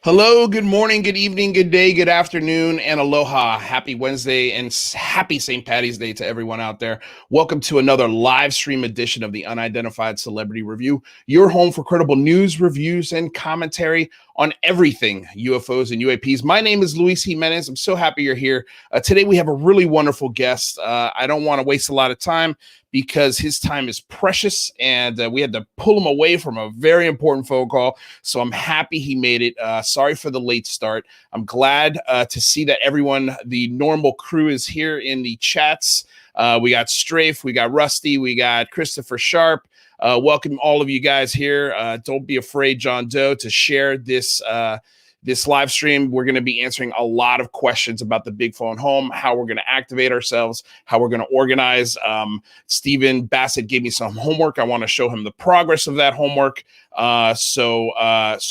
Hello, good morning, good evening, good day, good afternoon, and aloha. Happy Wednesday and happy St. Patty's Day to everyone out there. Welcome to another live stream edition of the Unidentified Celebrity Review, your home for credible news, reviews, and commentary on everything UFOs and UAPs. My name is Luis Jimenez. I'm so happy you're here. Today we have a really wonderful guest. I don't want to waste a lot of time because his time is precious, and we had to pull him away from a very important phone call. So I'm happy he made it. Sorry for the late start. I'm glad to see that everyone, the normal crew, is here in the chats. We got Strafe, we got Rusty, we got Christopher Sharp. Welcome all of you guys here. Don't be afraid, John Doe, to share this live stream. We're going to be answering a lot of questions about the big phone home, how we're going to activate ourselves, how we're going to organize. Stephen Bassett gave me some homework. I want to show him the progress of that homework. So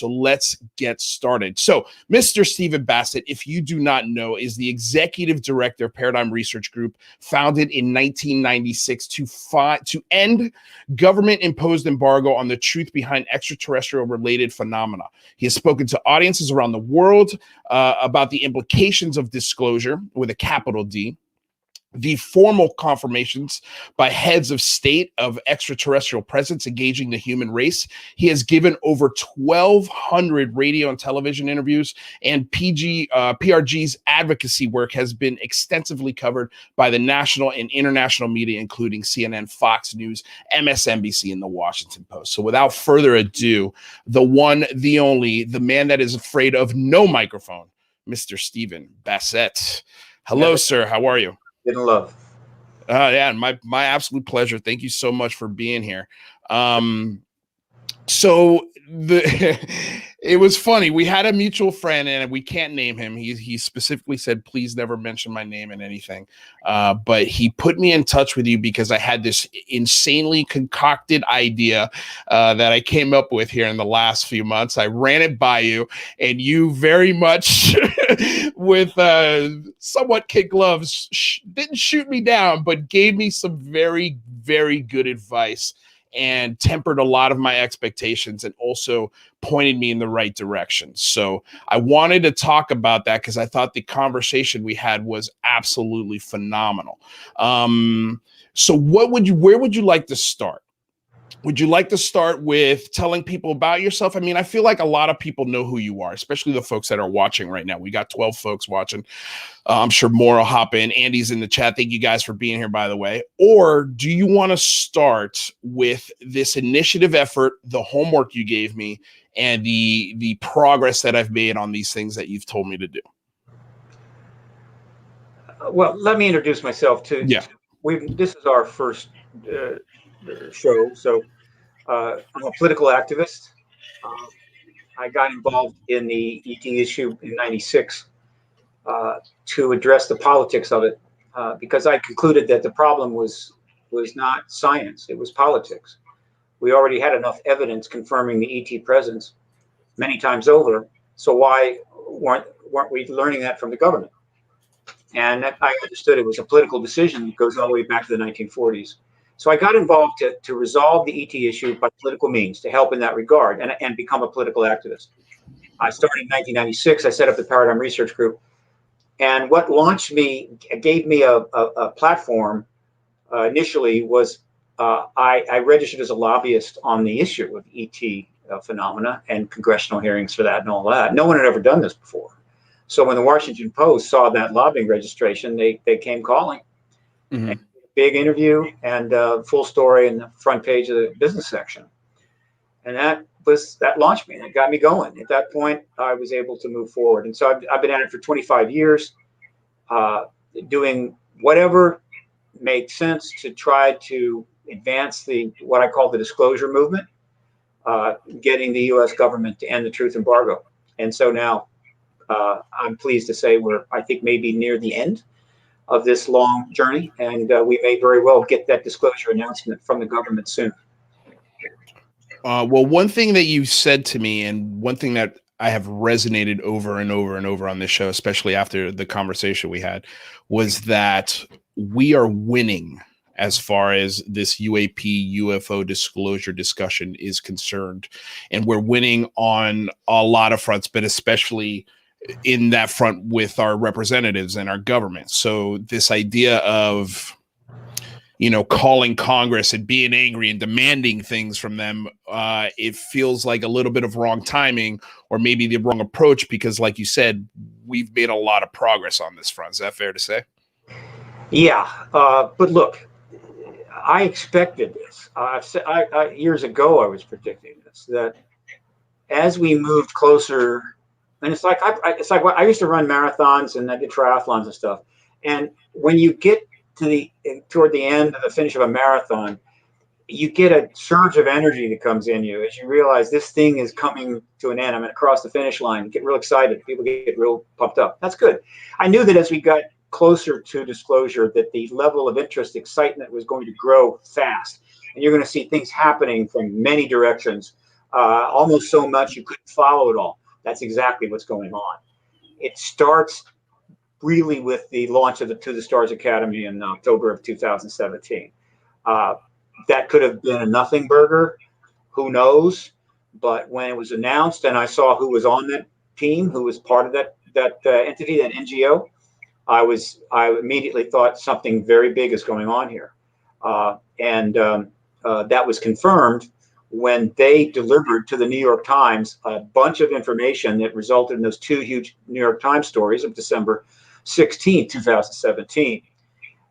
let's get started. So Mr. Stephen Bassett, if you do not know, is the executive director of Paradigm Research Group, founded in 1996 to end government-imposed embargo on the truth behind extraterrestrial-related phenomena. He has spoken to audiences around the world about the implications of disclosure with a capital D, the formal confirmations by heads of state of extraterrestrial presence engaging the human race. He has given over 1,200 radio and television interviews, and PRG's advocacy work has been extensively covered by the national and international media, including CNN, Fox News, MSNBC, and the Washington Post. So without further ado, the one, the only, the man that is afraid of no microphone, Mr. Stephen Bassett. Hello, sir. How are you? In love. Yeah, my absolute pleasure. Thank you so much for being here. So it was funny. We had a mutual friend, and we can't name him. He specifically said, please never mention my name in anything. But he put me in touch with you because I had this insanely concocted idea that I came up with here in the last few months. I ran it by you, and you very much with somewhat kid gloves didn't shoot me down, but gave me some very, very good advice and tempered a lot of my expectations and also pointed me in the right direction. So I wanted to talk about that because I thought the conversation we had was absolutely phenomenal. So where would you like to start? Would you like to start with telling people about yourself? I mean, I feel like a lot of people know who you are, especially the folks that are watching right now. We got 12 folks watching. I'm sure more will hop in. Andy's in the chat. Thank you guys for being here, by the way. Or do you want to start with this initiative effort, the homework you gave me, and the progress that I've made on these things that you've told me to do? Well, let me introduce myself too. Yeah. This is our first show, so I'm a political activist. I got involved in the ET issue in '96 to address the politics of it, because I concluded that the problem was not science, it was politics. We already had enough evidence confirming the ET presence many times over, so why weren't we learning that from the government? And I understood it was a political decision that goes all the way back to the 1940s. So I got involved to resolve the ET issue by political means, to help in that regard, and become a political activist. I started in 1996. I set up the Paradigm Research Group. And what gave me a platform initially was I registered as a lobbyist on the issue of ET phenomena and congressional hearings for that and all that. No one had ever done this before. So when the Washington Post saw that lobbying registration, they came calling. Mm-hmm. Big interview and full story in the front page of the business section. And that launched me. It got me going. At that point, I was able to move forward. And so I've been at it for 25 years, doing whatever made sense to try to advance what I call the disclosure movement, getting the U.S. government to end the truth embargo. And so now I'm pleased to say we're, I think, maybe near the end of this long journey, and we may very well get that disclosure announcement from the government soon. Well, one thing that you said to me, and one thing that I have resonated over and over and over on this show, especially after the conversation we had, was that we are winning as far as this UAP UFO disclosure discussion is concerned. And we're winning on a lot of fronts, but especially in that front with our representatives and our government. So this idea of, calling Congress and being angry and demanding things from them, it feels like a little bit of wrong timing, or maybe the wrong approach, because like you said, we've made a lot of progress on this front. Is that fair to say? Yeah, but look, I expected this. Years ago, I was predicting this, that as we moved closer, and it's like I used to run marathons and I did triathlons and stuff. And when you get toward the end of the finish of a marathon, you get a surge of energy that comes in you as you realize this thing is coming to an end. I'm going to cross the finish line. You get real excited. People get real pumped up. That's good. I knew that as we got closer to disclosure, that the level of interest, excitement was going to grow fast. And you're going to see things happening from many directions, almost so much you couldn't follow it all. That's exactly what's going on. It starts really with the launch of the To the Stars Academy in October of 2017. That could have been a nothing burger, who knows? But when it was announced and I saw who was on that team, who was part of that entity, that NGO, I immediately thought something very big is going on here. That was confirmed when they delivered to the New York Times a bunch of information that resulted in those two huge New York Times stories of December 16, 2017.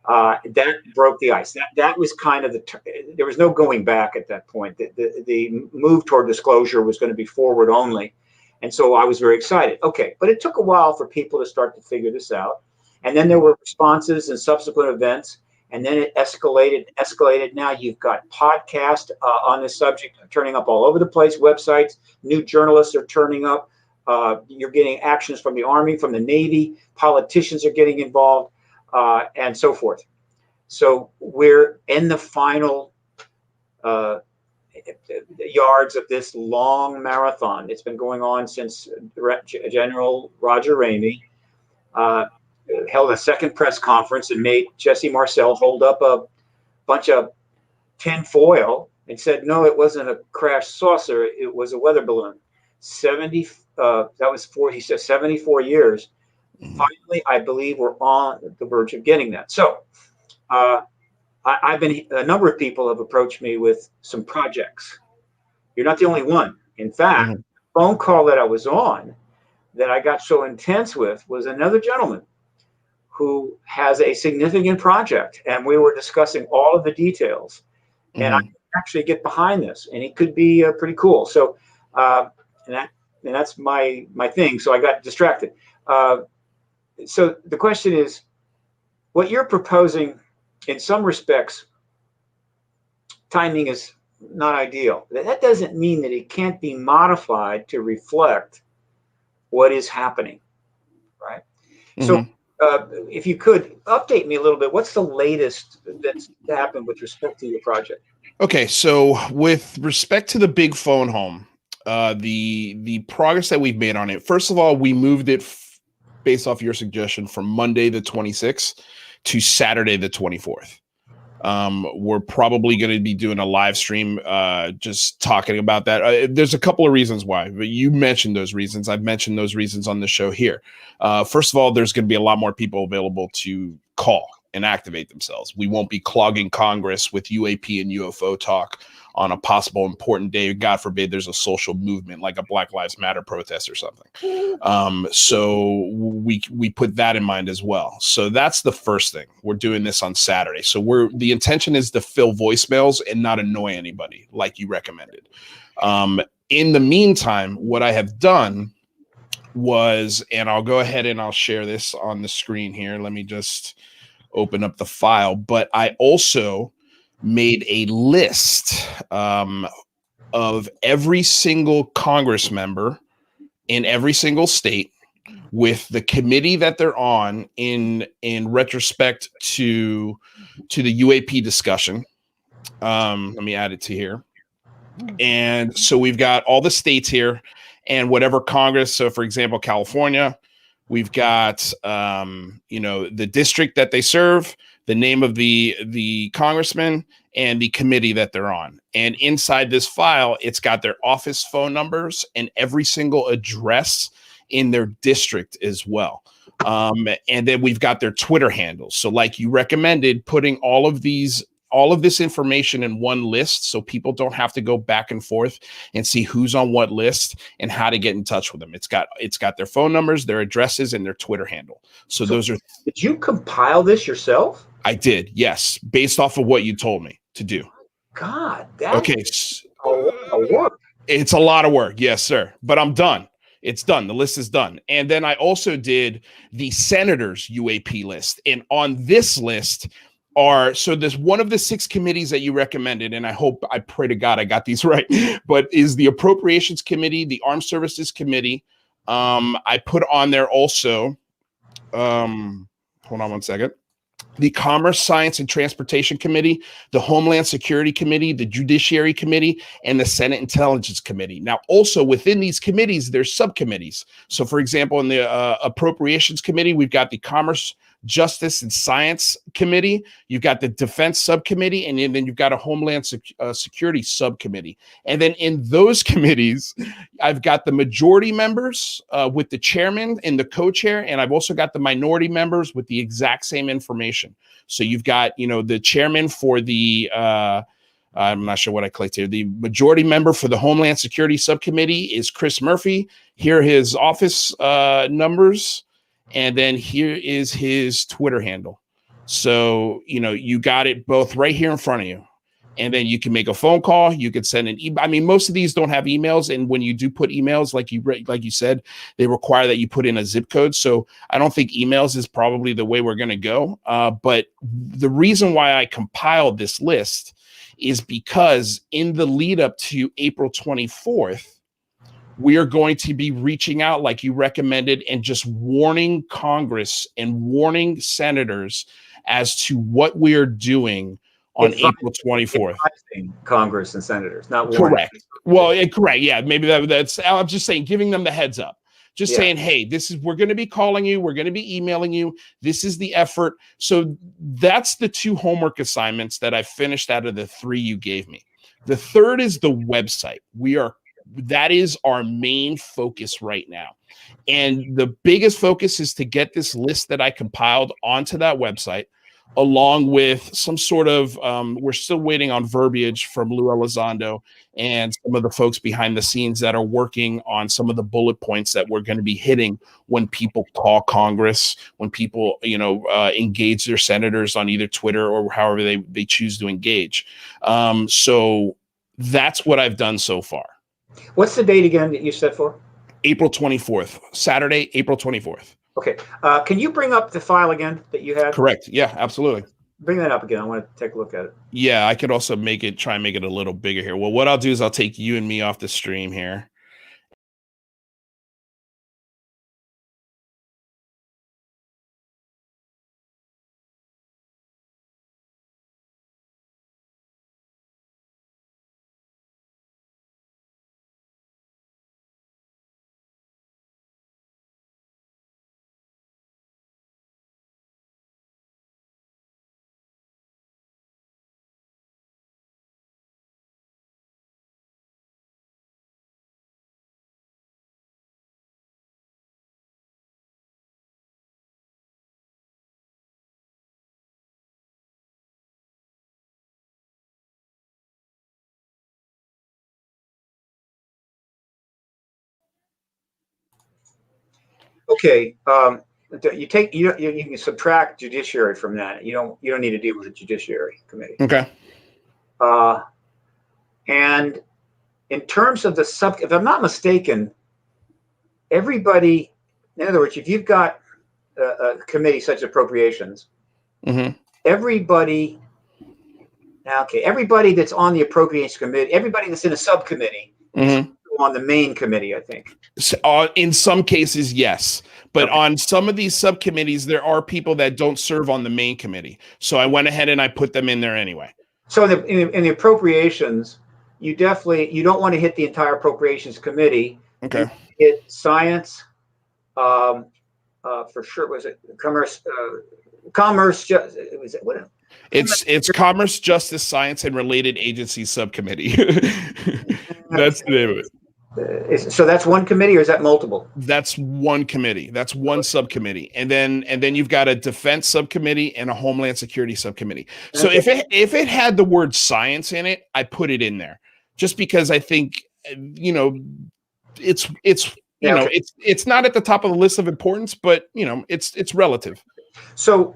That broke the ice. That was kind of there was no going back at that point. The move toward disclosure was going to be forward only. And so I was very excited. Okay, but it took a while for people to start to figure this out. And then there were responses and subsequent events. And then it escalated. Now you've got podcasts on this subject turning up all over the place, websites, new journalists are turning up. You're getting actions from the Army, from the Navy, politicians are getting involved, and so forth. So we're in the final yards of this long marathon. It's been going on since General Roger Ramey held a second press conference and made Jesse Marcel hold up a bunch of tin foil and said, no, it wasn't a crashed saucer, it was a weather balloon. He said 74 years. Finally, I believe we're on the verge of getting that. So a number of people have approached me with some projects. You're not the only one. In fact, the phone call that I was on that I got so intense with was another gentleman who has a significant project, and we were discussing all of the details. And I can actually get behind this, and it could be pretty cool. So, and that's my thing. So I got distracted. So the question is, what you're proposing, in some respects, timing is not ideal. That doesn't mean that it can't be modified to reflect what is happening, right? So if you could update me a little bit, what's the latest that's happened with respect to your project? Okay, so with respect to the big phone home, the progress that we've made on it, first of all, we moved it based off your suggestion from Monday the 26th to Saturday the 24th. We're probably going to be doing a live stream just talking about that. There's a couple of reasons why, but you mentioned those reasons. I've mentioned those reasons on the show here. First of all, there's going to be a lot more people available to call and activate themselves. We won't be clogging Congress with UAP and UFO talk on a possible important day. God forbid there's a social movement like a Black Lives Matter protest or something. So we put that in mind as well. So that's the first thing. We're doing this on Saturday. So the intention is to fill voicemails and not annoy anybody like you recommended. In the meantime, what I have done was, and I'll go ahead and I'll share this on the screen here. Let me just open up the file, but I also made a list of every single Congress member in every single state with the committee that they're on in retrospect to the UAP discussion. Let me add it to here. And so we've got all the states here and whatever Congress. So for example, California, We've got, the district that they serve, the name of the congressman, and the committee that they're on. And inside this file, it's got their office phone numbers and every single address in their district as well. And then we've got their Twitter handles. So like you recommended, putting all of this information in one list so people don't have to go back and forth and see who's on what list and how to get in touch with them. It's got their phone numbers, their addresses, and their Twitter handle. So those are. Did you compile this yourself? I did, yes, based off of what you told me to do. God, that's okay. a lot of work. It's a lot of work, yes, sir. But I'm done. It's done. The list is done. And then I also did the senators UAP list. And on this list so there's one of the 6 committees that you recommended, and I pray to God I got these right, but is the Appropriations Committee, the Armed Services Committee. I put on there also, hold on one second, the Commerce, Science, and Transportation Committee, the Homeland Security Committee, the Judiciary Committee, and the Senate Intelligence Committee. Now, also within these committees, there's subcommittees. So, for example, in the Appropriations Committee, we've got the Commerce, Justice, and Science Committee. You've got the Defense Subcommittee, and then you've got a Homeland Security Subcommittee. And then in those committees, I've got the majority members with the chairman and the co-chair, and I've also got the minority members with the exact same information. So you've got, the chairman for the I'm not sure what I clicked here. The majority member for the Homeland Security Subcommittee is Chris Murphy. Here are his office numbers. And then here is his Twitter handle. So, you got it both right here in front of you. And then you can make a phone call. You could send an email. I mean, most of these don't have emails. And when you do put emails, like you said, they require that you put in a zip code. So I don't think emails is probably the way we're going to go. But the reason why I compiled this list is because in the lead up to April 24th, we are going to be reaching out like you recommended and just warning Congress and warning senators as to what we are doing on April 24th. Congress and senators, not warning. Correct. Well, correct. Yeah, maybe that's. I'm just saying, giving them the heads up. Just saying, hey, we're going to be calling you. We're going to be emailing you. This is the effort. So that's the 2 homework assignments that I finished out of the 3 you gave me. The third is the website. That is our main focus right now. And the biggest focus is to get this list that I compiled onto that website, along with some sort of, we're still waiting on verbiage from Lou Elizondo and some of the folks behind the scenes that are working on some of the bullet points that we're going to be hitting when people call Congress, when people, engage their senators on either Twitter or however they choose to engage. So that's what I've done so far. What's the date again that you set for? April 24th, Saturday, April 24th. Okay. Can you bring up the file again that you had? Correct. Yeah, absolutely. Bring that up again. I want to take a look at it. Yeah, I could also try and make it a little bigger here. Well, what I'll do is I'll take you and me off the stream here. Okay. You can subtract judiciary from that. You don't need to deal with the Judiciary Committee. Okay. And in terms of if I'm not mistaken, everybody, in other words, if you've got a committee such as Appropriations, everybody that's on the Appropriations Committee, everybody that's in a subcommittee is on the main committee, I think. So, in some cases, yes. But on some of these subcommittees, there are people that don't serve on the main committee. So I went ahead and I put them in there anyway. So in the Appropriations, you don't want to hit the entire Appropriations Committee. Okay. Hit Science, for sure. Was it commerce? Commerce. Was it what? It's Commerce, Justice, Science, and Related Agencies Subcommittee. That's the name of it. So that's one committee, or is that multiple? That's one committee. That's one subcommittee, and then you've got a defense subcommittee and a Homeland Security subcommittee. So if it had the word science in it, I put it in there, just because I think it's it's not at the top of the list of importance, but it's relative. So,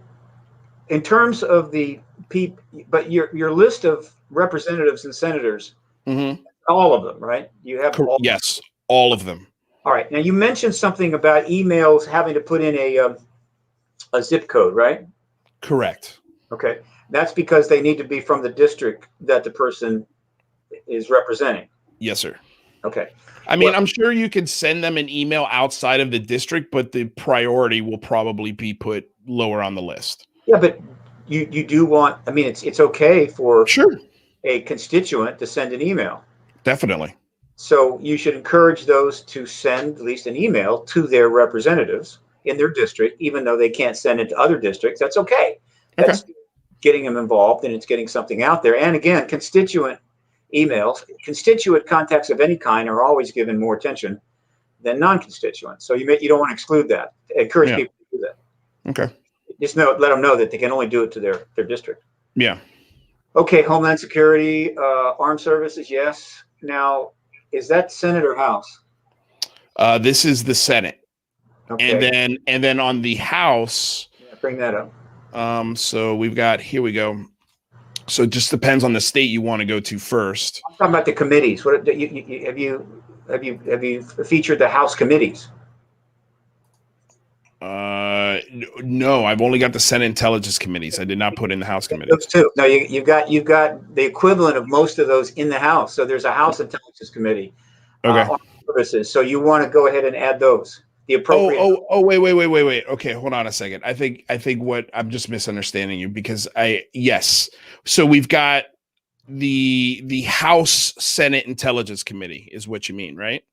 in terms of the people, but your list of representatives and senators. Mm-hmm. All of them, right? You have yes, all of them. All right. Now you mentioned something about emails having to put in a zip code, right? Correct. Okay, that's because they need to be from the district that the person is representing. Yes, sir. Okay. I mean, I'm sure you could send them an email outside of the district, but the priority will probably be put lower on the list. Yeah, but you do want. I mean, it's okay for a constituent to send an email. Definitely. So you should encourage those to send at least an email to their representatives in their district, even though they can't send it to other districts. That's okay. That's getting them involved, and it's getting something out there. And again, constituent emails, constituent contacts of any kind are always given more attention than non-constituent. So you don't want to exclude that. Encourage people to do that. Okay. Just let them know that they can only do it to their district. Yeah. Okay. Homeland Security, Armed Services, yes. Now, is that Senate or House? This is the Senate. Okay. And then on the House, bring that up. So we've got, here we go. So it just depends on the state you want to go to first. I'm talking about the committees. What have you featured the House committees? No, I've only got the Senate Intelligence Committees. I did not put in the House committees. Those two. No, you've got the equivalent of most of those in the House. So there's a House Intelligence Committee. Okay. Services. So you want to go ahead and add those. The appropriate. Wait. Okay, hold on a second. I think what I'm just misunderstanding you, because yes. So we've got the House Senate Intelligence Committee is what you mean, right?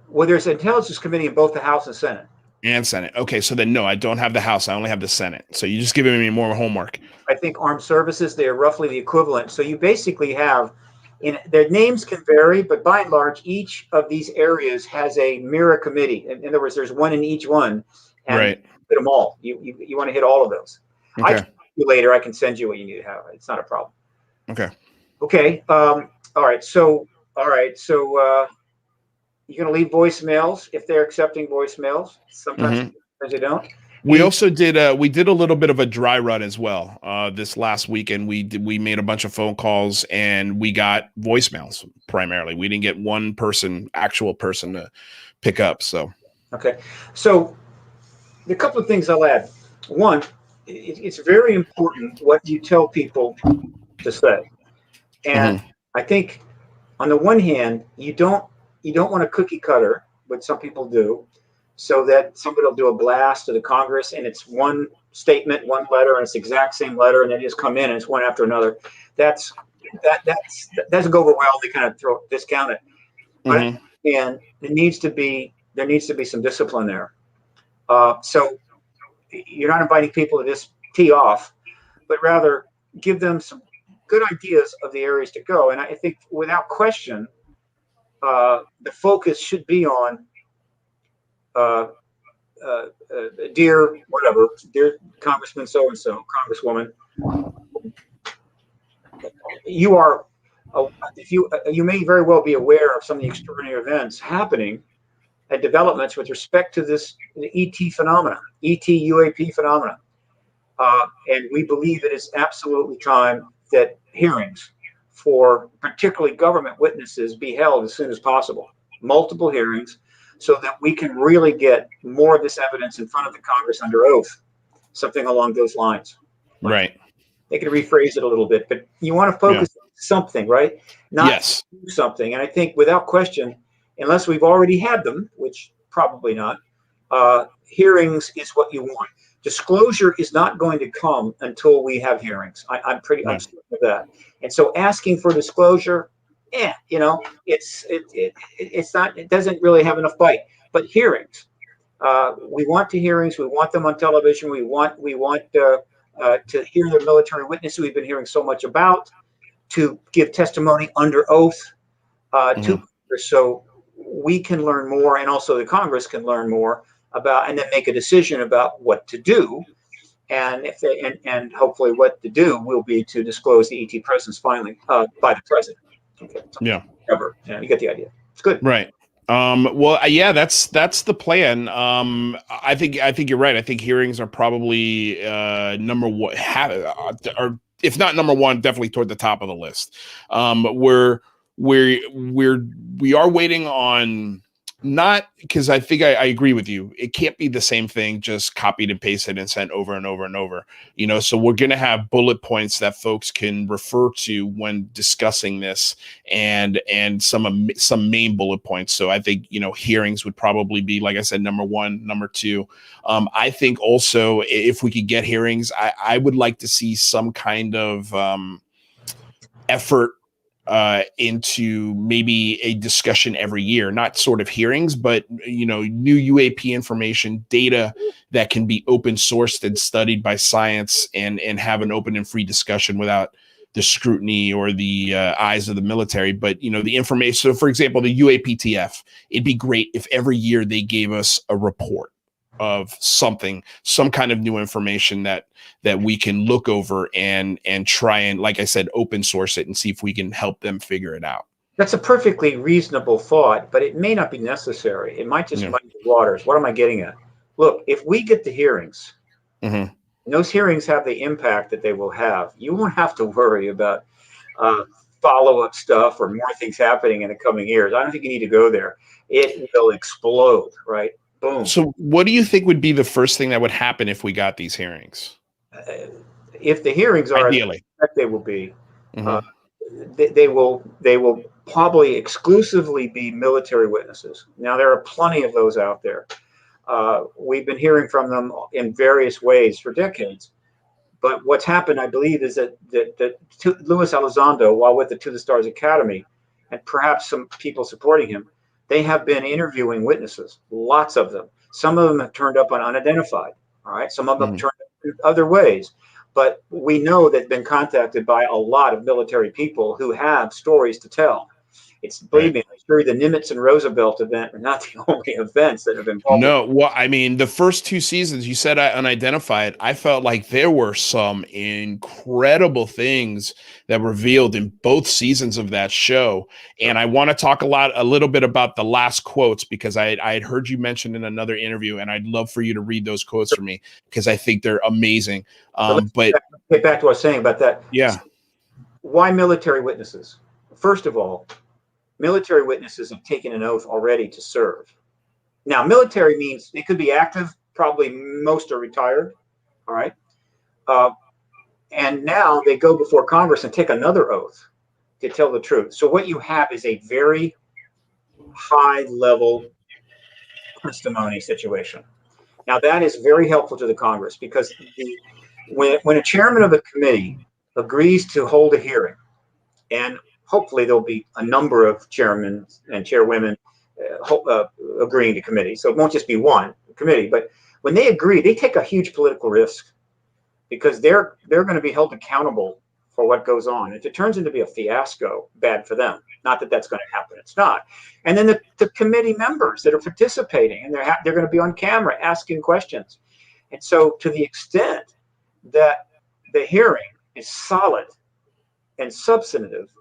Well, there's an Intelligence Committee in both the House and Senate. And Senate. Okay, so then no, I don't have the House. I only have the Senate. So you're just giving me more homework. I think Armed Services, they are roughly the equivalent. So you basically have, their names can vary, but by and large, each of these areas has a mirror committee. In other words, there's one in each one, and hit them all. You want to hit all of those. Okay. Later, I can send you what you need to have. It's not a problem. Okay. All right. So you're going to leave voicemails if they're accepting voicemails. Sometimes they don't. We also did we did a little bit of a dry run as well. This last weekend we made a bunch of phone calls and we got voicemails primarily. We didn't get one actual person to pick up. So so a couple of things I'll add. One, it's very important what you tell people to say, and I think on the one hand you don't want a cookie cutter, what some people do, so that somebody will do a blast to the Congress and it's one statement, one letter, and it's the exact same letter, and they just come in and it's one after another. That doesn't go over well. They kind of discount it. And there needs to be some discipline there. So you're not inviting people to just tee off, but rather give them some good ideas of the areas to go. And I think without question, the focus should be on dear Congressman so-and-so, Congresswoman. You are, you may very well be aware of some of the extraordinary events happening and developments with respect to the ET phenomena, UAP phenomena. And we believe it is absolutely time that hearings for particularly government witnesses be held as soon as possible, multiple hearings, so that we can really get more of this evidence in front of the Congress under oath, something along those lines. Right. They can rephrase it a little bit, but you want to focus on something, right? Not something. And I think without question, unless we've already had them, which probably not, hearings is what you want. Disclosure is not going to come until we have hearings. I'm certain of that. And so asking for disclosure, it's not, it doesn't really have enough bite. But hearings, We want the hearings. We want them on television. We want to hear the military witnesses we've been hearing so much about, to give testimony under oath to Congress, so we can learn more, and also the Congress can learn more about, and then make a decision about what to do. And if they, and hopefully what to do will be to disclose the ET presence finally by the president. Okay. Yeah. Ever. Yeah, you get the idea. It's good. Right. Well, yeah, that's the plan. I think you're right. I think hearings are probably number one, or if not number one, definitely toward the top of the list. We are waiting on, not because I think I agree with you. It can't be the same thing, just copied and pasted and sent over and over and over. So we're going to have bullet points that folks can refer to when discussing this, and some main bullet points. So I think, hearings would probably be, like I said, number one. Number two, I think also, if we could get hearings, I would like to see some kind of effort into maybe a discussion every year, not sort of hearings, but new UAP information, data that can be open sourced and studied by science, and have an open and free discussion without the scrutiny or the eyes of the military. But the information. So, for example, the UAPTF, it'd be great if every year they gave us a report of some kind of new information that we can look over and try and, like I said, open source it and see if we can help them figure it out. That's a perfectly reasonable thought, but it may not be necessary. It might just muddy the waters. What am I getting at? Look, if we get the hearings, and those hearings have the impact that they will have, you won't have to worry about follow-up stuff or more things happening in the coming years. I don't think you need to go there. It will explode, right? Boom. So what do you think would be the first thing that would happen if we got these hearings? If the hearings are ideally, they will be, they will probably exclusively be military witnesses. Now, there are plenty of those out there. We've been hearing from them in various ways for decades. But what's happened, I believe, is that Luis Elizondo, while with the To the Stars Academy, and perhaps some people supporting him, they have been interviewing witnesses, lots of them. Some of them have turned up on unidentified, all right? Some of them have turned up in other ways. But we know they've been contacted by a lot of military people who have stories to tell. It's, believe me, I'm sure the Nimitz and Roosevelt event are not the only events that have been published. No, well, I mean, the first two seasons, you said unidentified. I felt like there were some incredible things that were revealed in both seasons of that show. And I want to talk a little bit about the last quotes, because I had heard you mention in another interview, and I'd love for you to read those quotes for me, because I think they're amazing. But get back to what I was saying about that. Yeah. Why military witnesses? First of all, military witnesses have taken an oath already to serve. Now, military means they could be active. Probably most are retired. All right. And now they go before Congress and take another oath to tell the truth. So what you have is a very high level testimony situation. Now, that is very helpful to the Congress, because when a chairman of a committee agrees to hold a hearing, and hopefully there'll be a number of chairmen and chairwomen agreeing to committee. So it won't just be one committee, but when they agree, they take a huge political risk, because they're going to be held accountable for what goes on. If it turns into be a fiasco, bad for them. Not that that's going to happen. It's not. And then the committee members that are participating, and they're going to be on camera asking questions. And so, to the extent that the hearing is solid and substantive,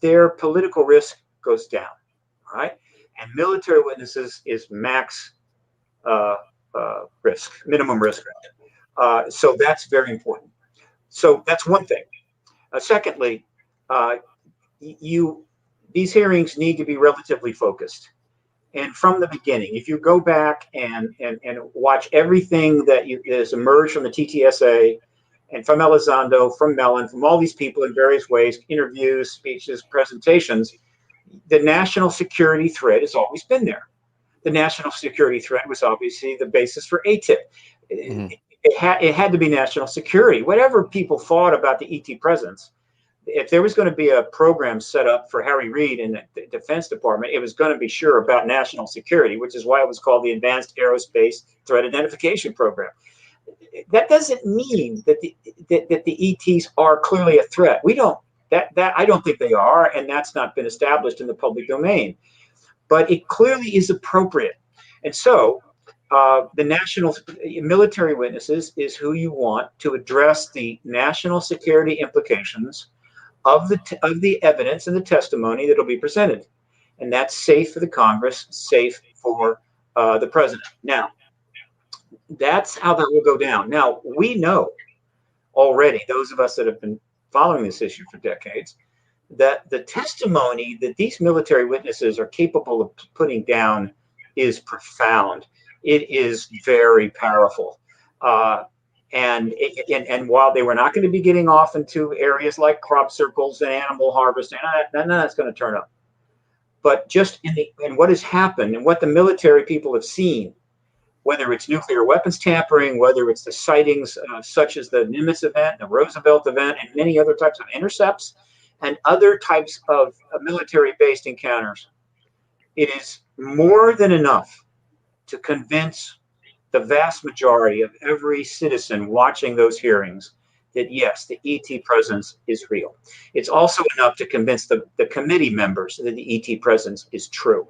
their political risk goes down, right? And military witnesses is max risk, minimum risk. So that's very important. So that's one thing. Secondly, these hearings need to be relatively focused. And from the beginning, if you go back and watch everything that has emerged from the TTSA, and from Elizondo, from Mellon, from all these people in various ways, interviews, speeches, presentations, the national security threat has always been there. The national security threat was obviously the basis for ATIP. It had to be national security. Whatever people thought about the ET presence, if there was going to be a program set up for Harry Reid in the Defense Department, it was going to be sure about national security, which is why it was called the Advanced Aerospace Threat Identification Program. That doesn't mean that the ETs are clearly a threat. We don't I don't think they are, and that's not been established in the public domain. But it clearly is appropriate, and so the national military witnesses is who you want to address the national security implications of the evidence and the testimony that will be presented, and that's safe for the Congress, safe for the president. Now, that's how that will go down. Now, we know already, those of us that have been following this issue for decades, that the testimony that these military witnesses are capable of putting down is profound. It is very powerful. And while they were not going to be getting off into areas like crop circles and animal harvesting, none of that's going to turn up. But just in what has happened and what the military people have seen, whether it's nuclear weapons tampering, whether it's the sightings such as the Nimitz event, the Roosevelt event, and many other types of intercepts, and other types of military-based encounters, it is more than enough to convince the vast majority of every citizen watching those hearings that, yes, the ET presence is real. It's also enough to convince the committee members that the ET presence is true,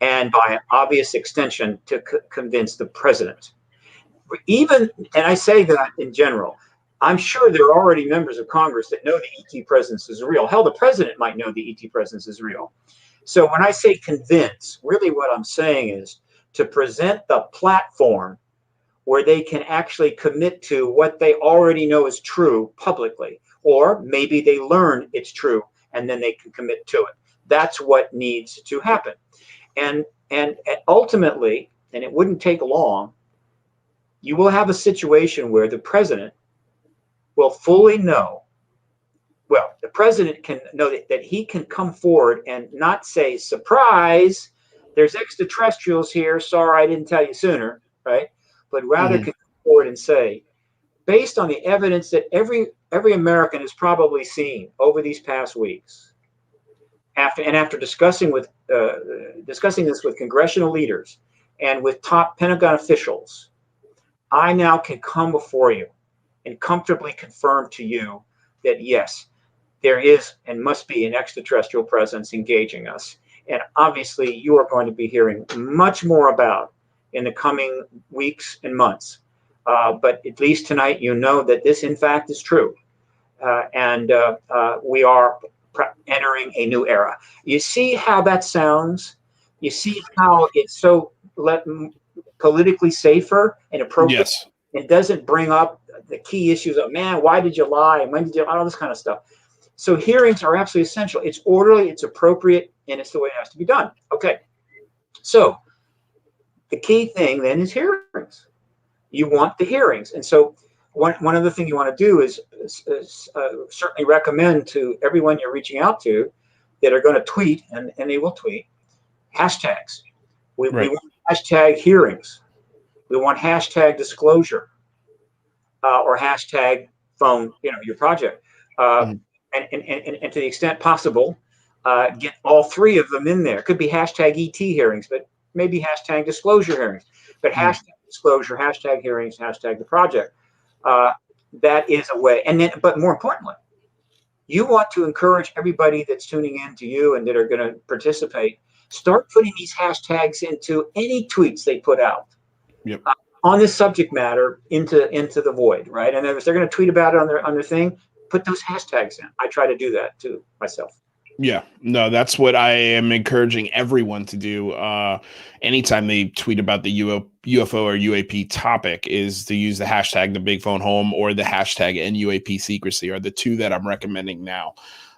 and by obvious extension to convince the president. Even, and I say that in general, I'm sure there are already members of Congress that know the ET presence is real. Hell, the president might know the ET presence is real. So when I say convince, really what I'm saying is to present the platform where they can actually commit to what they already know is true publicly, or maybe they learn it's true and then they can commit to it. That's what needs to happen. And ultimately, and it wouldn't take long, you will have a situation where the president will fully know, well, the president can know that he can come forward and not say, surprise, there's extraterrestrials here, sorry I didn't tell you sooner, right? But rather can come forward and say, based on the evidence that every American has probably seen over these past weeks, after discussing this with congressional leaders and with top Pentagon officials, I now can come before you and comfortably confirm to you that yes, there is and must be an extraterrestrial presence engaging us. And obviously you are going to be hearing much more about in the coming weeks and months. But at least tonight, you know that this in fact is true. And we are entering a new era. You see how that sounds? You see how it's so politically safer and appropriate? Yes. It doesn't bring up the key issues of, man, why did you lie? And when did you, all this kind of stuff. So hearings are absolutely essential. It's orderly, it's appropriate, and it's the way it has to be done. Okay. So the key thing then is hearings. You want the hearings. And so one other thing you want to do is certainly recommend to everyone you're reaching out to that are going to tweet, and they will tweet, hashtags. We want hashtag hearings. We want hashtag disclosure or hashtag phone, your project. And to the extent possible, get all three of them in there. It could be hashtag ET hearings, but maybe hashtag disclosure hearings. But hashtag disclosure, hashtag hearings, hashtag the project. That is a way. And then, but more importantly, you want to encourage everybody that's tuning in to you and that are going to participate, start putting these hashtags into any tweets they put out on this subject matter into the void, right? And if they're going to tweet about it on their thing, put those hashtags in. I try to do that too myself. Yeah, no, that's what I am encouraging everyone to do. Anytime they tweet about the UFO or UAP topic, is to use the hashtag the big phone home or the hashtag NUAP secrecy are the two that I'm recommending now.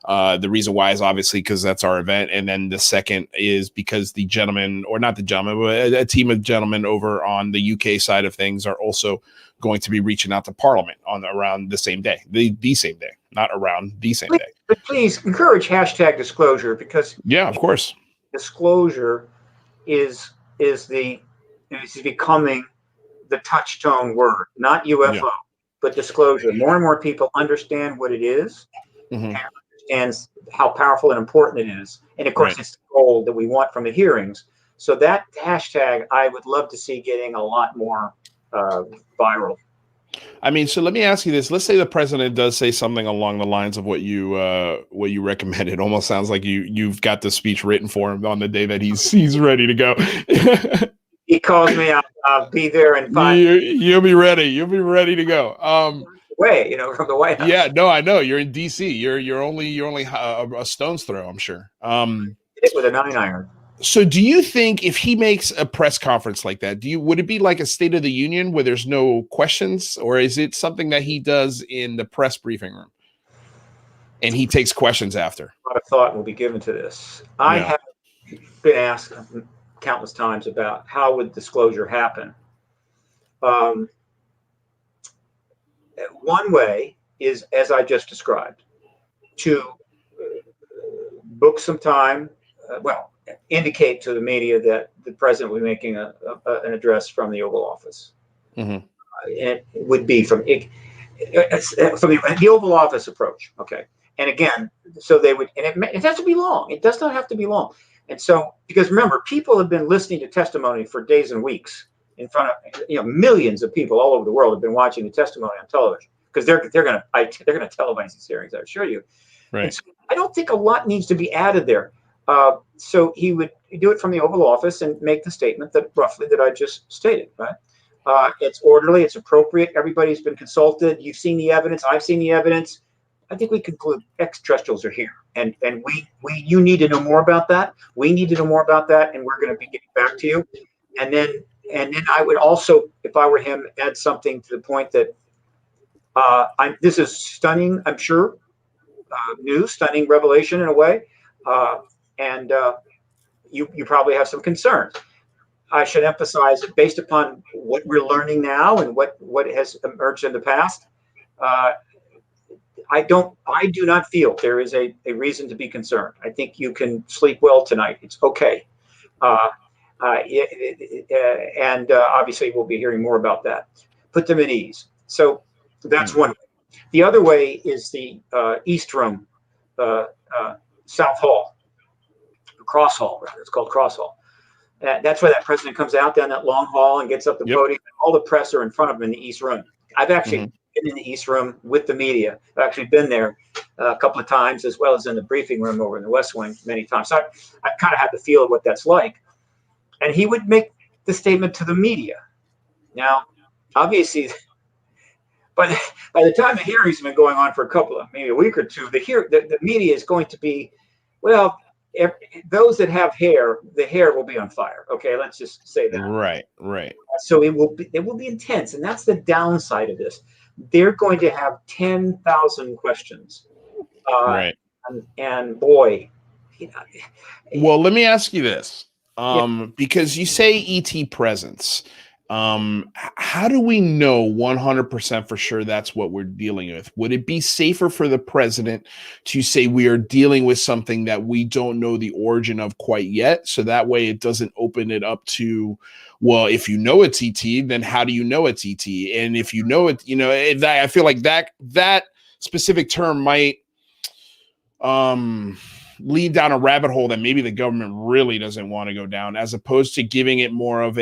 The reason why is obviously because that's our event. And then the second is because the gentleman, or not the gentleman, but a team of gentlemen over on the UK side of things are also going to be reaching out to Parliament on around the same day, the same day, not around the same day. But please encourage hashtag disclosure, because of course, disclosure is becoming the touchstone word, not UFO, but disclosure. More and more people understand what it is, and understands how powerful and important it is. And of course, it's the goal that we want from the hearings. So that hashtag, I would love to see getting a lot more viral. I mean, so let me ask you this. Let's say the president does say something along the lines of what you recommended. It almost sounds like you've got the speech written for him on the day that he's ready to go. He calls me, I'll be there in 5 minutes. You'll be ready. You'll be ready to go. Away, from the White House. Yeah, no, I know. You're in DC. You're only a stone's throw, I'm sure. It with a 9-iron. So do you think if he makes a press conference like that, would it be like a State of the Union where there's no questions, or is it something that he does in the press briefing room and he takes questions after? A lot of thought will be given to this. I have been asked countless times about how would disclosure happen. One way is, as I just described, to book some time, indicate to the media that the president will be making an address from the Oval Office. Mm-hmm. And it would be from the Oval Office approach. Okay. And again, so they would, and it has to be long. It does not have to be long. And so, because remember, people have been listening to testimony for days and weeks in front of, millions of people all over the world have been watching the testimony on television because they're going to televise these hearings, I assure you. Right. So I don't think a lot needs to be added there. So he would do it from the Oval Office and make the statement that I just stated, right? It's orderly, it's appropriate. Everybody's been consulted. You've seen the evidence. I've seen the evidence. I think we conclude extraterrestrials are here, and you need to know more about that. We need to know more about that, and we're going to be getting back to you. And then I would also, if I were him, add something to the point that this is stunning. I'm sure news, stunning revelation in a way. And you probably have some concerns. I should emphasize that based upon what we're learning now and what has emerged in the past, I do not feel there is a reason to be concerned. I think you can sleep well tonight. It's okay. And obviously we'll be hearing more about that. Put them at ease. So that's one way. The other way is the East Room, South Hall. Cross Hall, rather. It's called Cross Hall. That's where that president comes out down that long hall and gets up the podium. All the press are in front of him in the East Room. I've actually been in the East Room with the media. I've actually been there a couple of times, as well as in the briefing room over in the West Wing many times. So I kind of have the feel of what that's like. And he would make the statement to the media. Now, obviously, by the time the hearing's been going on for maybe a week or two, the media is going to be, well, those that have hair, the hair will be on fire. Okay, let's just say that. Right. So it will be intense, and that's the downside of this. They're going to have 10,000 questions. Right. And boy, well, let me ask you this, because you say ET presence. How do we know 100% for sure that's what we're dealing with? Would it be safer for the president to say we are dealing with something that we don't know the origin of quite yet? So that way it doesn't open it up to, well, if you know it's ET, then how do you know it's ET? And if you know it, I feel like that specific term might lead down a rabbit hole that maybe the government really doesn't want to go down, as opposed to giving it more of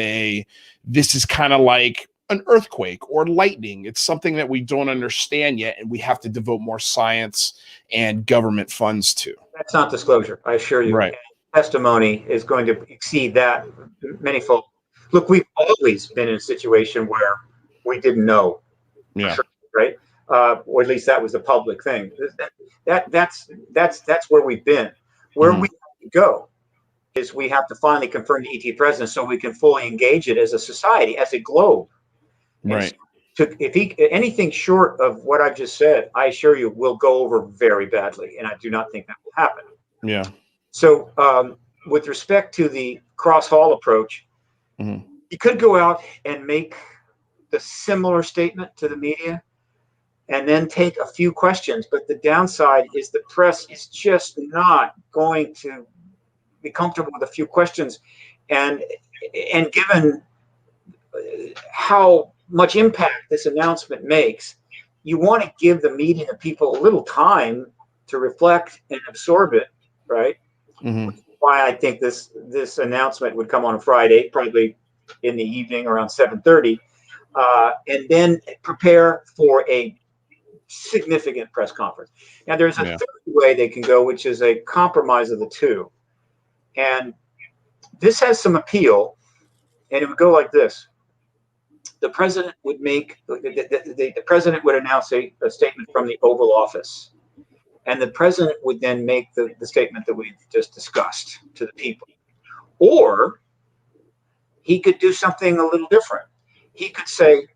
this is kind of like an earthquake or lightning. It's something that we don't understand yet, and we have to devote more science and government funds to. That's not disclosure, I assure you. Right. Testimony is going to exceed that manyfold. Look, we've always been in a situation where we didn't know. Yeah. Sure, right. Or at least that was a public thing. That's where we've been. Where we have to go is we have to finally confirm the ET presence so we can fully engage it as a society, as a globe. Right. So anything short of what I've just said, I assure you, will go over very badly, and I do not think that will happen. Yeah. So with respect to the cross hall approach, you could go out and make the similar statement to the media, and then take a few questions. But the downside is the press is just not going to be comfortable with a few questions. And given how much impact this announcement makes, you want to give the media and people a little time to reflect and absorb it, right? Mm-hmm. Why I think this announcement would come on a Friday, probably in the evening around 7:30, and then prepare for a significant press conference. Now, there's a third way they can go, which is a compromise of the two, and this has some appeal, and it would go like this. The president would make the president would announce a statement from the Oval Office, and the president would then make the statement that we've just discussed to the people. Or he could do something a little different. He could say,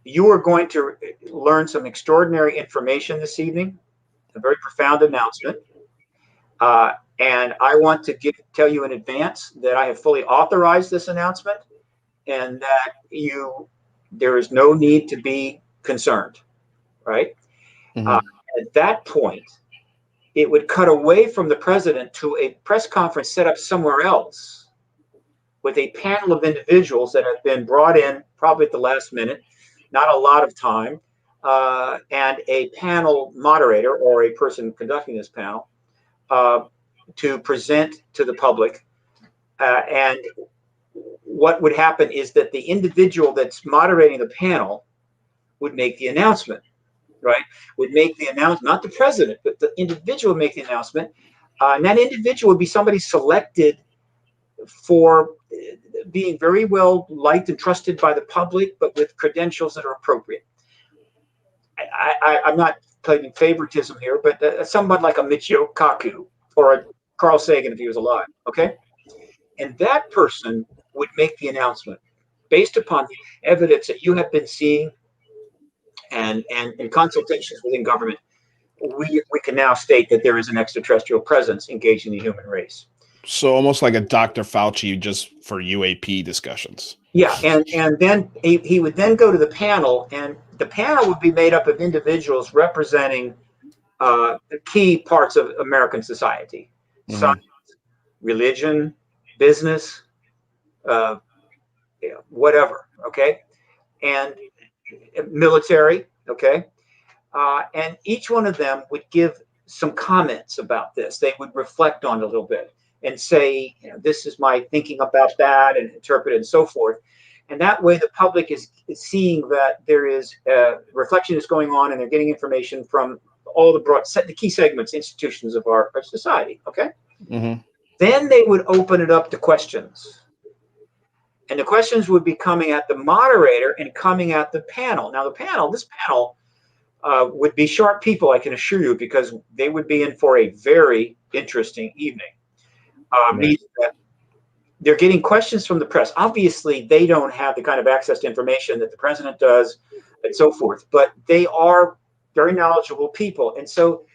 you are going to learn some extraordinary information this evening, a very profound announcement. And I want to tell you in advance that I have fully authorized this announcement, and that there is no need to be concerned, right? Mm-hmm. At that point, it would cut away from the president to a press conference set up somewhere else with a panel of individuals that have been brought in probably at the last minute, not a lot of time, and a panel moderator or a person conducting this panel to present to the public. And what would happen is that the individual that's moderating the panel would make the announcement, right? Would make the announcement, not the president, but the individual would make the announcement. And that individual would be somebody selected for being very well liked and trusted by the public, but with credentials that are appropriate. I'm not claiming favoritism here, but someone like a Michio Kaku or a Carl Sagan if he was alive, okay? And that person would make the announcement based upon the evidence that you have been seeing and consultations within government. We can now state that there is an extraterrestrial presence engaged in the human race. So almost like a Dr. Fauci just for UAP discussions. Yeah, and then he would then go to the panel, and the panel would be made up of individuals representing the key parts of American society: science, religion, business, whatever. Okay, and military. Okay, and each one of them would give some comments about this. They would reflect on it a little bit and say, this is my thinking about that, and interpret it and so forth. And that way the public is seeing that there is reflection is going on, and they're getting information from all the key segments, institutions of our society, okay? Mm-hmm. Then they would open it up to questions. And the questions would be coming at the moderator and coming at the panel. Now this panel would be sharp people, I can assure you, because they would be in for a very interesting evening. Right. They're getting questions from the press. Obviously, they don't have the kind of access to information that the president does and so forth, but they are very knowledgeable people. And so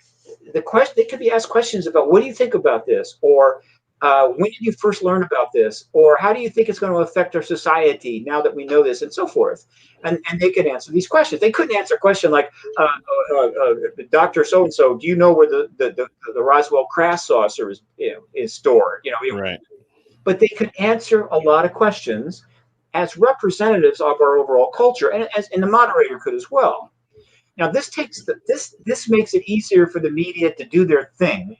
they could be asked questions about, what do you think about this? Or when did you first learn about this? Or how do you think it's going to affect our society now that we know this, and so forth? And they could answer these questions. They couldn't answer a question like, Dr. So-and-so, do you know where the Roswell crash saucer is stored? Right. But they could answer a lot of questions as representatives of our overall culture, and the moderator could as well. Now, this makes it easier for the media to do their thing,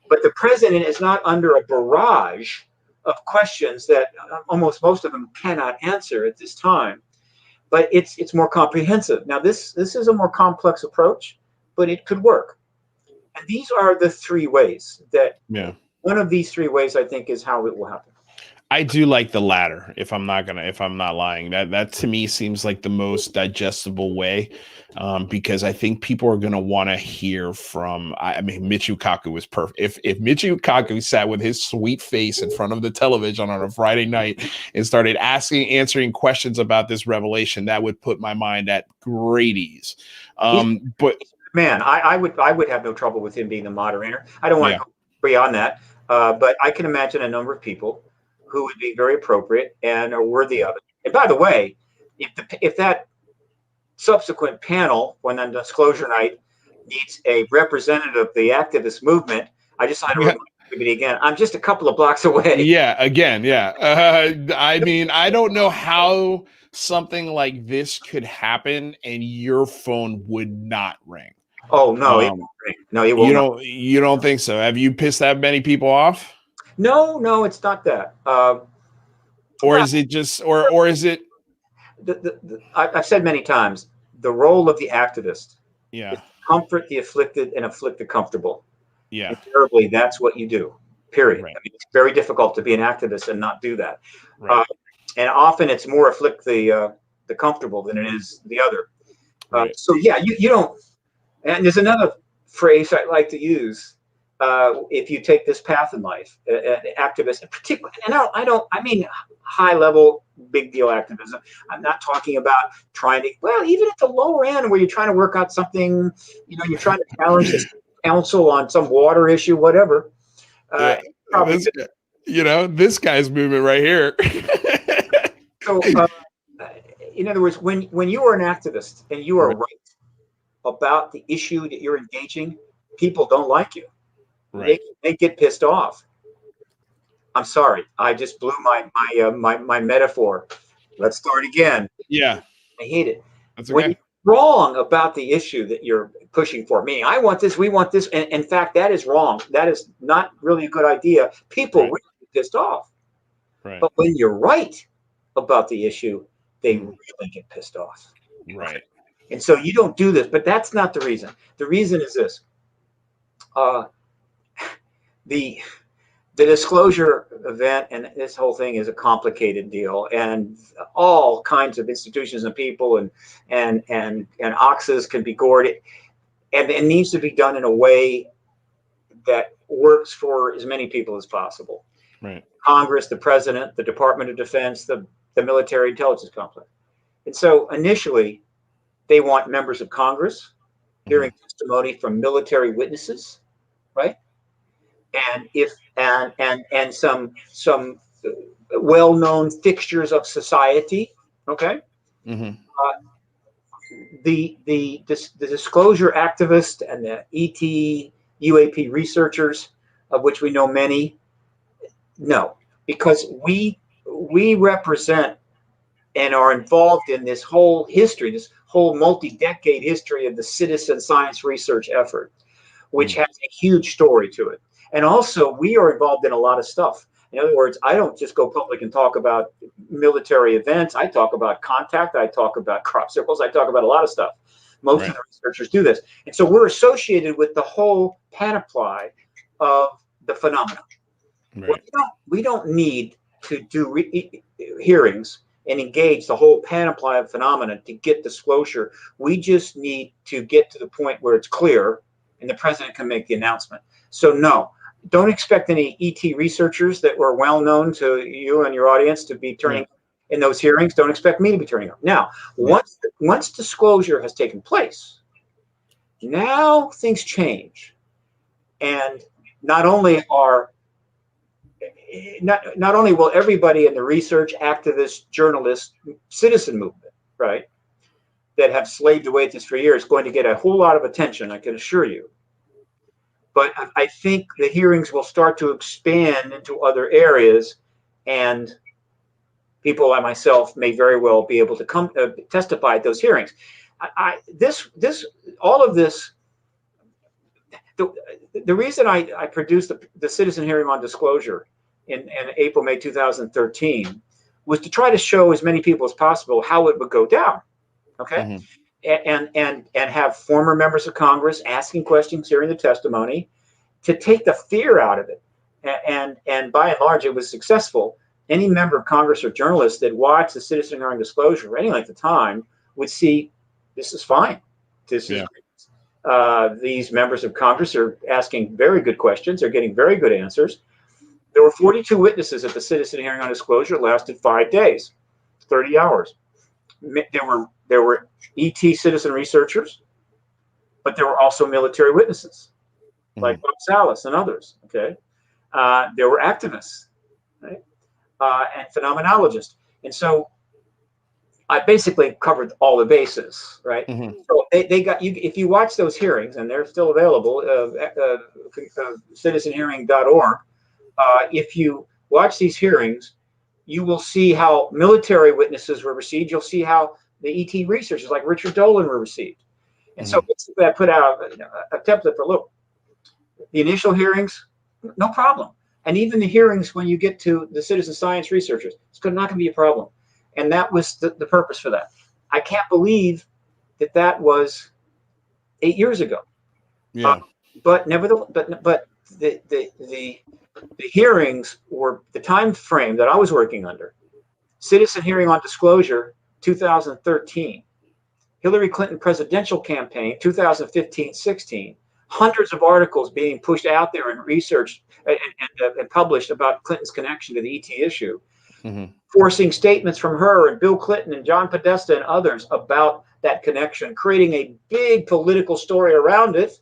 but the president is not under a barrage of questions that almost most of them cannot answer at this time. But it's more comprehensive. Now, this is a more complex approach, but it could work. And these are the three ways that. Yeah. One of these three ways, I think, is how it will happen. I do like the latter. If I'm not lying, that to me seems like the most digestible way, because I think people are going to want to hear from. I mean, Michio Kaku was perfect. If Michio Kaku sat with his sweet face in front of the television on a Friday night and started answering questions about this revelation, that would put my mind at great ease. But man, I would have no trouble with him being the moderator. I don't want to go beyond that. But I can imagine a number of people who would be very appropriate and are worthy of it. And by the way, if that subsequent panel, when on disclosure night, needs a representative of the activist movement, I just had to remind everybody again, I'm just a couple of blocks away. Yeah, again, yeah. I mean, I don't know how something like this could happen and your phone would not ring. Oh no, it Um, won't ring. No, it will not. you don't think so? Have you pissed that many people off, No, no, it's not that. or Well, is it just, or is it? I've said many times, the role of the activist is Yeah, to comfort the afflicted and afflict the comfortable. yeah, Invariably, that's what you do. Period. right, I mean, it's very difficult to be an activist and not do that. right, Uh, and often it's more afflict the comfortable than it is the other. right. So yeah, you don't. And there's another phrase I like to use. If you take this path in life, activist, in particular, and I mean high level, big deal activism. I'm not talking about trying to, well, even at the lower end where you're trying to work out something, you're trying to challenge this council on some water issue, whatever. Yeah, Probably this guy, this guy's movement right here. so. In other words, when you are an activist and you are Right, right about the issue that you're engaging, people don't like you. right. They get pissed off. I'm sorry, I just blew my metaphor. Let's start again. Yeah, I hate it that's when okay. you're wrong about the issue that you're pushing for. Meaning, I want this, we want this, and in fact, that is wrong. That is not really a good idea. People Right, really get pissed off. right, But when you're right about the issue, they mhm, really get pissed off. right. And so you don't do this, but that's not the reason. The reason is this: uh, the the disclosure event and this whole thing is a complicated deal, and all kinds of institutions and people and oxes can be gored, and it needs to be done in a way that works for as many people as possible. Right. Congress, the president, the Department of Defense, the military intelligence complex. And so initially, they want members of Congress hearing Mhm. testimony from military witnesses, right? And if and some well-known fixtures of society. Okay, Mhm. the disclosure activists and the ET UAP researchers, of which we know many, no, because we represent and are involved in this whole history, this whole multi-decade history of the citizen science research effort, which Mhm. has a huge story to it. And also, we are involved in a lot of stuff. In other words, I don't just go public and talk about military events. I talk about contact. I talk about crop circles. I talk about a lot of stuff. Most of Right. the researchers do this. And so we're associated with the whole panoply of the phenomenon. Well, Right. we don't need to do hearings and engage the whole panoply of phenomena to get disclosure. We just need to get to the point where it's clear and the president can make the announcement. So no, don't expect any ET researchers that were well known to you and your audience to be turning Right. in those hearings. Don't expect me to be turning up. Now, Right. once disclosure has taken place, now things change. And not only are not only will everybody in the research, activist, journalist, citizen movement, right, that have slaved away at this for years, going to get a whole lot of attention, I can assure you. But I think the hearings will start to expand into other areas, and people like myself may very well be able to come testify at those hearings. All of this. The, the reason I produced the citizen hearing on disclosure in April, May 2013 was to try to show as many people as possible how it would go down. Okay. Mhm. And have former members of Congress asking questions, hearing the testimony to take the fear out of it. And by and large, it was successful. Any member of Congress or journalist that watched the citizen hearing disclosure for any length of time would see this is fine. This is Yeah. these members of Congress are asking very good questions. They're getting very good answers. There were 42 witnesses at the citizen hearing on disclosure. It lasted 5 days, 30 hours. There were ET citizen researchers, but there were also military witnesses like Mhm. Bob Salas and others. Okay, there were activists, right? And phenomenologists, and so I basically covered all the bases, right? Mhm. So they got you. If you watch those hearings, and they're still available, citizenhearing.org. If you watch these hearings, you will see how military witnesses were received. You'll see how the ET researchers like Richard Dolan were received. And so basically I put out a template for, look, the initial hearings, no problem. And even the hearings when you get to the citizen science researchers, it's not going to be a problem. And that was the purpose for that. I can't believe that was 8 years ago. Yeah. But nevertheless, but the hearings were the time frame that I was working under. Citizen hearing on disclosure, 2013. Hillary Clinton presidential campaign, 2015-16. Hundreds of articles being pushed out there and researched and published about Clinton's connection to the ET issue, forcing statements from her and Bill Clinton and John Podesta and others about that connection, creating a big political story around it,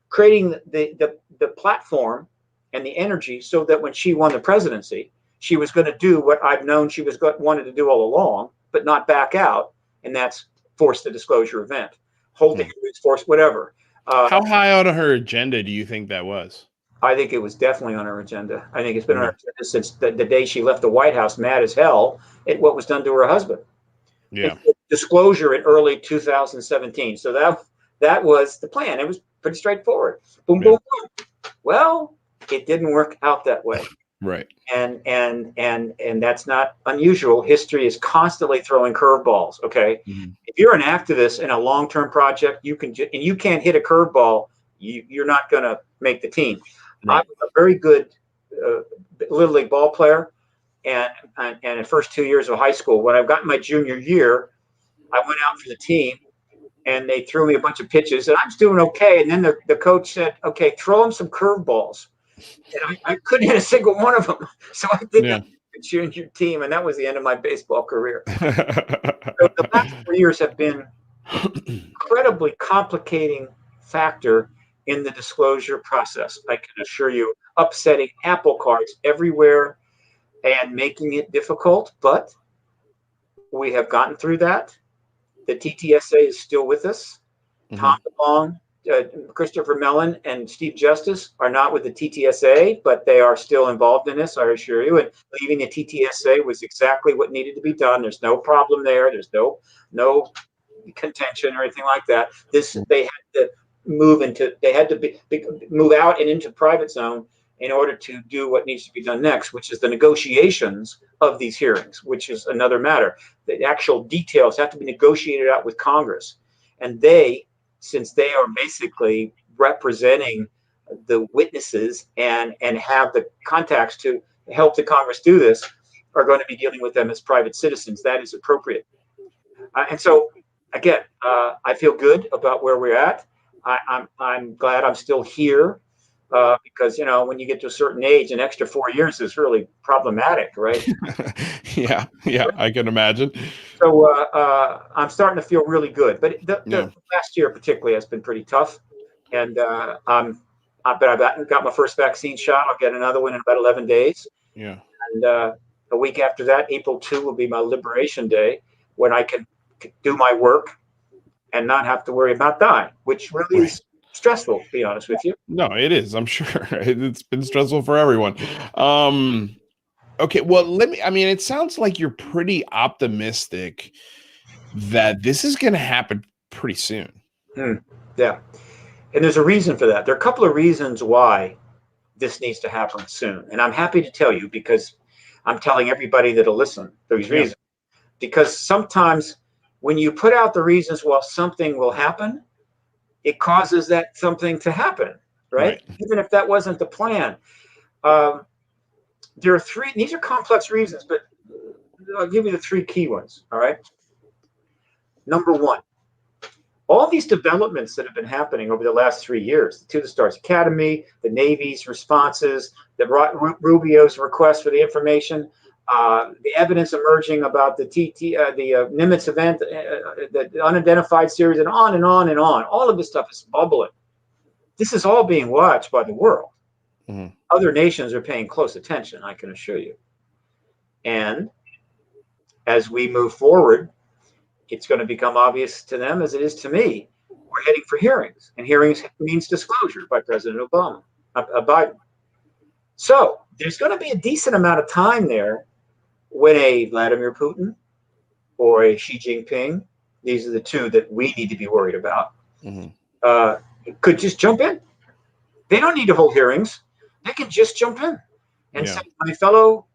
creating the platform and the energy so that when she won the presidency, she was going to do what I've known she wanted to do all along, but not back out, and that's force the disclosure event, hold the hearings, force whatever. How high on her agenda do you think that was? I think it was definitely on her agenda. I think it's been on her agenda since the day she left the White House, mad as hell at what was done to her husband. Yeah. Disclosure in early 2017. So that was the plan. It was pretty straightforward. Boom, boom, boom. Well, it didn't work out that way. Right. And that's not unusual. History is constantly throwing curveballs. Okay. If you're an activist in a long-term project, you can't hit a curveball, you're not going to make the team. Right. I'm a very good Little League ball player. And the first 2 years of high school, when I got my junior year, I went out for the team and they threw me a bunch of pitches and I was doing okay. And then the coach said, okay, throw him some curveballs. And I couldn't hit a single one of them. So I did that the junior team, and that was the end of my baseball career. So the last 4 years have been incredibly complicating factor in the disclosure process. I can assure you, upsetting apple carts everywhere and making it difficult, but we have gotten through that. The TTSA is still with us. Tom DeLong, Christopher Mellon, and Steve Justice are not with the TTSA, but they are still involved in this, I assure you. And leaving the TTSA was exactly what needed to be done. There's no problem there. There's no contention or anything like that. They had to move move out and into private zone in order to do what needs to be done next, which is the negotiations of these hearings, which is another matter. The actual details have to be negotiated out with Congress. And since they are basically representing the witnesses and have the contacts to help the Congress do this, are going to be dealing with them as private citizens. That is appropriate. And so, again, I feel good about where we're at. I'm glad I'm still here because, when you get to a certain age, an extra 4 years is really problematic, right? Yeah, I can imagine. So I'm starting to feel really good, but the last year particularly has been pretty tough, and but I got my first vaccine shot. I'll get another one in about 11 days. Yeah, and a week after that, April 2 will be my liberation day, when I can do my work and not have to worry about dying, which really is stressful, to be honest with you. No, it is. I'm sure it's been stressful for everyone. Okay, well, it sounds like you're pretty optimistic that this is going to happen pretty soon. Yeah. And there's a reason for that. There are a couple of reasons why this needs to happen soon. And I'm happy to tell you, because I'm telling everybody that'll listen those reasons. Because sometimes when you put out the reasons why something will happen, it causes that something to happen, right? Even if that wasn't the plan. There are three, these are complex reasons, but I'll give you the three key ones, all right? Number one, all these developments that have been happening over the last 3 years, the To the Stars Academy, the Navy's responses, Rubio's request for the information, the evidence emerging about the Nimitz event, the unidentified series, and on and on and on. All of this stuff is bubbling. This is all being watched by the world. Other nations are paying close attention, I can assure you. And as we move forward, it's going to become obvious to them, as it is to me, we're heading for hearings. And hearings means disclosure by President Biden. So there's going to be a decent amount of time there when a Vladimir Putin or a Xi Jinping, these are the two that we need to be worried about, could just jump in. They don't need to hold hearings. They can just jump in and say, my fellow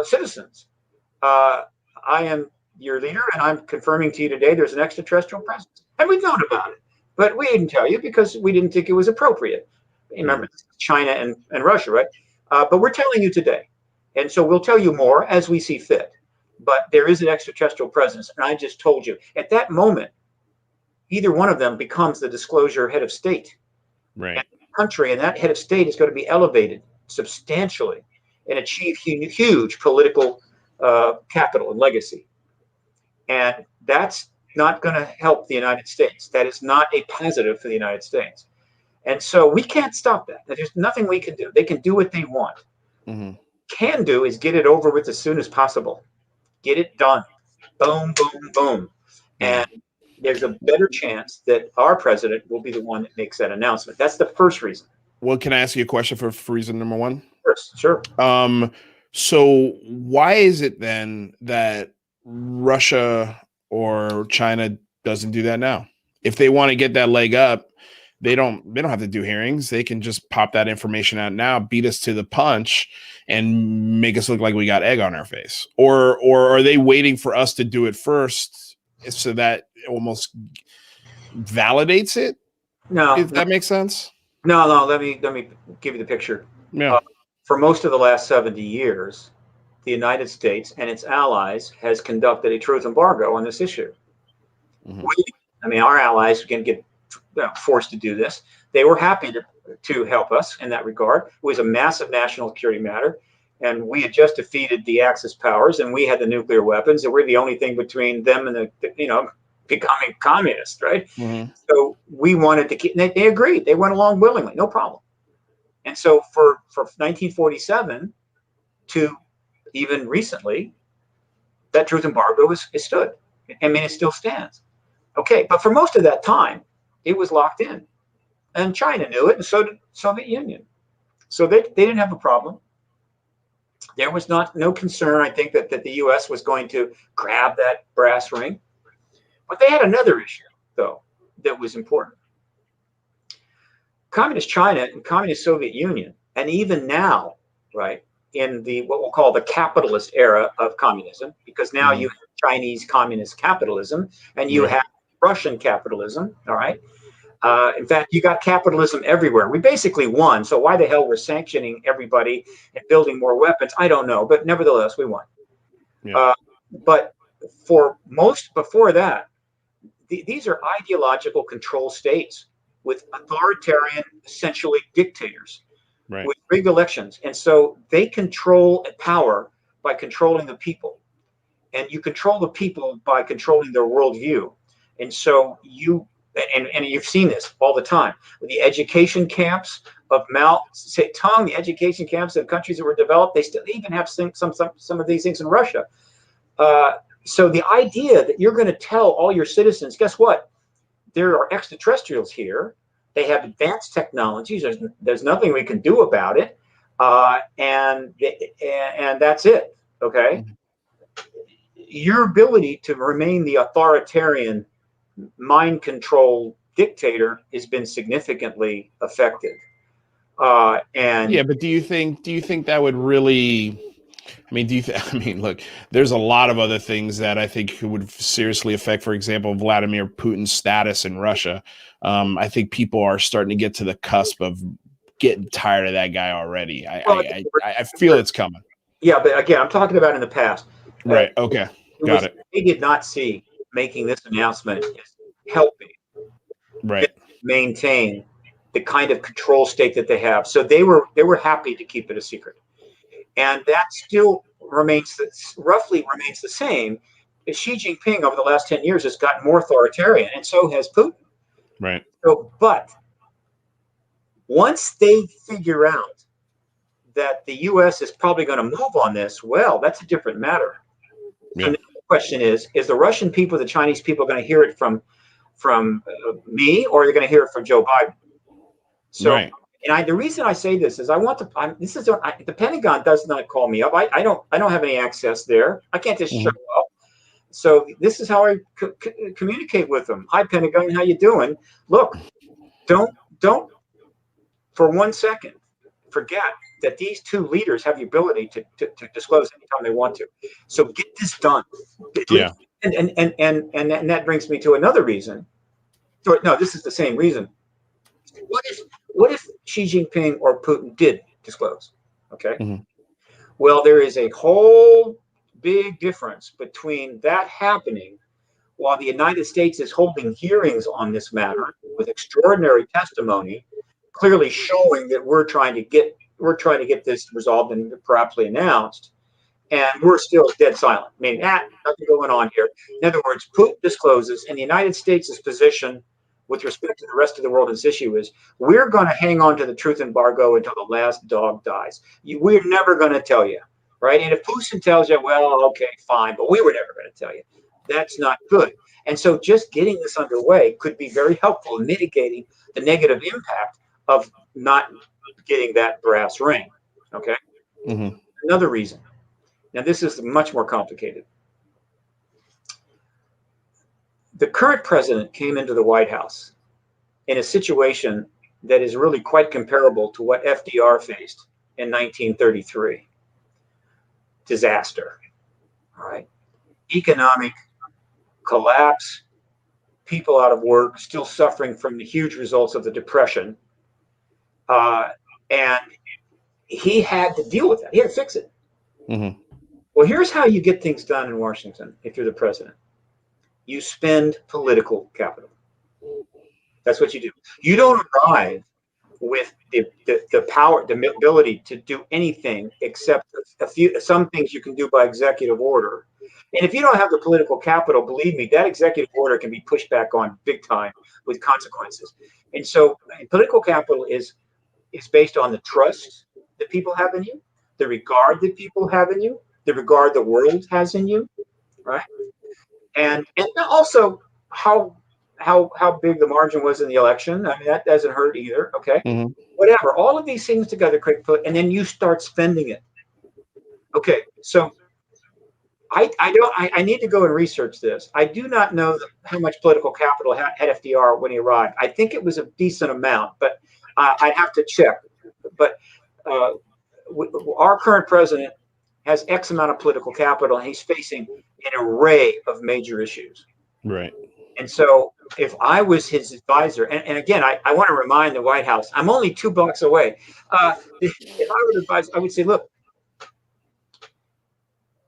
citizens, I am your leader, and I'm confirming to you today there's an extraterrestrial presence. And we've known about it, but we didn't tell you because we didn't think it was appropriate. Remember, China and Russia, right? But we're telling you today. And so we'll tell you more as we see fit. But there is an extraterrestrial presence. And I just told you, at that moment, either one of them becomes the disclosure head of state. Right. And the country, and that head of state is going to be elevated substantially and achieve huge political capital and legacy. And that's not going to help the United States. That is not a positive for the United States. And so we can't stop that. There's nothing we can do. They can do what they want. Can do is get it over with as soon as possible. Get it done. Boom, boom, boom. And there's a better chance that our president will be the one that makes that announcement. That's the first reason. Well, can I ask you a question for reason number one? Sure. So why is it then that Russia or China doesn't do that now? If they want to get that leg up, they don't have to do hearings. They can just pop that information out now, beat us to the punch, and make us look like we got egg on our face. Or are they waiting for us to do it first so that it almost validates it? No, if that makes sense. No. Let me give you the picture. Yeah. For most of the last 70 years, the United States and its allies has conducted a truth embargo on this issue. Our allies can get forced to do this. They were happy to help us in that regard. It was a massive national security matter, and we had just defeated the Axis powers, and we had the nuclear weapons, and we're the only thing between them and becoming communist, right? So we wanted to keep. They agreed. They went along willingly, no problem. And so for 1947 to even recently, that truth embargo is stood. It still stands. Okay, but for most of that time, it was locked in. And China knew it, and so did Soviet Union. So they didn't have a problem. There was no concern, I think, that the U.S. was going to grab that brass ring. But they had another issue, though, that was important. Communist China and Communist Soviet Union, and even now, right, in what we'll call the capitalist era of communism, because now you have Chinese communist capitalism and you have Russian capitalism, all right? In fact, you got capitalism everywhere. We basically won, so why the hell we're sanctioning everybody and building more weapons, I don't know, but nevertheless, we won. But for most before that, these are ideological control states with authoritarian, essentially dictators, with rigged elections. And so they control power by controlling the people. And you control the people by controlling their worldview. And so and you've seen this all the time. With the education camps of Mao Zedong, the education camps of countries that were developed, they even have some of these things in Russia. So the idea that you're going to tell all your citizens, guess what? There are extraterrestrials here. They have advanced technologies. There's nothing we can do about it, and that's it. Okay, your ability to remain the authoritarian, mind control dictator has been significantly affected. But do you think that would really? Look, there's a lot of other things that I think would seriously affect, for example, Vladimir Putin's status in Russia. I think people are starting to get to the cusp of getting tired of that guy already. I feel it's coming. Yeah, but again, I'm talking about in the past. Right. Okay. Got it. They did not see making this announcement as helping maintain the kind of control state that they have. So they were happy to keep it a secret. And that still roughly remains the same. Xi Jinping over the last 10 years has gotten more authoritarian, and so has Putin. Right. So, but once they figure out that the U.S. is probably going to move on this, well, that's a different matter. Yeah. And the question is the Russian people, the Chinese people, going to hear it from me, or are they going to hear it from Joe Biden? So. Right. And the reason I say this is the Pentagon does not call me up. I don't have any access there. I can't just show up. So this is how I communicate with them. Hi, Pentagon, how you doing? Look, don't for 1 second forget that these two leaders have the ability to disclose anytime they want to. So get this done. Yeah. And that brings me to another reason. No, this is the same reason. What if Xi Jinping or Putin did disclose? Okay. Mhm. Well, there is a whole big difference between that happening while the United States is holding hearings on this matter with extraordinary testimony, clearly showing that we're trying to get this resolved and properly announced, and we're still dead silent. Meaning, nothing going on here. In other words, Putin discloses, and the United States' position with respect to the rest of the world, this issue is we're going to hang on to the truth embargo until the last dog dies. We're never going to tell you, right? And if Putin tells you, well, okay, fine, but we were never going to tell you. That's not good. And so just getting this underway could be very helpful in mitigating the negative impact of not getting that brass ring. Okay. Mm-hmm. Another reason. Now, this is much more complicated. The current president came into the White House in a situation that is really quite comparable to what FDR faced in 1933. Disaster. All right. Economic collapse, people out of work, still suffering from the huge results of the Depression. And he had to deal with that. He had to fix it. Mm-hmm. Well, here's how you get things done in Washington if you're the president. You spend political capital. That's what you do. You don't arrive with the power, the ability to do anything except some things you can do by executive order. And if you don't have the political capital, believe me, that executive order can be pushed back on big time with consequences. And so political capital is based on the trust that people have in you, the regard that people have in you, the regard the world has in you, right? And also how big the margin was in the election. I mean, that doesn't hurt either. Okay. Mm-hmm. Whatever. All of these things together, and then you start spending it. Okay. So I need to go and research this. I do not know how much political capital had FDR when he arrived. I think it was a decent amount, but I'd have to check. But our current president has X amount of political capital, and he's facing an array of major issues. Right. And so if I was his advisor, and again, I want to remind the White House, I'm only 2 blocks away. If I would advise, I would say, look,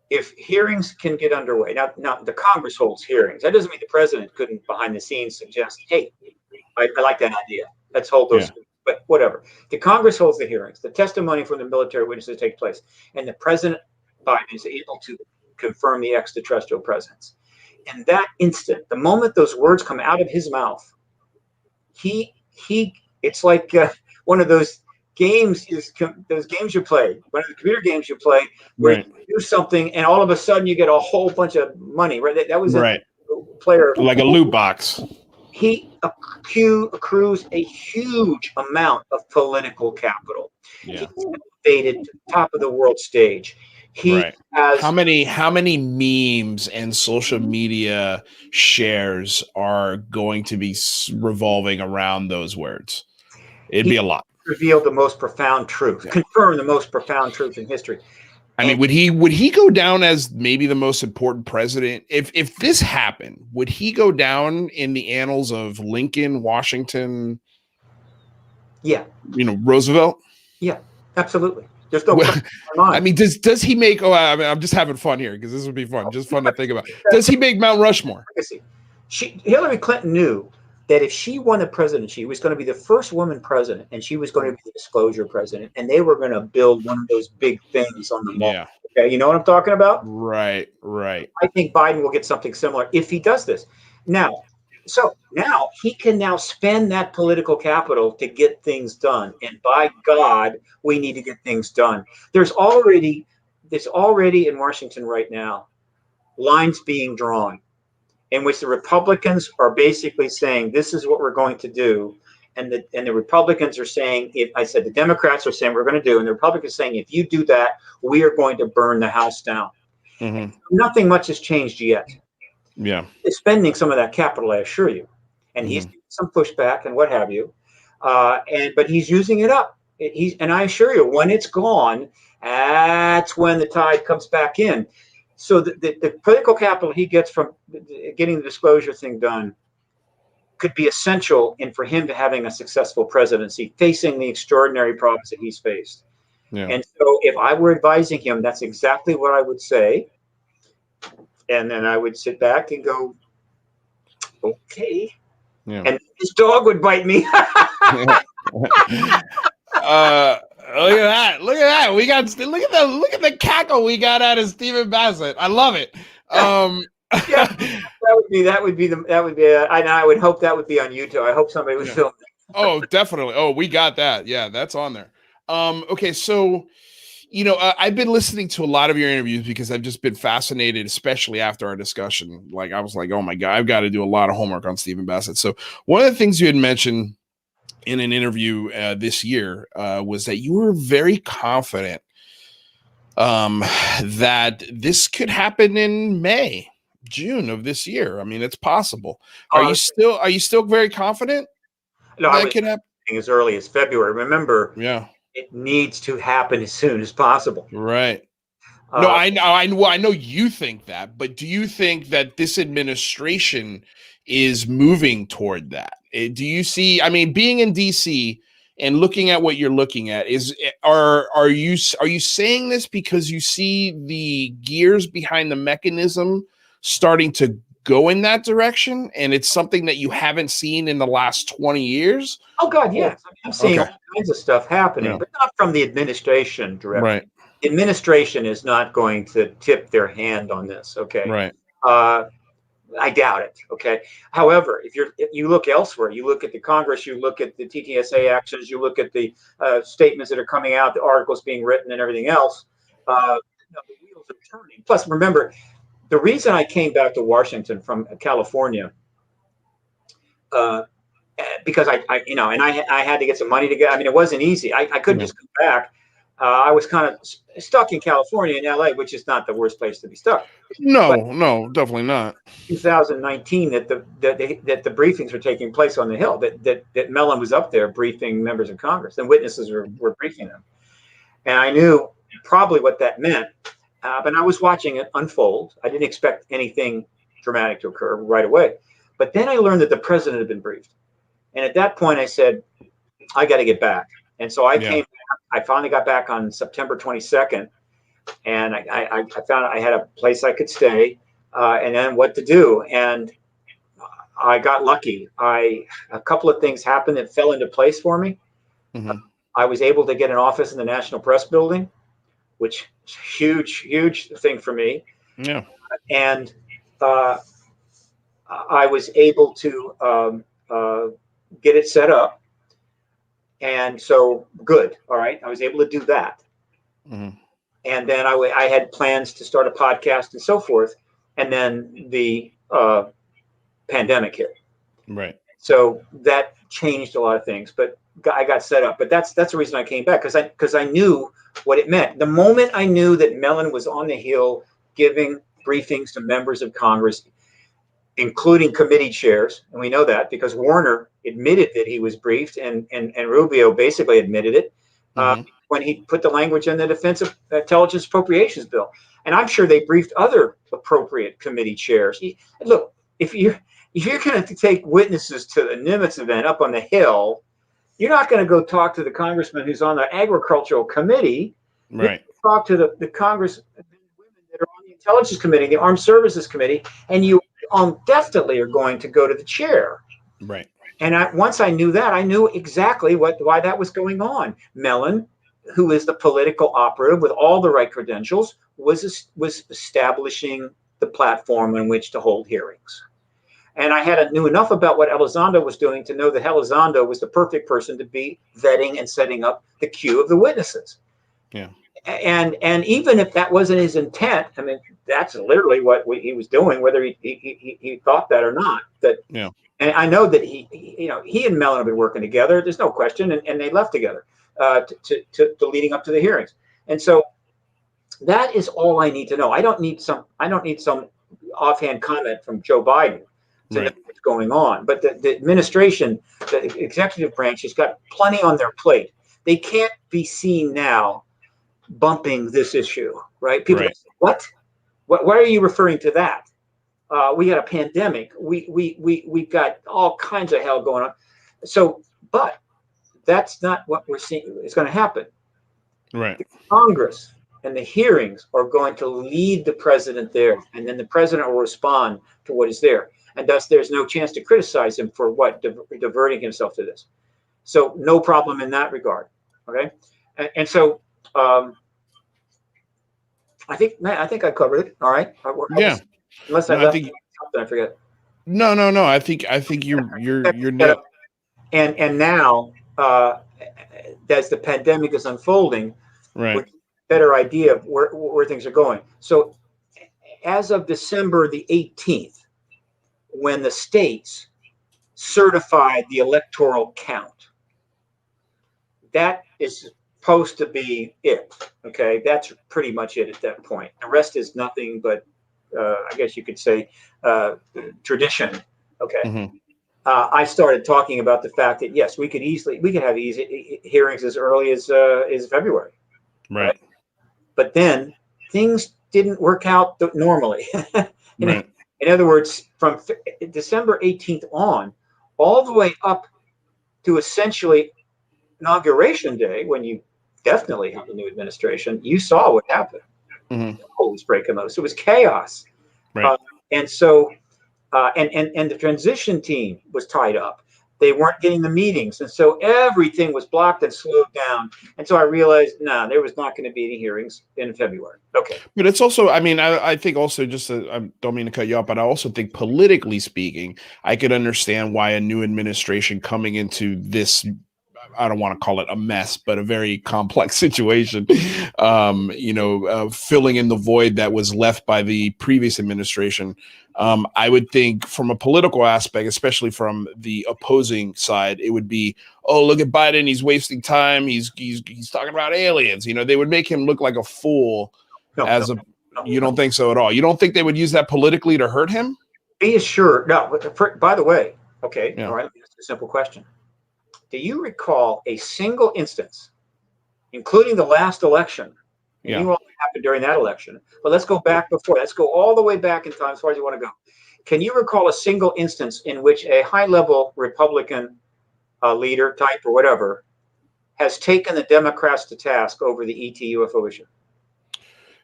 if hearings can get underway, now the Congress holds hearings. That doesn't mean the president couldn't behind the scenes suggest, hey, I like that idea. Let's hold those. Yeah. But whatever. The Congress holds the hearings. The testimony from the military witnesses take place. And the President Biden is able to confirm the extraterrestrial presence. In that instant, the moment those words come out of his mouth, it's like one of those games you play, one of the computer games you play, where right. You do something and all of a sudden you get a whole bunch of money. Right? That was right. A player, like a loot box. He accrues a huge amount of political capital. Yeah. He's elevated to the top of the world stage. He right. has how many memes and social media shares are going to be revolving around those words? It'd be a lot. Revealed the most profound truth, confirmed the most profound truth in history. I mean, would he go down as maybe the most important president? If this happened, would he go down in the annals of Lincoln, Washington? Yeah. Roosevelt? Yeah, absolutely. There's no question in my mind. I mean, does he make? Oh, I'm just having fun here because this would be fun. Just fun to think about. Does he make Mount Rushmore? Hillary Clinton knew that if she won the presidency, she was going to be the first woman president, and she was going to be the disclosure president, and they were going to build one of those big things on the wall. Yeah. Okay, you know what I'm talking about? Right. I think Biden will get something similar if he does this. Now he can now spend that political capital to get things done, and by God, we need to get things done. There's already in Washington right now lines being drawn in which the Republicans are basically saying, this is what we're going to do. And the Republicans are saying, the Democrats are saying we're going to do, and the Republicans are saying, if you do that, we are going to burn the house down. Mm-hmm. Nothing much has changed yet. Yeah. He's spending some of that capital, I assure you, and he's getting some pushback and what have you. But he's using it up. And I assure you, when it's gone, that's when the tide comes back in. So the political capital he gets from getting the disclosure thing done could be essential for him to having a successful presidency, facing the extraordinary problems that he's faced. Yeah. And so if I were advising him, that's exactly what I would say. And then I would sit back and go, okay. Yeah. And his dog would bite me. Look at that. Look at that. Look at the cackle we got out of Stephen Bassett. I love it. Yeah, that would be I would hope that would be on YouTube. I hope somebody would film it. Oh, definitely. Oh, we got that. Yeah, that's on there. Okay, so I've been listening to a lot of your interviews because I've just been fascinated, especially after our discussion. Like, I was like, oh my God, I've got to do a lot of homework on Stephen Bassett. So one of the things you had mentioned in an interview this year was that you were very confident that this could happen in June of this year. I mean, it's possible. Are you still very confident? No, that I was could happen as early as February. Remember, it needs to happen as soon as possible. Right. No, I know you think that, but do you think that this administration is moving toward that? Do you see? I mean, being in DC and looking at what you're looking at, are you saying this because you see the gears behind the mechanism starting to go in that direction, and it's something that you haven't seen in the last 20 years? Oh God, yes. I'm seeing all kinds of stuff happening, but not from the administration directly. Right. The administration is not going to tip their hand on this. Okay. Right. I doubt it. Okay. However, if you look elsewhere, you look at the Congress, you look at the TTSA actions, you look at the statements that are coming out, the articles being written, and everything else. The wheels are turning. Plus, remember, the reason I came back to Washington from California, because I had to get some money to get. I mean, it wasn't easy. I couldn't just come back. I was kind of stuck in California in LA, which is not the worst place to be stuck. No, definitely not. 2019, that the briefings were taking place on the Hill. That Mellon was up there briefing members of Congress, and witnesses were briefing them. And I knew probably what that meant, but I was watching it unfold. I didn't expect anything dramatic to occur right away. But then I learned that the president had been briefed, and at that point, I said, I got to get back. And so I came back. I finally got back on September 22nd, and I found I had a place I could stay, and then what to do. And I got lucky. A couple of things happened that fell into place for me. Mm-hmm. I was able to get an office in the National Press Building, which is a huge thing for me. Yeah. And I was able to get it set up. And so good. All right. I was able to do that. Mm-hmm. And then I had plans to start a podcast and so forth. And then the pandemic hit. Right. So that changed a lot of things, but I got set up. But that's the reason I came back, because I knew what it meant. The moment I knew that Mellon was on the Hill giving briefings to members of Congress, including committee chairs, and we know that because Warner admitted that he was briefed, and Rubio basically admitted it when he put the language in the Defense of Intelligence Appropriations Bill. And I'm sure they briefed other appropriate committee chairs. Look, if you're going to take witnesses to the Nimitz event up on the Hill, you're not going to go talk to the congressman who's on the Agricultural Committee. Right. Talk to the congressmen and women that are on the Intelligence Committee, the Armed Services Committee, and you definitely are going to go to the chair. Right. And once I knew that, I knew exactly why that was going on. Mellon, who is the political operative with all the right credentials, was establishing the platform on which to hold hearings. And I knew enough about what Elizondo was doing to know that Elizondo was the perfect person to be vetting and setting up the queue of the witnesses. Yeah. And even if that wasn't his intent, I mean, that's literally what he was doing, whether he thought that or not. And I know that he and Mellon have been working together. There's no question, and they left together to leading up to the hearings. And so that is all I need to know. I don't need some offhand comment from Joe Biden to know what's going on. But the administration, the executive branch, has got plenty on their plate. They can't be seen now bumping this issue, right? People say, what? Why are you referring to that? We got a pandemic. We've got all kinds of hell going on. So, but that's not what we're seeing is going to happen. Right. The Congress and the hearings are going to lead the president there, and then the president will respond to what is there. And thus, there's no chance to criticize him for what diverting himself to this. So, no problem in that regard. Okay, and so I think I covered it. All right. Yeah. Unless I left something, I forget. No. I think you're nailed. And now, as the pandemic is unfolding, right, better idea of where things are going. So, as of December the 18th, when the states certified the electoral count, that is supposed to be it. Okay, that's pretty much it at that point. The rest is nothing but, I guess you could say, tradition. Okay. Mm-hmm. I started talking about the fact that yes, we could have easy hearings as early as February. Right. But then things didn't work out normally. Right. In other words, from December 18th on, all the way up to essentially Inauguration Day, when you definitely have a new administration, you saw what happened. Mm-hmm. Oh, was breaking loose. It was chaos. Right. And so, and the transition team was tied up. They weren't getting the meetings, and so everything was blocked and slowed down. And so I realized, there was not going to be any hearings in February. Okay. But it's also, I mean, I think also I don't mean to cut you off, but I also think politically speaking, I could understand why a new administration coming into this, I don't want to call it a mess, but a very complex situation, filling in the void that was left by the previous administration. I would think from a political aspect, especially from the opposing side, it would be, oh, look at Biden. He's wasting time. He's talking about aliens. They would make him look like a fool. You don't think so at all? You don't think they would use that politically to hurt him? Be assured. No, by the way, okay. Yeah. All right. Let me ask you a simple question. Do you recall a single instance, including the last election? And you know what happened during that election. But let's go back before. Let's go all the way back in time as far as you want to go. Can you recall a single instance in which a high-level Republican leader type or whatever has taken the Democrats to task over the ET UFO issue?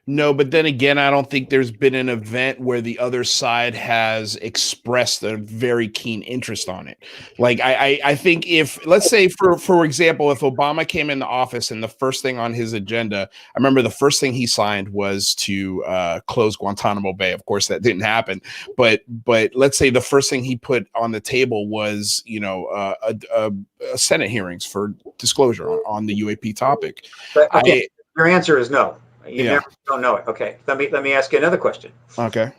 No, but then again, I don't think there's been an event where the other side has expressed a very keen interest on it. Like I think if, let's say for example, if Obama came into office and the first thing on his agenda, I remember the first thing he signed was to close Guantanamo Bay. Of course, that didn't happen. But let's say the first thing he put on the table was, a Senate hearings for disclosure on the UAP topic. But, okay, your answer is no. You never don't know it. Okay. Let me ask you another question. Okay.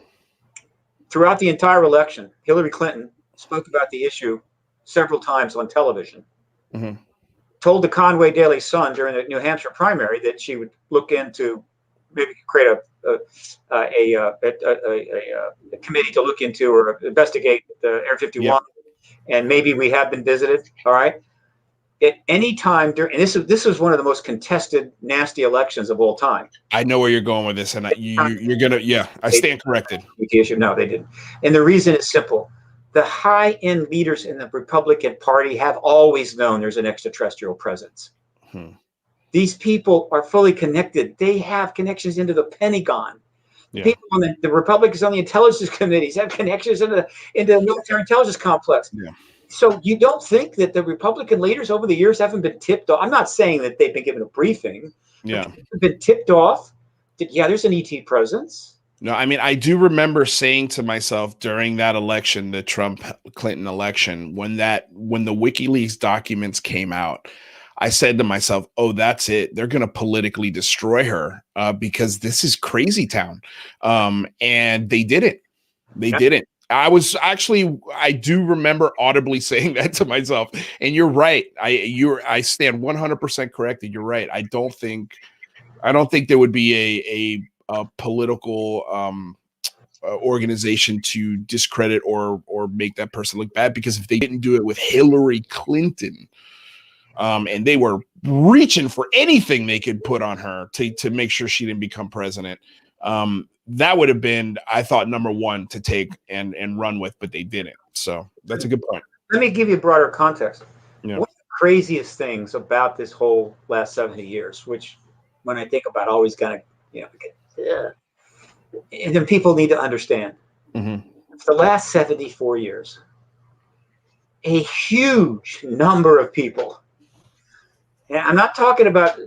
Throughout the entire election, Hillary Clinton spoke about the issue several times on television. Mm-hmm. Told the Conway Daily Sun during the New Hampshire primary that she would look into, maybe create a committee to look into or investigate the Air 51. Yep. And maybe we have been visited. All right. At any time during, and this was one of the most contested, nasty elections of all time. I know where you're going with this, and you're gonna, I stand corrected. No, they didn't. And the reason is simple: the high-end leaders in the Republican Party have always known there's an extraterrestrial presence. These people are fully connected. They have connections into the Pentagon. Yeah. People on the Republicans on the intelligence committees have connections into the military intelligence complex. Yeah. So you don't think that the Republican leaders over the years haven't been tipped off? I'm not saying that they've been given a briefing. Yeah. They've been tipped off that, there's an ET presence. No, I mean, I do remember saying to myself during that election, the Trump-Clinton election, when the WikiLeaks documents came out, I said to myself, oh, that's it. They're going to politically destroy her because this is crazy town. And they didn't. They didn't. I do remember audibly saying that to myself. And you're right. I stand 100% corrected. You're right. I don't think there would be a political organization to discredit or make that person look bad, because if they didn't do it with Hillary Clinton, and they were reaching for anything they could put on her to make sure she didn't become president, that would have been, I thought, number one to take and run with, but they didn't. So that's a good point. Let me give you a broader context. Yeah. One of the craziest things about this whole last 70 years, which when I think about, always kind of, and then people need to understand, for the last 74 years, a huge number of people, and I'm not talking about,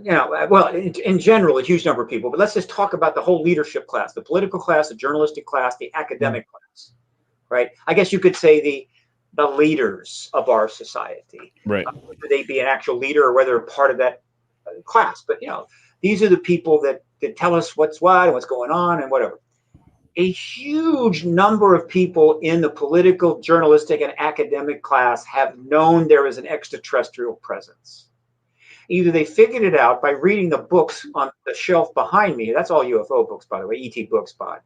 well, in general, a huge number of people, but let's just talk about the whole leadership class, the political class, the journalistic class, the academic class, right? I guess you could say the leaders of our society, right? Whether they be an actual leader or whether part of that class, but these are the people that tell us what's what and what's going on and whatever. A huge number of people in the political, journalistic, and academic class have known there is an extraterrestrial presence. Either they figured it out by reading the books on the shelf behind me. That's all UFO books, by the way, ET books, by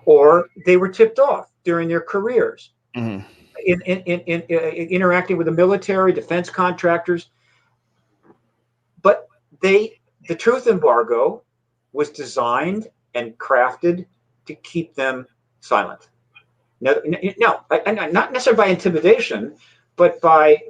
or they were tipped off during their careers. In interacting with the military, defense contractors. But the truth embargo was designed and crafted to keep them silent. No, not necessarily by intimidation, but by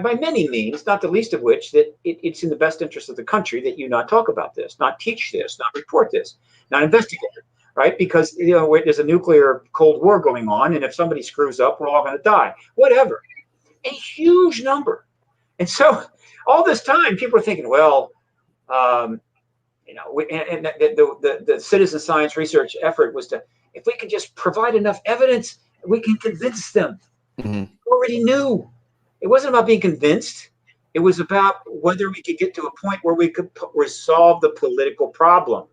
many means, not the least of which that it's in the best interest of the country that you not talk about this, not teach this, not report this, not investigate it. Right? Because there's a nuclear Cold War going on, and if somebody screws up, we're all going to die. Whatever. A huge number. And so all this time, people are thinking, well, the citizen science research effort was to, if we can just provide enough evidence, we can convince them. We already knew. It wasn't about being convinced. It was about whether we could get to a point where we could resolve the political problem.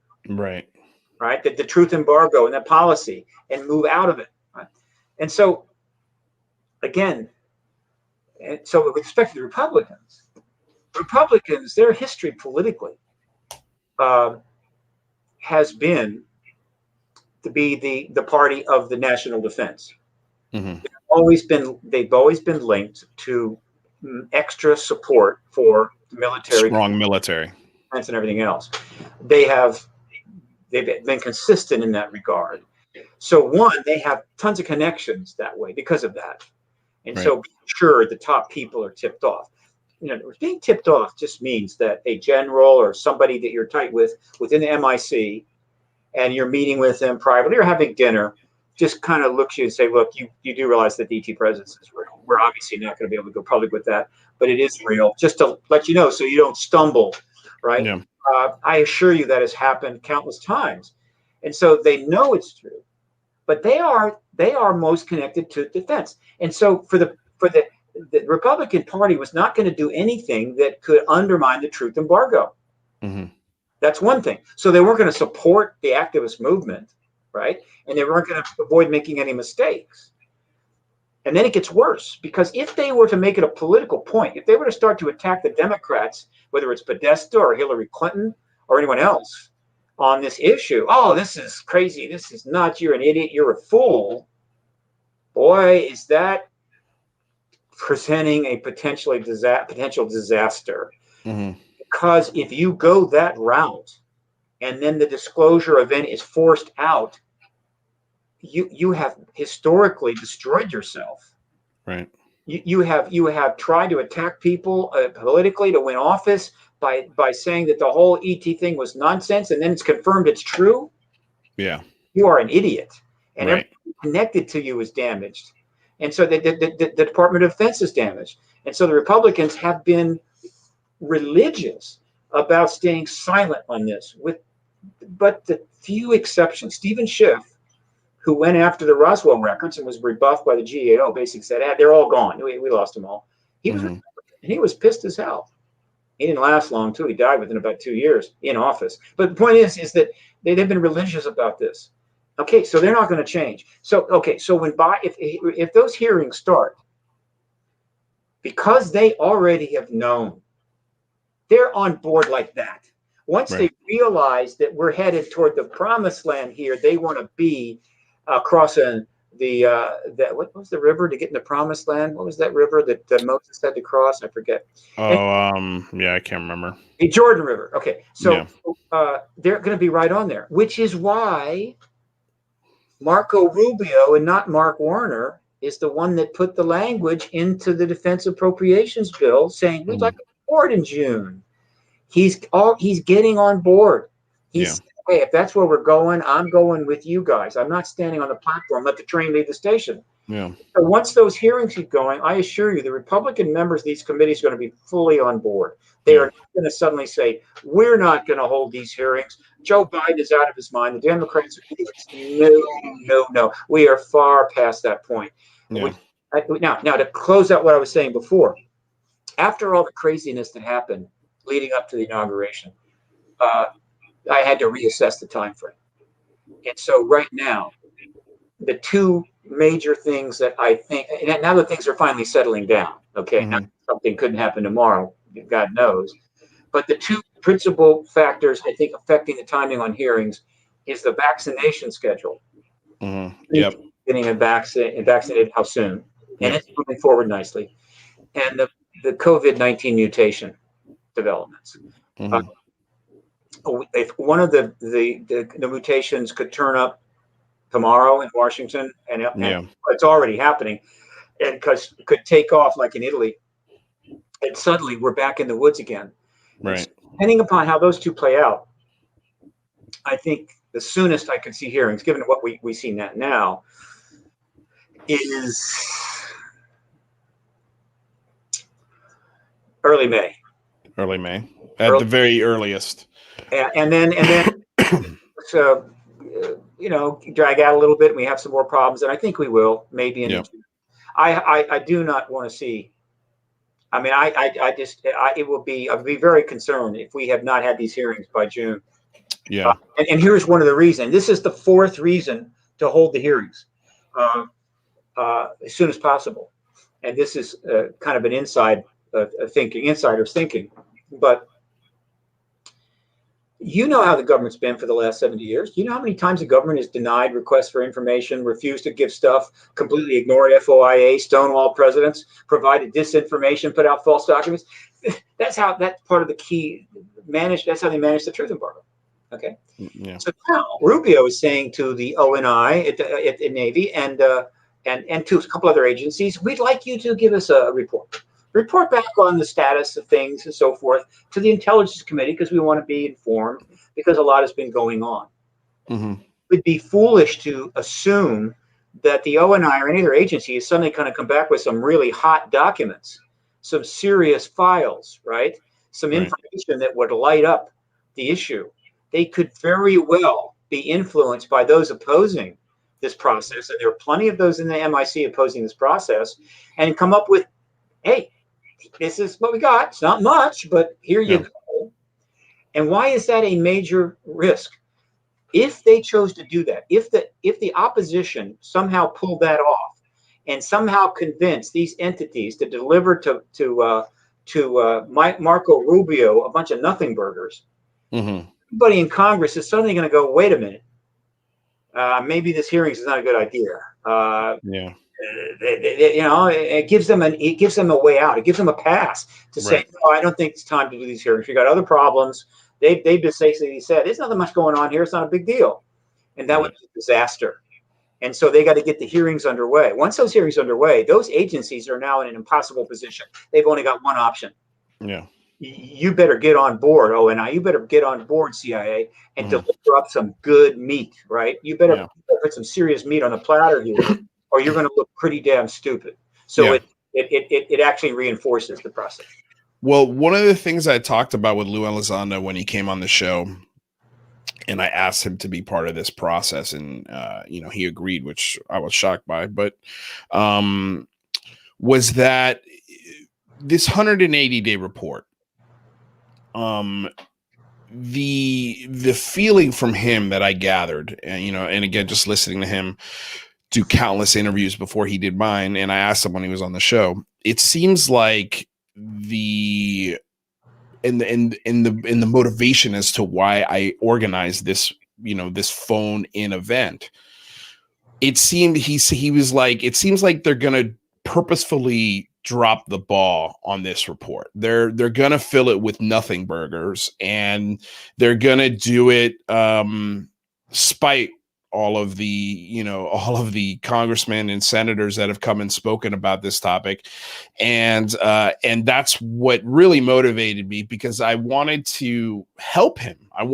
Right, the truth embargo and that policy, and move out of it. Right? And so, again, with respect to the Republicans, their history politically has been to be the party of the national defense. They've always been linked to extra support for the military, strong military, and everything else. They've been consistent in that regard. So one, they have tons of connections that way because of that. And so be sure the top people are tipped off. Being tipped off just means that a general or somebody that you're tight with within the MIC, and you're meeting with them privately or having dinner, just kind of looks at you and say, look, you do realize that the ET presence is real. We're obviously not going to be able to go public with that, but it is real, just to let you know so you don't stumble, right? Yeah. I assure you that has happened countless times. And so they know it's true, but they are most connected to defense. And so for the Republican Party was not going to do anything that could undermine the truth embargo. That's one thing. So they weren't going to support the activist movement, right? And they weren't going to avoid making any mistakes. And then it gets worse, because if they were to make it a political point, if they were to start to attack the Democrats, whether it's Podesta or Hillary Clinton or anyone else on this issue, oh, this is crazy, this is nuts, you're an idiot, you're a fool, boy, is that presenting a potential disaster. Because if you go that route and then the disclosure event is forced out, you have historically destroyed yourself. Right. You have tried to attack people politically to win office by saying that the whole ET thing was nonsense, and then it's confirmed it's true. Yeah. You are an idiot, and everything connected to you is damaged, and so the Department of Defense is damaged, and so the Republicans have been religious about staying silent on this, but the few exceptions. Stephen Schiff, who went after the Roswell records and was rebuffed by the GAO, basically said, they're all gone. We lost them all. He was pissed as hell. He didn't last long, too. He died within about 2 years in office. But the point is that they've been religious about this. Okay, so they're not going to change. So if those hearings start, because they already have known, they're on board like that. Once they realize that we're headed toward the promised land here, they want to be crossing what was the river to get in the promised land? What was that river that Moses had to cross? I forget. Yeah, I can't remember. The Jordan River. Okay, so Yeah. they're going to be right on there, which is why Marco Rubio and not Mark Warner is the one that put the language into the defense appropriations bill saying we'd like a report in June. He's getting on board. He's hey, if that's where we're going, I'm going with you guys. I'm not standing on the platform. Let the train leave the station. Yeah. So once those hearings keep going, I assure you, the Republican members of these committees are going to be fully on board. They are not going to suddenly say, we're not going to hold these hearings. Joe Biden is out of his mind. The Democrats are idiots. No. We are far past that point. Yeah. Now, to close out what I was saying before, after all the craziness that happened leading up to the inauguration, I had to reassess the time frame. And so right now, the two major things that I think, and now that things are finally settling down, okay, now something couldn't happen tomorrow, God knows, but the two principal factors I think affecting the timing on hearings is the vaccination schedule. Yep. Getting vaccinated how soon, and it's moving forward nicely, and the COVID-19 mutation developments. If one of the mutations could turn up tomorrow in Washington, and it's already happening, and could take off like in Italy, and suddenly we're back in the woods again. Right. So depending upon how those two play out, I think the soonest I could see hearings, given what we see now, is early May. Early May, at the very earliest. And then so drag out a little bit and we have some more problems, and I think we will maybe in I do not want to see. I mean, I'd be very concerned if we have not had these hearings by June. Yeah. And here's one of the reasons. This is the fourth reason to hold the hearings as soon as possible. And this is kind of an insider's thinking, but you know how the government's been for the last 70 years. You know how many times the government has denied requests for information, refused to give stuff, completely ignored FOIA, stonewall presidents, provided disinformation, put out false documents. That's part of the key. That's how they manage the truth embargo. Okay. Yeah. So now Rubio is saying to the ONI at the Navy and to a couple other agencies, we'd like you to give us a report back on the status of things and so forth to the Intelligence Committee, because we want to be informed, because a lot has been going on. It would be foolish to assume that the ONI or any other agency is suddenly going to come back with some really hot documents, some serious files, right? Some information that would light up the issue. They could very well be influenced by those opposing this process, and there are plenty of those in the MIC opposing this process, and come up with, hey, this is what we got. It's not much, but here you go. And why is that a major risk? If they chose to do that, if the opposition somehow pulled that off and somehow convinced these entities to deliver to Marco Rubio a bunch of nothing burgers, everybody in Congress is suddenly going to go, wait a minute, maybe this hearings is not a good idea. It gives them a way out. It gives them a pass to say, no, I don't think it's time to do these hearings. We got other problems. They've basically said there's not much going on here. It's not a big deal, and that would be a disaster. And so they got to get the hearings underway. Once those hearings are underway, those agencies are now in an impossible position. They've only got one option. You better get on board, ONI. You better get on board, CIA, and deliver up some good meat, right? You better put some serious meat on the platter here, or you're going to look pretty damn stupid. So it actually reinforces the process. Well, one of the things I talked about with Lou Elizondo when he came on the show, and I asked him to be part of this process, and he agreed, which I was shocked by, but was that this 180-day report, the feeling from him that I gathered, and again, just listening to him do countless interviews before he did mine, and I asked him when he was on the show, it seems like the motivation as to why I organized this, this phone in event he was like, it seems like they're gonna purposefully drop the ball on this report. They're gonna fill it with nothing burgers, and they're gonna do it spite all of the congressmen and senators that have come and spoken about this topic. And that's what really motivated me, because I wanted to help him. I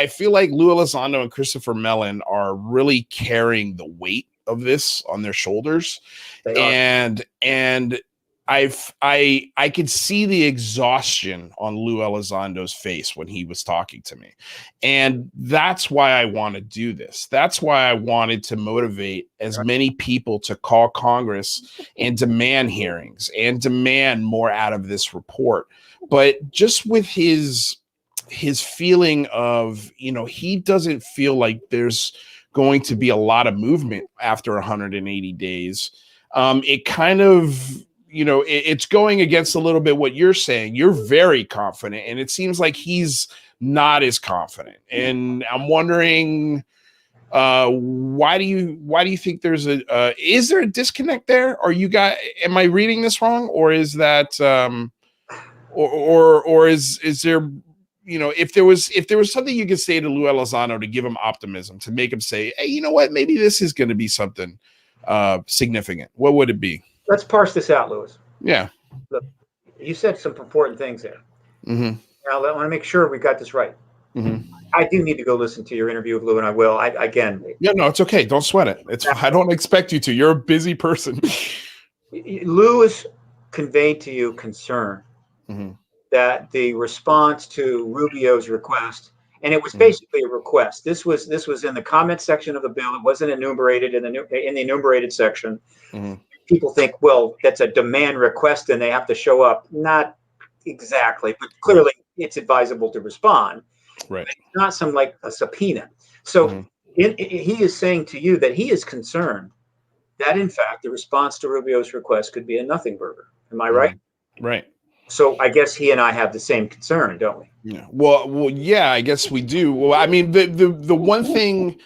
feel like Lou Elizondo and Christopher Mellon are really carrying the weight of this on their shoulders. And I could see the exhaustion on Lou Elizondo's face when he was talking to me. And that's why I want to do this. That's why I wanted to motivate as many people to call Congress and demand hearings and demand more out of this report. But just with his feeling of, he doesn't feel like there's going to be a lot of movement after 180 days. It kind of, it's going against a little bit what you're saying. You're very confident, and it seems like he's not as confident. And I'm wondering, why do you think there's is there a disconnect there? Am I reading this wrong? Or is that, or is there, if there was something you could say to Lou Elizondo to give him optimism, to make him say, hey, you know what, maybe this is going to be something significant, what would it be? Let's parse this out, Louis. Yeah. Look, you said some important things there. Mm-hmm. Now, I want to make sure we got this right. Mm-hmm. I do need to go listen to your interview with Lou, and I will. Yeah, no, it's okay. Don't sweat it. I don't expect you to. You're a busy person. Lou has conveyed to you concern that the response to Rubio's request, and it was basically a request. This was in the comment section of the bill. It wasn't enumerated in the enumerated section. People think, well, that's a demand request and they have to show up. Not exactly, but clearly it's advisable to respond. Right. It's not some like a subpoena. So he is saying to you that he is concerned that, in fact, the response to Rubio's request could be a nothing burger. Am I right? Right. So I guess he and I have the same concern, don't we? Yeah. Well, yeah, I guess we do. Well, I mean, the one thing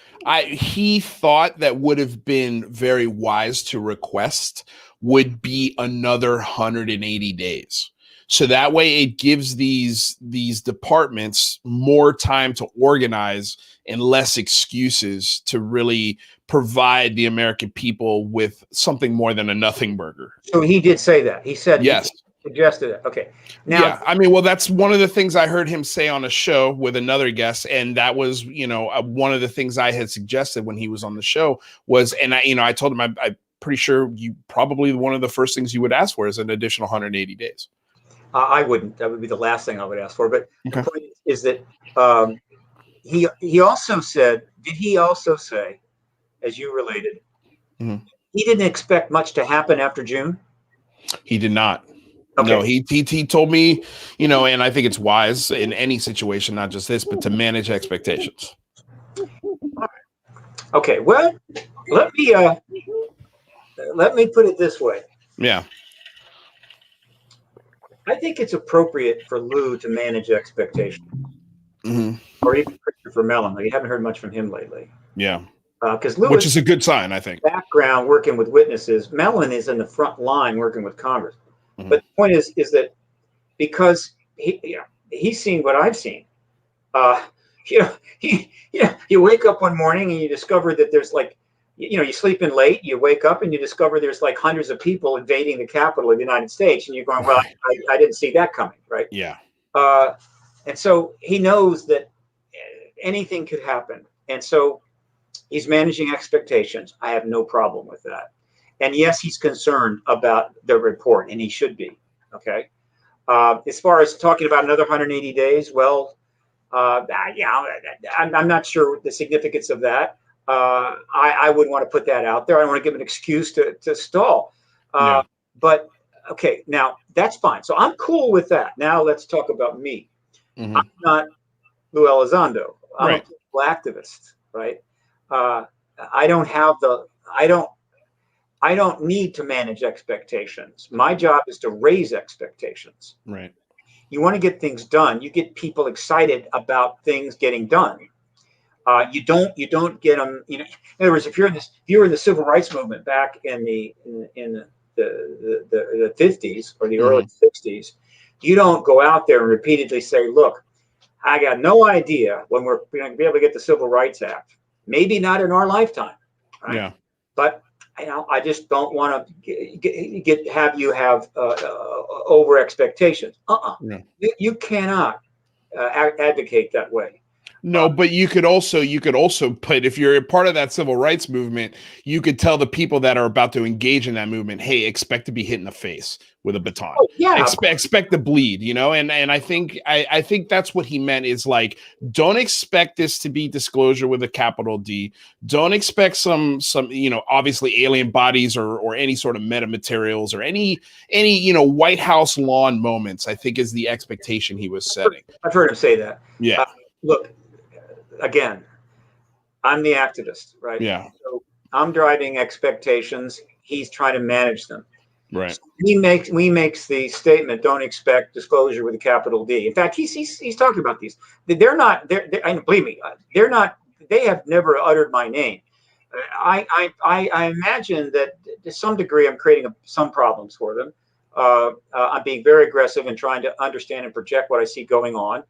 he thought that would have been very wise to request would be another 180 days. So that way it gives these departments more time to organize and less excuses to really provide the American people with something more than a nothing burger. So he did say that. He said yes. Suggested it. Okay. Now, yeah, I mean, well, that's one of the things I heard him say on a show with another guest, and that was, one of the things I had suggested when he was on the show was, and I told him I'm pretty sure you probably one of the first things you would ask for is an additional 180 days. I wouldn't. That would be the last thing I would ask for. But the point is that he also said, did he also say, as you related, he didn't expect much to happen after June? He did not. Okay. No, he told me, and I think it's wise in any situation, not just this, but to manage expectations. Okay. Well, let me put it this way. Yeah. I think it's appropriate for Lou to manage expectations, or even Christopher Mellon. You haven't heard much from him lately. Yeah. Because Lou, which is a good sign, I think. Background working with witnesses. Mellon is in the front line working with Congress. But the point is that because he's seen what I've seen. You wake up one morning and you discover that there's you sleep in late, you wake up and you discover there's like hundreds of people invading the Capitol of the United States, and you're going, well, I didn't see that coming, right? Yeah. And so he knows that anything could happen, and so he's managing expectations. I have no problem with that. And yes, he's concerned about the report, and he should be. Okay. As far as talking about another 180 days, well, I'm not sure the significance of that. I wouldn't want to put that out there. I don't want to give an excuse to stall. But okay, now that's fine. So I'm cool with that. Now let's talk about me. I'm not Lou Elizondo. I'm a political activist, right? I don't need to manage expectations. My job is to raise expectations. Right. You want to get things done. You get people excited about things getting done. You don't get them. In other words, if you're in the civil rights movement back in the 50s or the early 60s, you don't go out there and repeatedly say, "Look, I got no idea when we're going to be able to get the Civil Rights Act. Maybe not in our lifetime, right? Yeah. But I just don't want to have you have over expectations. Yeah. You cannot advocate that way. No, but you could also put, if you're a part of that civil rights movement, you could tell the people that are about to engage in that movement, hey, expect to be hit in the face with a baton. Oh, yeah. Expect to bleed, and I think that's what he meant, is like, don't expect this to be disclosure with a capital D. Don't expect some obviously alien bodies or any sort of meta materials or any White House lawn moments, I think, is the expectation he was setting. I've heard him say that. Yeah. Look, again, I'm the activist, right? Yeah. So I'm driving expectations. He's trying to manage them. Right. So he makes the statement, don't expect disclosure with a capital D. In fact, he's talking about these. They're not, and believe me, they're not, they have never uttered my name. I imagine that to some degree I'm creating some problems for them. I'm being very aggressive and trying to understand and project what I see going on.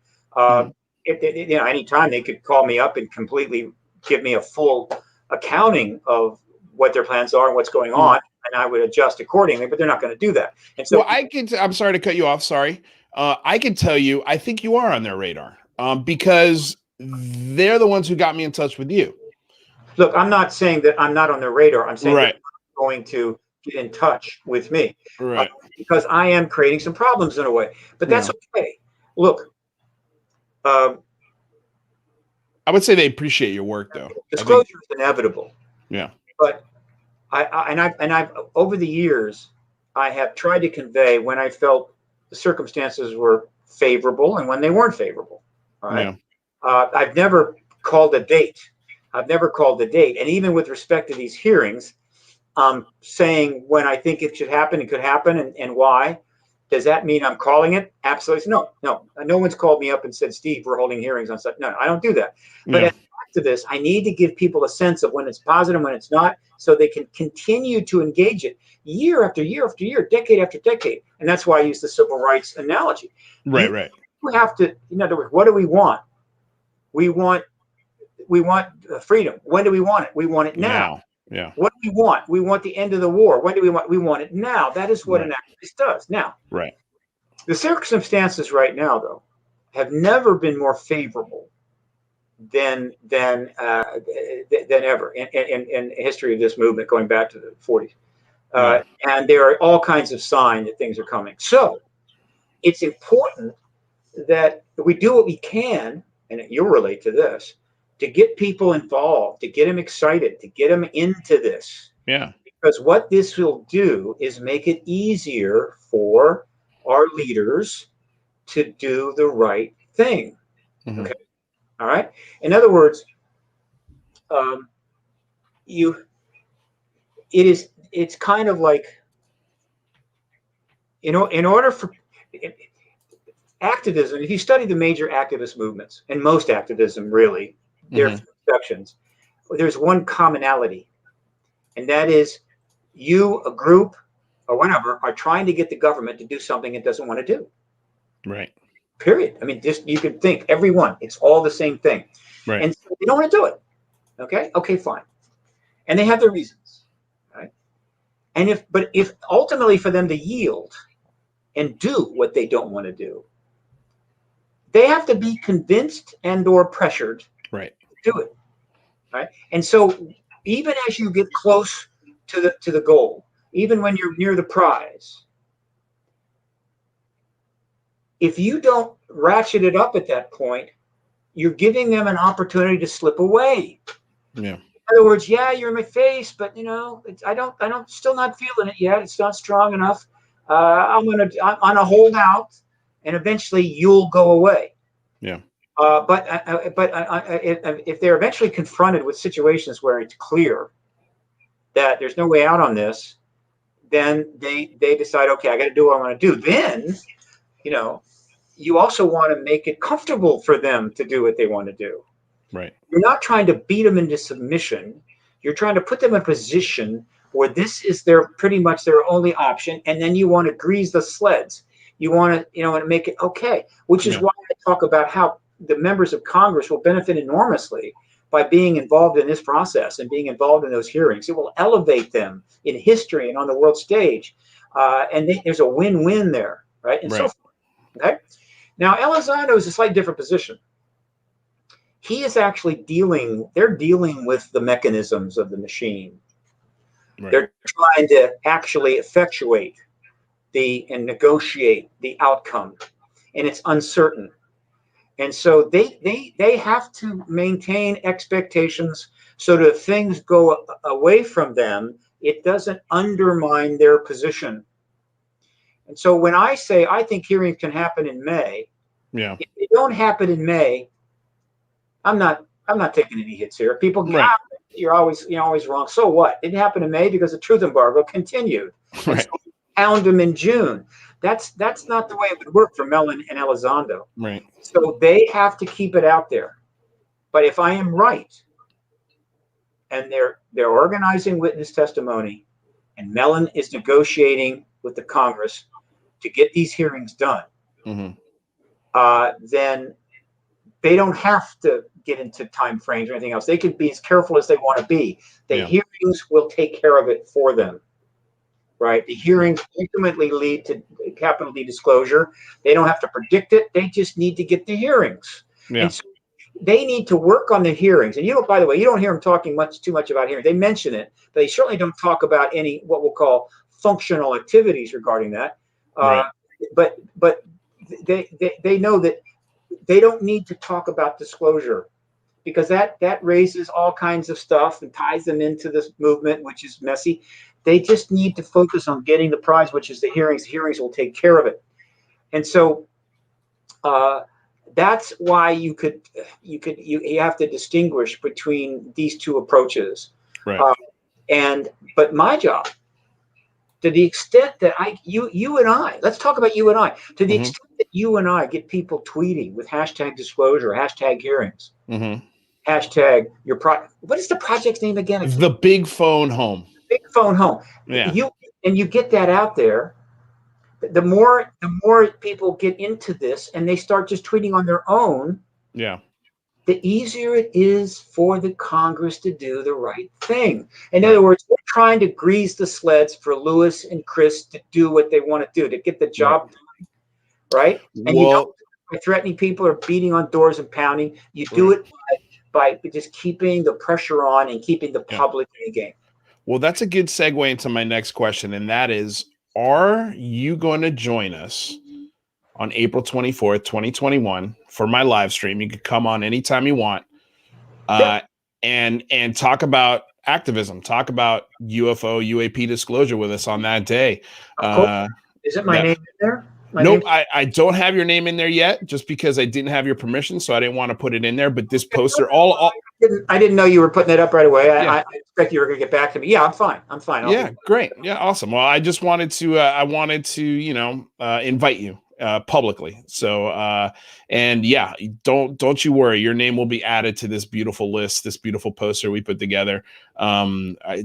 Anytime they could call me up and completely give me a full accounting of what their plans are and what's going on, and I would adjust accordingly, but they're not going to do that. And so, I'm sorry to cut you off. Sorry. I can tell you, I think you are on their radar, because they're the ones who got me in touch with you. Look, I'm not saying that I'm not on their radar. I'm saying right. they're going to get in touch with me, right? Because I am creating some problems in a way, but that's okay. Look, I would say they appreciate your work, though. Disclosure is inevitable. Yeah. But I've over the years, I have tried to convey when I felt the circumstances were favorable and when they weren't favorable. All right. Yeah. I've never called a date. And even with respect to these hearings, saying when I think it should happen, it could happen, and why. Does that mean I'm calling it? Absolutely no. No one's called me up and said, Steve, we're holding hearings on such. No, I don't do that. But as to this, I need to give people a sense of when it's positive, when it's not, so they can continue to engage it year after year after year, decade after decade. And that's why I use the civil rights analogy. Right. We have to, in other words, what do we want? We want freedom. When do we want it? We want it now. Yeah. What do we want? We want the end of the war. When do we want? We want it now. That is what an activist does. Now, the circumstances right now, though, have never been more favorable than ever in history of this movement, going back to the 40s. And there are all kinds of signs that things are coming. So it's important that we do what we can, and you'll relate to this, to get people involved, to get them excited, to get them into this. Yeah. Because what this will do is make it easier for our leaders to do the right thing. Okay. All right. In other words, it's kind of like, in order for activism, if you study the major activist movements, and most activism really, there are exceptions, there's one commonality, and that is a group or whatever are trying to get the government to do something it doesn't want to do. Right. Period. I mean, just, you can think, everyone, it's all the same thing. Right. And so they don't want to do it. Okay, fine. And they have their reasons. Right. And if ultimately for them to yield and do what they don't want to do, they have to be convinced and or pressured to do it. Right. And so even as you get close to the goal, even when you're near the prize, if you don't ratchet it up at that point, you're giving them an opportunity to slip away. Yeah. In other words, you're in my face, but I don't still not feeling it yet. It's not strong enough. I'm on a holdout, and eventually you'll go away. Yeah. But if they're eventually confronted with situations where it's clear that there's no way out on this, then they decide, okay, I got to do what I want to do. Then, you also want to make it comfortable for them to do what they want to do. Right. You're not trying to beat them into submission. You're trying to put them in a position where this is their pretty much their only option, and then you want to grease the sleds. You want to, make it okay, which is why I talk about how the members of Congress will benefit enormously by being involved in this process and being involved in those hearings. It will elevate them in history and on the world stage, and there's a win-win there, right? And so forth. Okay. Now, Elizondo is a slightly different position. He is actually they're dealing with the mechanisms of the machine. Right. They're trying to actually effectuate and negotiate the outcome, and it's uncertain. And so they have to maintain expectations so that if things go away from them, it doesn't undermine their position. And so when I say I think hearings can happen in May, if they don't happen in May, I'm not taking any hits here. People, you're always wrong. So what? It didn't happen in May because the truth embargo continued. Right. So we found them in June. That's not the way it would work for Mellon and Elizondo. Right. So they have to keep it out there. But if I am right, and they're organizing witness testimony, and Mellon is negotiating with the Congress to get these hearings done, then they don't have to get into time frames or anything else. They can be as careful as they want to be. The hearings will take care of it for them, right? The hearings ultimately lead to capital D disclosure. They don't have to predict it. They just need to get the hearings. Yeah. And so they need to work on the hearings. And by the way, you don't hear them talking too much about hearings. They mention it, but they certainly don't talk about any what we'll call functional activities regarding that. Right. But they know that they don't need to talk about disclosure, because that raises all kinds of stuff and ties them into this movement, which is messy. They just need to focus on getting the prize, which is the hearings. The hearings will take care of it. And so that's why you have to distinguish between these two approaches. Right. But my job, to the extent that you and I, let's talk about you and I, to the extent that you and I get people tweeting with hashtag disclosure, hashtag hearings, hashtag what is the project's name again? The Big Phone Home. Big Phone Home. Yeah. You get that out there, the more people get into this and they start just tweeting on their own. Yeah. The easier it is for the Congress to do the right thing. In other words, we're trying to grease the sleds for Lewis and Chris to do what they want to do, to get the job done, right? And you don't do it by threatening people or beating on doors and pounding. You do it by just keeping the pressure on and keeping the public in the game. Well, that's a good segue into my next question, and that is, are you going to join us on April 24th, 2021 for my live stream? You can come on anytime you want, and talk about activism, talk about UFO, UAP disclosure with us on that day. Is it my name in there? Nope, I don't have your name in there yet, just because I didn't have your permission, so I didn't want to put it in there. But this poster, I didn't know you were putting it up right away. I expect you were going to get back to me. Yeah, I'm fine. Great. Yeah, awesome. Well, I just wanted to, invite you publicly. So, don't you worry. Your name will be added to this beautiful list, this beautiful poster we put together.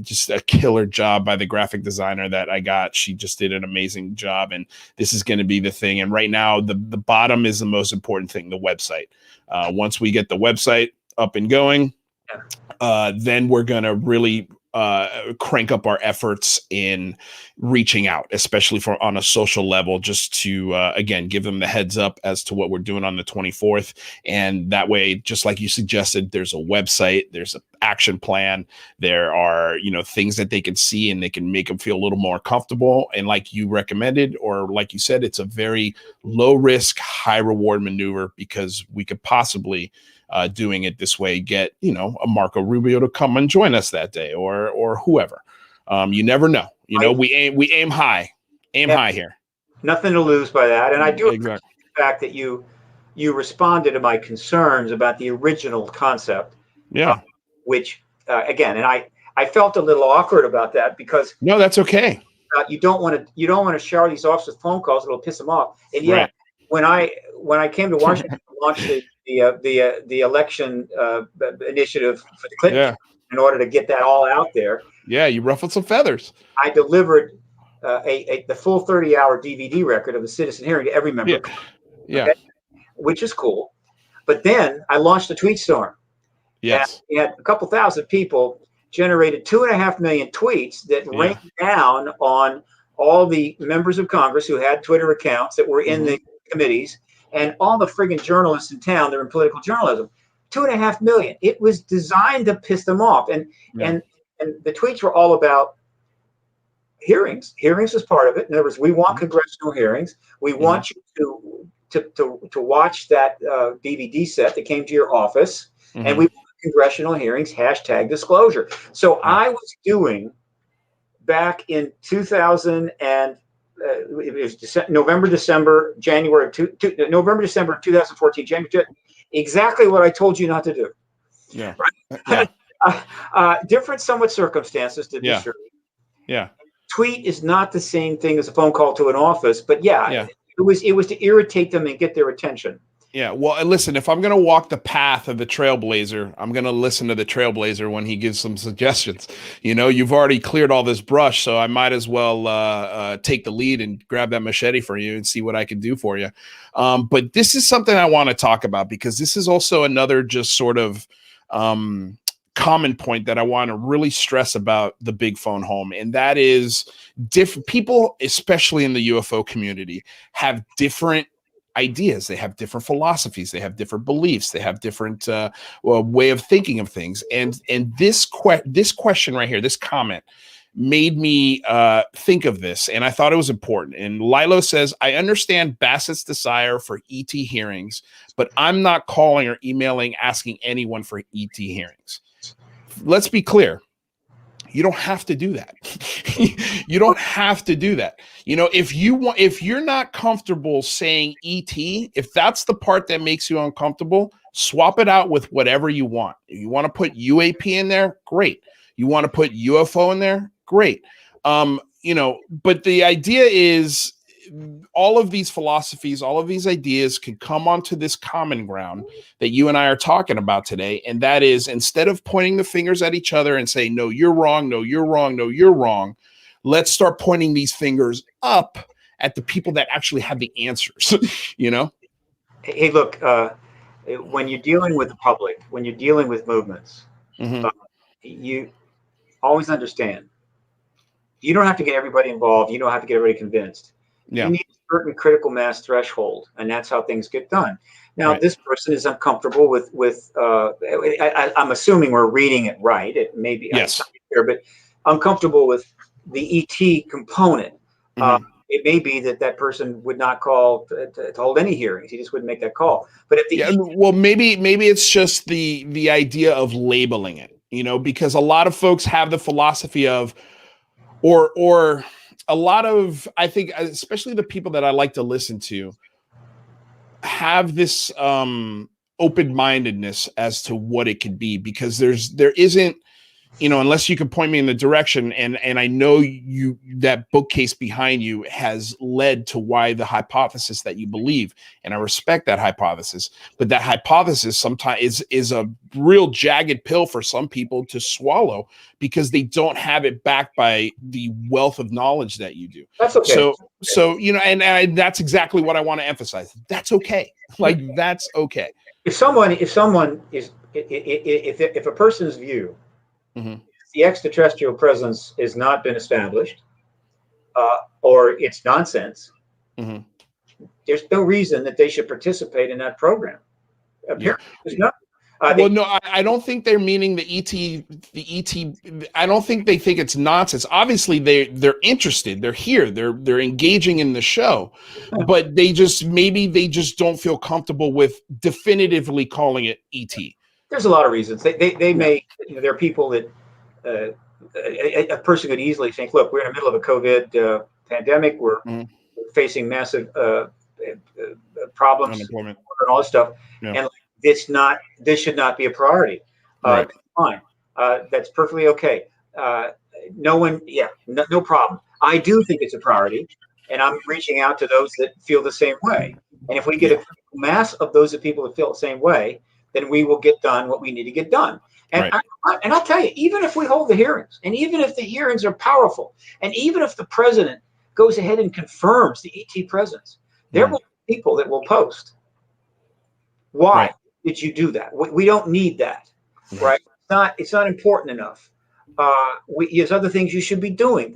Just a killer job by the graphic designer that I got. She just did an amazing job, and this is going to be the thing. And right now, the bottom is the most important thing, the website. Once we get the website up and going, then we're going to really crank up our efforts in reaching out, especially on a social level, just to, again, give them the heads up as to what we're doing on the 24th. And that way, just like you suggested, there's a website, there's an action plan. There are, things that they can see and they can make them feel a little more comfortable. And like you recommended, or like you said, it's a very low risk, high reward maneuver, because we could possibly, doing it this way, get a Marco Rubio to come and join us that day, or whoever. You never know. We aim high, high here. Nothing to lose by that. And I do appreciate the fact that you responded to my concerns about the original concept. Yeah. Which again, and I felt a little awkward about that, because no, that's okay. You don't want to shower these off with phone calls. It'll piss them off. And when I came to Washington to launch the the election initiative for the Clinton Yeah. in order to get that all out there. Yeah, you ruffled some feathers. I delivered the full 30-hour DVD record of the citizen hearing to every member, Yeah. okay, which is cool. But then I launched a tweet storm. Yes. And we had a couple thousand people generated 2.5 million tweets that rained down on all the members of Congress who had Twitter accounts that were in the committees and all the friggin' journalists in town that are in political journalism. 2.5 million. It was designed to piss them off. And the tweets were all about hearings. Hearings was part of it. In other words, we want congressional hearings. We want you to watch that DVD set that came to your office, and we want congressional hearings. #disclosure. So I was doing back in 2000 and it was November, December, January November, December of 2014, January, exactly what I told you not to do. Yeah. Right? Different somewhat circumstances to be sure. Yeah. Tweet is not the same thing as a phone call to an office, but it was to irritate them and get their attention. Yeah. Well, listen, if I'm going to walk the path of the trailblazer, I'm going to listen to the trailblazer when he gives some suggestions. You know, you've already cleared all this brush, so I might as well take the lead and grab that machete for you and see what I can do for you. But this is something I want to talk about because this is also another just sort of common point that I want to really stress about the big phone home. And that is different people, especially in the UFO community, have different ideas. They have different philosophies. They have different beliefs. They have different way of thinking of things. And this question right here, this comment made me think of this, and I thought it was important. And Lilo says, I understand Bassett's desire for ET hearings, but I'm not calling or emailing asking anyone for ET hearings. Let's be clear. You don't have to do that. You don't have to do that. You know, if you're not comfortable saying ET, if that's the part that makes you uncomfortable, swap it out with whatever you want. If you want to put UAP in there, great. You want to put UFO in there, great. You know, but the idea is all of these philosophies, all of these ideas can come onto this common ground that you and I are talking about today. And that is, instead of pointing the fingers at each other and saying, no, you're wrong, no, you're wrong, no, you're wrong, let's start pointing these fingers up at the people that actually have the answers, you know? Hey, look, when you're dealing with the public, when you're dealing with movements, you always understand, you don't have to get everybody involved. You don't have to get everybody convinced. You need a certain critical mass threshold, and that's how things get done. Now, this person is uncomfortable with I'm assuming we're reading it right. It may be, but uncomfortable with the ET component. It may be that person would not call to hold any hearings. He just wouldn't make that call. But if the well, maybe it's just the idea of labeling it, you know, because a lot of folks have the philosophy of, or a lot of, I think, especially the people that I like to listen to, have this open-mindedness as to what it could be, because there isn't, you know, unless you can point me in the direction, and I know that bookcase behind you has led to why the hypothesis that you believe, and I respect that hypothesis, but that hypothesis sometimes is a real jagged pill for some people to swallow because they don't have it backed by the wealth of knowledge that you do. That's okay. So you know, and that's exactly what I want to emphasize. That's okay. Like, that's okay. If a person's view, the extraterrestrial presence has not been established, or it's nonsense, there's no reason that they should participate in that program. Apparently, there's not. Well, no, I don't think they're meaning the ET. I don't think they think it's nonsense. Obviously, they're interested. They're here. They're engaging in the show, but they just don't feel comfortable with definitively calling it ET. There's a lot of reasons. They may, you know, there are people that a person could easily think, look, we're in the middle of a COVID pandemic. We're facing massive problems and all this stuff, and this should not be a priority. That's fine. That's perfectly okay. No problem. I do think it's a priority, and I'm reaching out to those that feel the same way. And if we get a mass of those people that feel the same way, then we will get done what we need to get done. And Right. I'll tell you, even if we hold the hearings, and even if the hearings are powerful, and even if the president goes ahead and confirms the ET presence, there will be people that will post, why Right. did you do that? We don't need that, right? It's not important enough. There's other things you should be doing.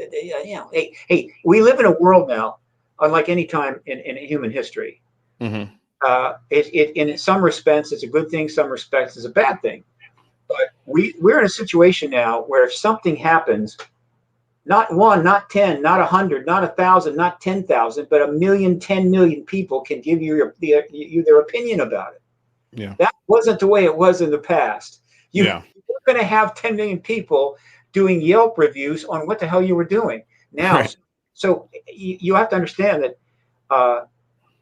Hey, we live in a world now, unlike any time in human history. Mm-hmm. In some respects, it's a good thing. Some respects, it's a bad thing. But we're in a situation now where if something happens, not one, not 10, not 100, not 1,000, not 10,000, but 1,000,000, 10 million people can give you their opinion about it. Yeah. That wasn't the way it was in the past. You're going to have 10 million people doing Yelp reviews on what the hell you were doing. Now, Right. so you have to understand that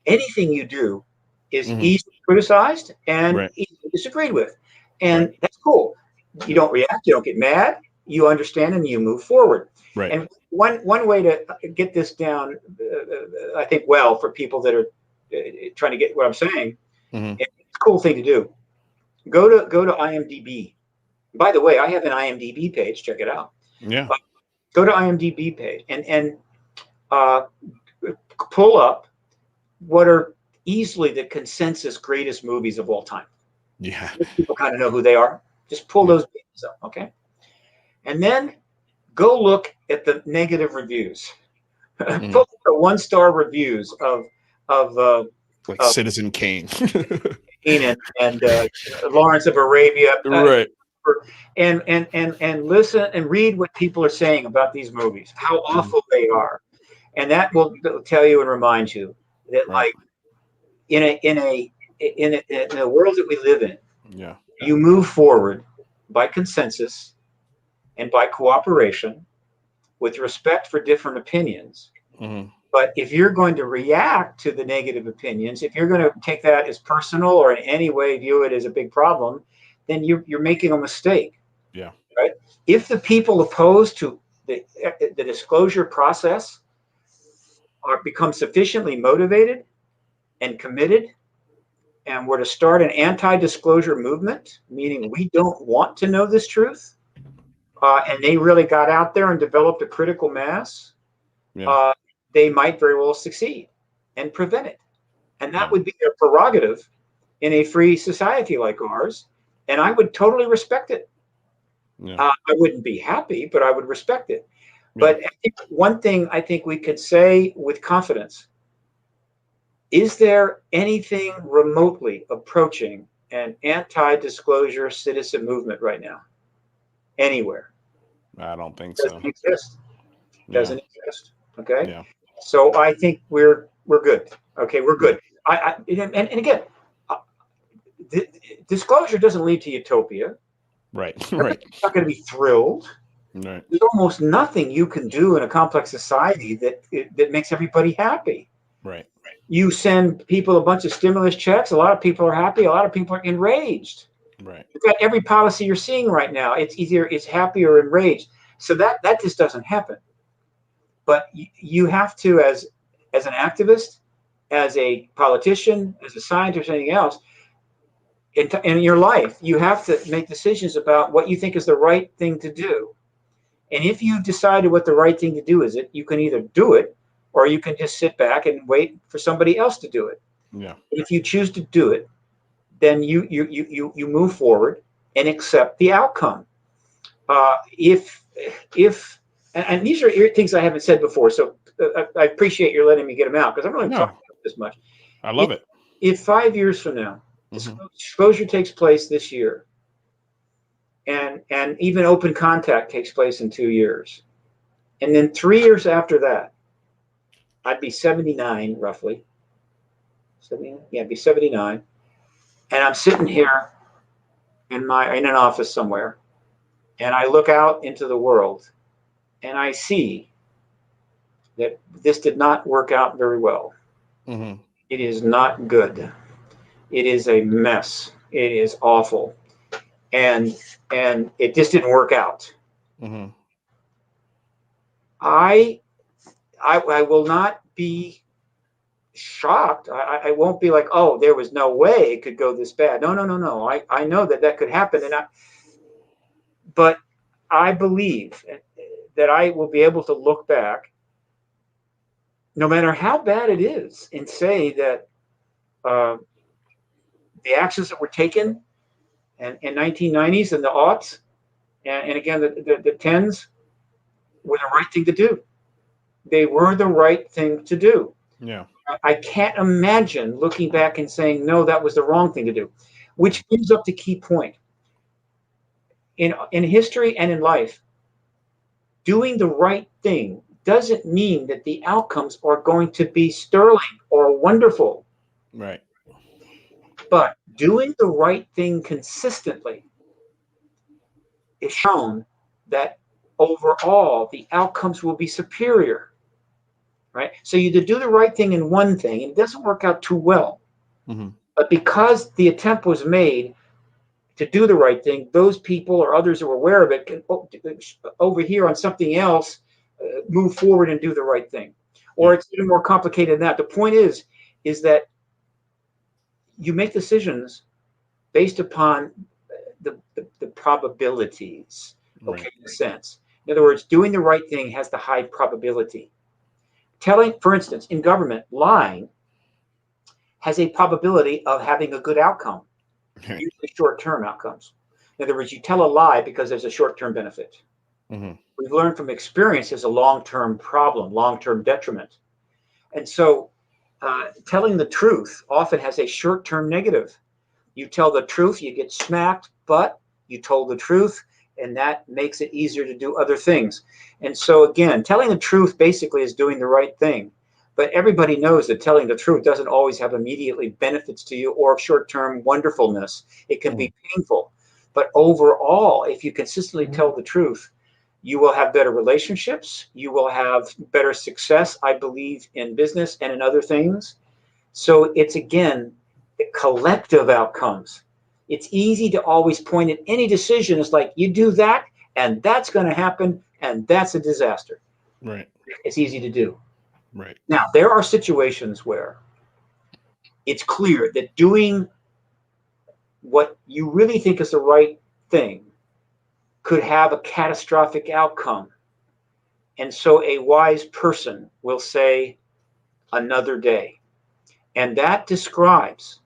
anything you do is easily criticized and easily disagreed with. And that's cool. You don't react, you don't get mad, you understand, and you move forward. Right. And one way to get this down, I think, well, for people that are trying to get what I'm saying, it's a cool thing to do. Go to IMDb. By the way, I have an IMDb page. Check it out. Yeah. Go to IMDb page and pull up what are easily the consensus greatest movies of all time. Yeah. People kind of know who they are. Just pull those movies up, okay? And then go look at the negative reviews. Pull up the 1-star reviews of like Citizen Kane. and Lawrence of Arabia. Right. And listen and read what people are saying about these movies, how awful they are. And that will tell you and remind you that, like, in a world that we live in, you move forward by consensus and by cooperation with respect for different opinions. But if you're going to react to the negative opinions, if you're going to take that as personal or in any way view it as a big problem, then you're making a mistake. Yeah. Right? If the people opposed to the disclosure process become sufficiently motivated and committed, and were to start an anti-disclosure movement, meaning we don't want to know this truth, and they really got out there and developed a critical mass, they might very well succeed and prevent it. And that would be their prerogative in a free society like ours. And I would totally respect it. I wouldn't be happy, but I would respect it. But I think one thing I think we could say with confidence, is there anything remotely approaching an anti-disclosure citizen movement right now? Anywhere? I don't think so. Doesn't exist. Doesn't exist. Okay. Yeah. So I think we're good. Okay, we're good. And again, disclosure doesn't lead to utopia. Right. Everybody's not going to be thrilled. Right. There's almost nothing you can do in a complex society that makes everybody happy. Right. You send people a bunch of stimulus checks. A lot of people are happy. A lot of people are enraged. Right. You've got every policy you're seeing right now. It's either it's happy or enraged. So that just doesn't happen. But you have to, as an activist, as a politician, as a scientist, or anything else, in your life, you have to make decisions about what you think is the right thing to do. And if you've decided what the right thing to do is, you can either do it, or you can just sit back and wait for somebody else to do it. Yeah. If you choose to do it, then you move forward and accept the outcome. And these are things I haven't said before, so I appreciate your letting me get them out, because I'm really talking about this much. I love it. If 5 years from now, disclosure takes place this year, and even open contact takes place in 2 years, and then 3 years after that, I'd be 79 roughly. 70, yeah, I'd be 79, and I'm sitting here in an office somewhere, and I look out into the world, and I see that this did not work out very well. It is not good. It is a mess. It is awful, and it just didn't work out. I will not be shocked. I won't be like, oh, there was no way it could go this bad. No, no, no, no. I know that could happen, but I believe that I will be able to look back, no matter how bad it is, and say that the actions that were taken in 1990s and the aughts, and again the tens, were the right thing to do. They were the right thing to do. Yeah. I can't imagine looking back and saying, no, that was the wrong thing to do, which brings up the key point. In history and in life, doing the right thing doesn't mean that the outcomes are going to be sterling or wonderful. Right. But doing the right thing consistently is shown that overall the outcomes will be superior. Right? So you do the right thing in one thing and it doesn't work out too well. Mm-hmm. But because the attempt was made to do the right thing, those people or others who are aware of it can over here on something else move forward and do the right thing. Or it's even more complicated than that. The point is that you make decisions based upon the probabilities. Okay, in a sense. In other words, doing the right thing has the high probability. For instance, in government, lying has a probability of having a good outcome, usually short-term outcomes. In other words, you tell a lie because there's a short-term benefit. Mm-hmm. We've learned from experience there's a long-term problem, long-term detriment. And so telling the truth often has a short-term negative. You tell the truth, you get smacked, but you told the truth, and that makes it easier to do other things. And so again, telling the truth basically is doing the right thing. But everybody knows that telling the truth doesn't always have immediately benefits to you or short-term wonderfulness. It can be painful. But overall, if you consistently tell the truth, you will have better relationships. You will have better success, I believe, in business and in other things. So it's, again, the collective outcomes. It's easy to always point at any decision as like, you do that, and that's going to happen, and that's a disaster. Right. It's easy to do. Right. Now, there are situations where it's clear that doing what you really think is the right thing could have a catastrophic outcome. And so a wise person will say, another day. And that describes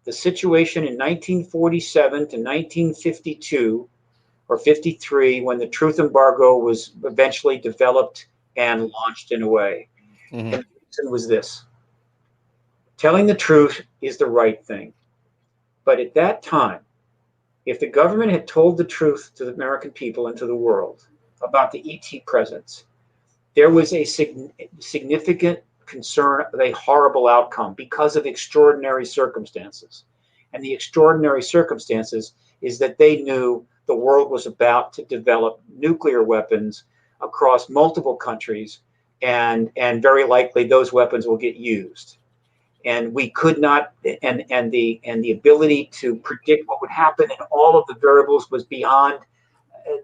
the situation in 1947 to 1952 or 53 when the truth embargo was eventually developed and launched in a way. Mm-hmm. And the reason was this: telling the truth is the right thing. But at that time, if the government had told the truth to the American people and to the world about the ET presence, there was a significant concern of a horrible outcome because of extraordinary circumstances. And the extraordinary circumstances is that they knew the world was about to develop nuclear weapons across multiple countries, and very likely those weapons will get used. And we could not, and the ability to predict what would happen and all of the variables was beyond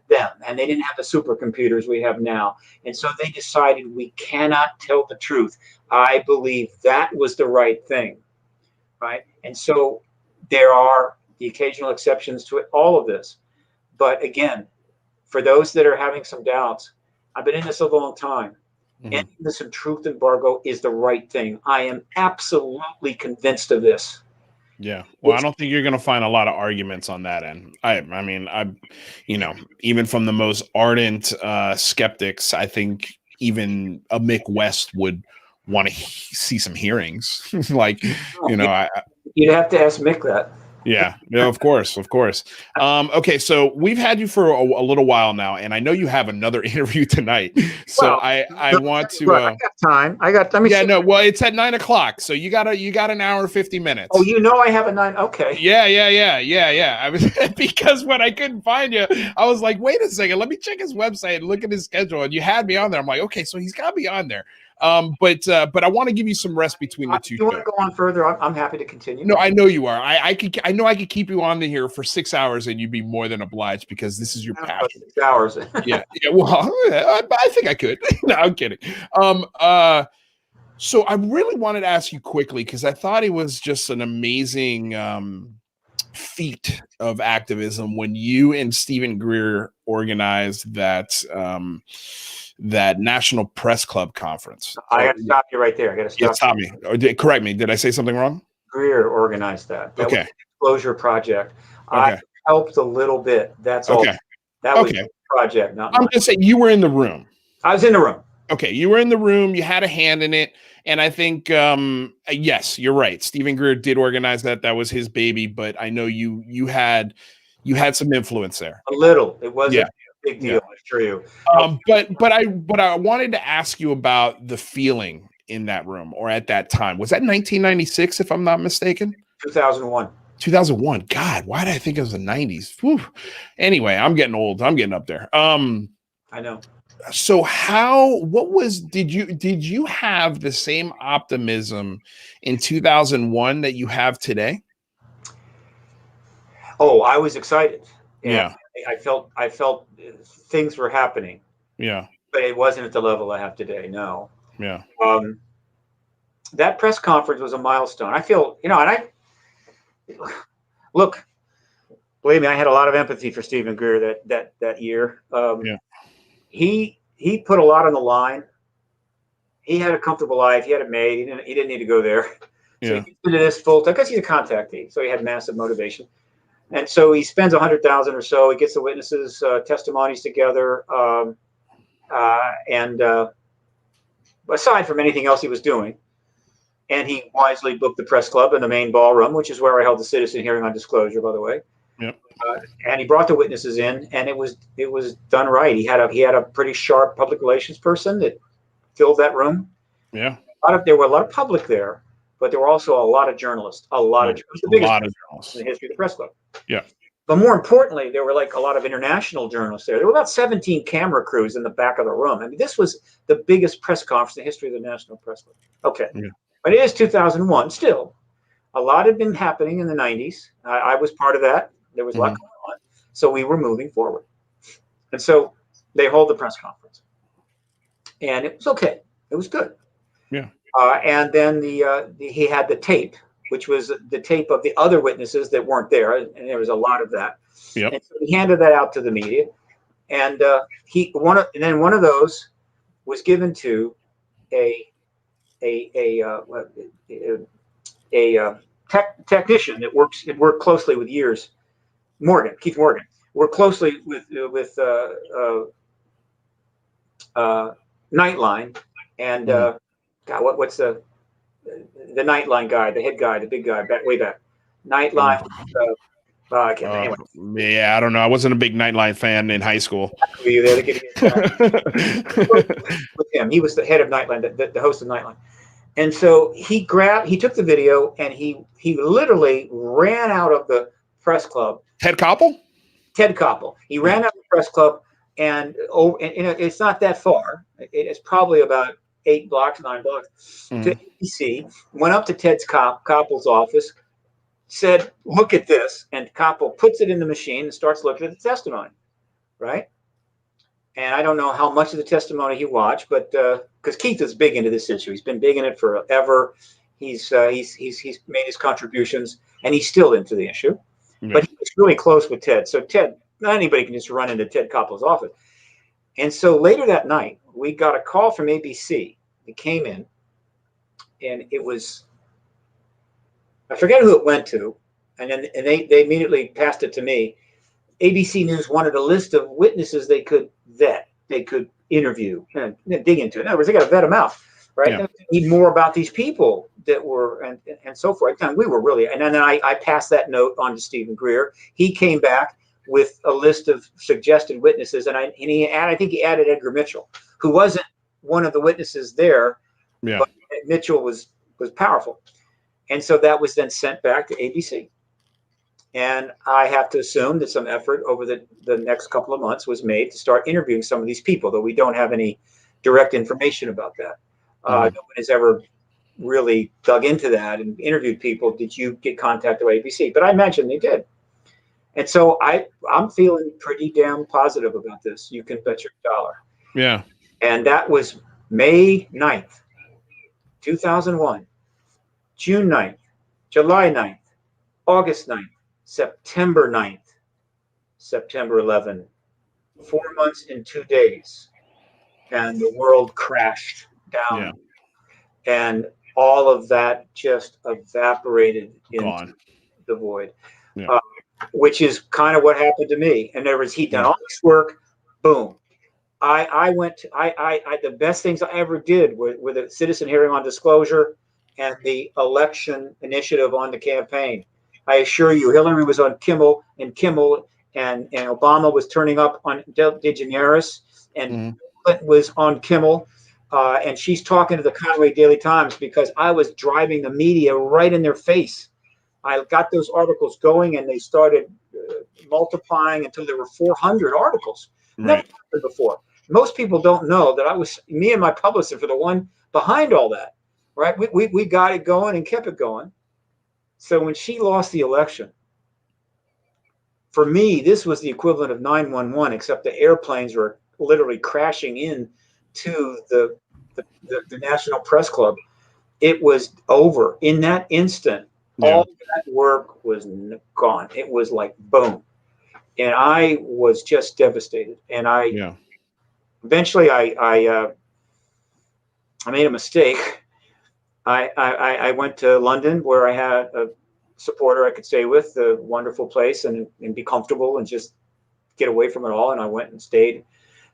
them, and they didn't have the supercomputers we have now. And so they decided we cannot tell the truth. I believe that was the right thing, right? And so there are the occasional exceptions to it, all of this. But again, for those that are having some doubts, I've been in this a long time. Mm-hmm. Ending this truth embargo is the right thing. I am absolutely convinced of this. Yeah. Well, I don't think you're going to find a lot of arguments on that end. I mean, even from the most ardent skeptics, I think even a Mick West would want to see some hearings. You'd have to ask Mick that. Yeah, of course. Okay, so we've had you for a little while now, and I know you have another interview tonight. So I want to. I got time. Well, it's at 9:00, so you got an hour and 50 minutes. Oh, I have a 9. Okay. Yeah. I was because when I couldn't find you, I was like, wait a second, let me check his website and look at his schedule, and you had me on there. I'm like, okay, so he's got to be on there. But I want to give you some rest between the two. You want to go on further? I'm happy to continue. No, I know you are. I know I could keep you on here for 6 hours, and you'd be more than obliged because this is your passion. 6 hours. Yeah. Well, I think I could. No, I'm kidding. So I really wanted to ask you quickly because I thought it was just an amazing feat of activism when you and Stephen Greer organized that National Press Club conference. I got to stop you right there. I got to stop. Yeah, stop me. Correct me. Did I say something wrong? Greer organized that. That was Okay. a disclosure project. Okay. I helped a little bit. That's all. Okay. That was Okay. the project, not I'm mine. just saying you were in the room. I was in the room. Okay, you were in the room, you had a hand in it, and I think yes, you're right. Stephen Greer did organize that. That was his baby, but I know you had some influence there. A little. It wasn't Yeah. a big deal, Yeah. I assure you. But I wanted to ask you about the feeling in that room or at that time. Was that 1996, if I'm not mistaken? 2001. 2001. God, why did I think it was the 90s? Whew. Anyway, I'm getting old. I'm getting up there. I know. So did you have the same optimism in 2001 that you have today? Oh, I was excited. Yeah. I felt things were happening. Yeah. But it wasn't at the level I have today. No. Yeah. That press conference was a milestone. I feel, and I look, believe me, I had a lot of empathy for Stephen Greer that year. Yeah. He put a lot on the line. He had a comfortable life. He had it made. He didn't need to go there. So Yeah. he did this full time because he's a contactee. So he had massive motivation. And so he spends 100,000 or so. He gets the witnesses' testimonies together. And aside from anything else he was doing, and he wisely booked the press club in the main ballroom, which is where I held the citizen hearing on disclosure, by the way. Yep. And he brought the witnesses in, and it was done right. He had a pretty sharp public relations person that filled that room. Yeah. There were a lot of public there, but there were also a lot of journalists. A lot of journalists. The biggest journalists in the history of the press club. Yeah. But more importantly, there were like a lot of international journalists there. There were about 17 camera crews in the back of the room. I mean, this was the biggest press conference in the history of the National Press Club. Okay. Yeah. But it is 2001 still. A lot had been happening in the 90s. I was part of that. There was a lot going on. So we were moving forward. And so they hold the press conference. And it was okay. It was good. Yeah. And then he had the tape, which was the tape of the other witnesses that weren't there, and there was a lot of that. Yep. And so he handed that out to the media, and then one of those was given to a technician that worked closely with Keith Morgan, worked closely with Nightline, and God, what's the Nightline guy, the head guy, the big guy, way back. Nightline. I can't. Anyway. Yeah, I don't know. I wasn't a big Nightline fan in high school. Were you there to get with him? He was the head of Nightline, the host of Nightline. And so he took the video and he literally ran out of the press club. Ted Koppel. He ran out of the press club and it's not that far. It's probably about 9 blocks to ABC, went up to Koppel's office, said, "Look at this," and Koppel puts it in the machine and starts looking at the testimony, right? And I don't know how much of the testimony he watched, but because Keith is big into this issue, he's been big in it forever. He's made his contributions, and he's still into the issue. Yeah. But he was really close with Ted. So Ted, not anybody can just run into Ted Koppel's office. And so later that night, we got a call from ABC. It came in, and it was, I forget who it went to, and then they immediately passed it to me. ABC News wanted a list of witnesses they could vet, they could interview, and dig into. In other words, they got to vet them out, right? Yeah. They need more about these people that were, and so forth. And we were really, and then I passed that note on to Stephen Greer. He came back with a list of suggested witnesses, and I think he added Edgar Mitchell, who wasn't one of the witnesses there, but Mitchell was powerful. And so that was then sent back to ABC. And I have to assume that some effort over the next couple of months was made to start interviewing some of these people, though we don't have any direct information about that. No one has ever really dug into that and interviewed people. Did you get contacted by ABC? But I imagine they did. And so I'm feeling pretty damn positive about this. You can bet your dollar. Yeah. And that was May 9th. 2001, June 9th, July 9th, August 9th, September 9th, September 11th. 4 months and 2 days, and the world crashed down, and all of that just evaporated into the void, which is kind of what happened to me. And there was, he'd done all this work, boom. I went to, the best things I ever did were the citizen hearing on disclosure and the election initiative on the campaign. I assure you, Hillary was on Kimmel, and Obama was turning up on DeGeneres, and Clinton was on Kimmel, and she's talking to the Conway Daily Times because I was driving the media right in their face. I got those articles going, and they started multiplying until there were 400 articles. Never happened before. Most people don't know that me and my publicist were the one behind all that, right? We got it going and kept it going. So when she lost the election, for me, this was the equivalent of 911, except the airplanes were literally crashing in to the National Press Club. It was over in that instant. All that work was gone. It was like boom, and I was just devastated. And eventually I made a mistake. I went to London, where I had a supporter I could stay with, a wonderful place, and be comfortable and just get away from it all. And I went and stayed.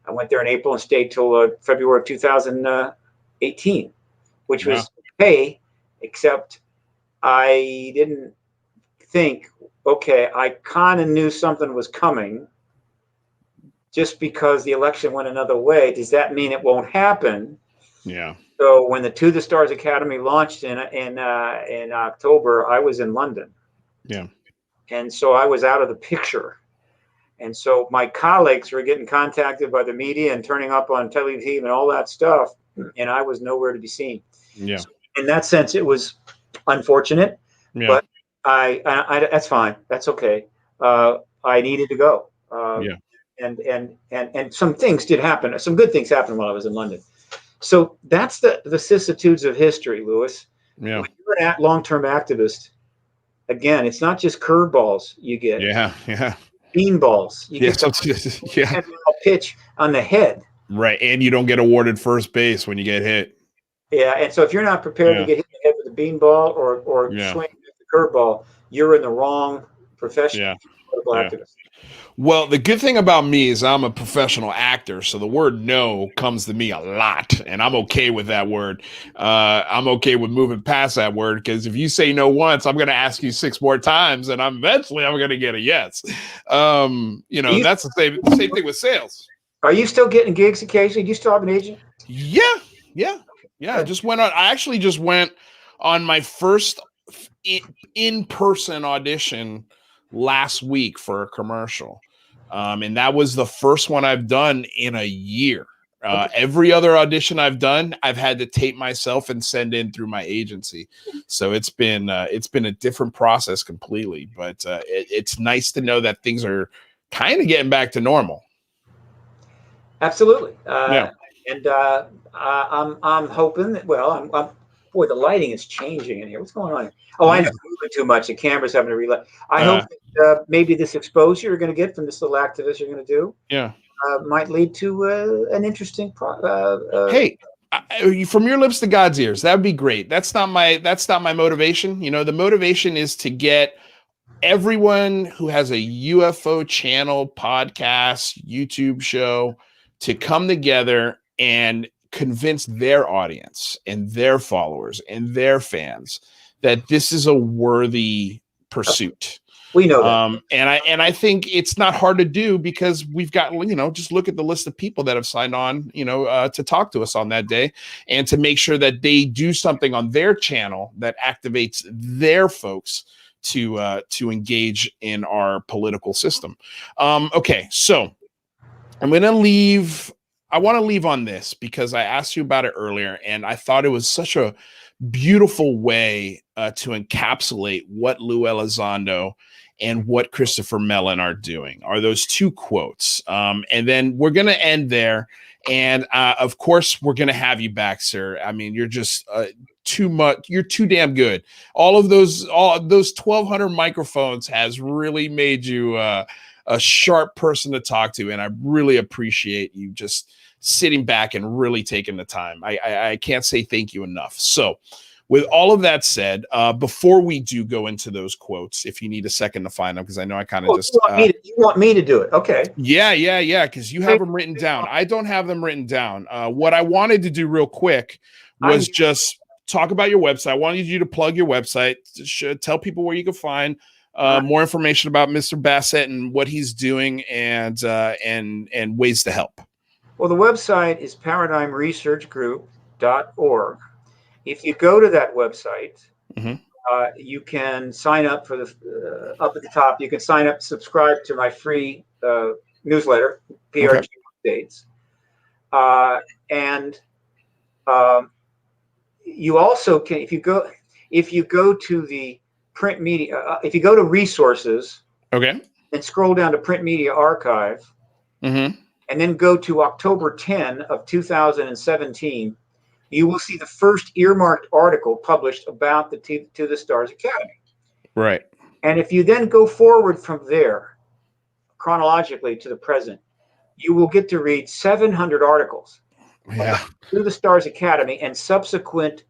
I went there in April and stayed till February of 2018, which was okay, except I didn't think, okay, I kind of knew something was coming. Just because the election went another way, does that mean it won't happen? Yeah. So when the To the Stars Academy launched in October, I was in London. Yeah. And so I was out of the picture. And so my colleagues were getting contacted by the media and turning up on television and all that stuff, and I was nowhere to be seen. Yeah. So in that sense, it was unfortunate, but I that's fine. That's okay. I needed to go. And some things did happen. Some good things happened while I was in London. So that's the vicissitudes of history, Lewis. Yeah. When you're a long-term activist, again, it's not just curveballs you get. Yeah. Beanballs. You get a pitch on the head. Right. And you don't get awarded first base when you get hit. Yeah. And so if you're not prepared to get hit in the head with a beanball or swing with the curveball, you're in the wrong profession. Political activist. Well, the good thing about me is I'm a professional actor, so the word no comes to me a lot, and I'm okay with that word. I'm okay with moving past that word, because if you say no once, I'm going to ask you 6 more times, and eventually I'm going to get a yes. That's the same thing with sales. Are you still getting gigs occasionally? Do you still have an agent? Yeah. I actually just went on my first in-person audition last week for a commercial. And that was the first one I've done in a year. Every other audition I've done, I've had to tape myself and send in through my agency. So it's been a different process completely, but it's nice to know that things are kind of getting back to normal. Absolutely. And I'm hoping that, boy, the lighting is changing in here. What's going on here? Oh, I know, moving too much. The camera's having to relight. I hope that maybe this exposure you're going to get from this little activist you're going to do might lead to an interesting hey, from your lips to God's ears, that would be great. That's not my motivation. The motivation is to get everyone who has a UFO channel, podcast, YouTube show to come together and convince their audience and their followers and their fans that this is a worthy pursuit. We know that. And I think it's not hard to do, because we've got, just look at the list of people that have signed on, to talk to us on that day, and to make sure that they do something on their channel that activates their folks to engage in our political system. Okay, so I'm going to leave. I want to leave on this because I asked you about it earlier, and I thought it was such a beautiful way to encapsulate what Lou Elizondo and what Christopher Mellon are doing, are those 2 quotes. And then we're going to end there. And of course, we're going to have you back, sir. I mean, you're just too much. You're too damn good. All those 1,200 microphones has really made you a sharp person to talk to, and I really appreciate you just sitting back and really taking the time. I can't say thank you enough. So, with all of that said, before we do go into those quotes, if you need a second to find them, because I know I kind of just you want me to do it, okay? Yeah, because you have them written down. I don't have them written down. What I wanted to do real quick was just talk about your website. I wanted you to plug your website, tell people where you can find more information about Mr. Bassett and what he's doing, and ways to help. Well, the website is paradigmresearchgroup.org. If you go to that website, you can sign up for the up at the top. You can sign up, subscribe to my free newsletter, PRG updates, and you also can, if you go to the print media, if you go to resources, and scroll down to print media archive, and then go to October 10 of 2017. You will see the first earmarked article published about the To the Stars Academy. Right. And if you then go forward from there, chronologically to the present, you will get to read 700 articles about To the Stars Academy and subsequent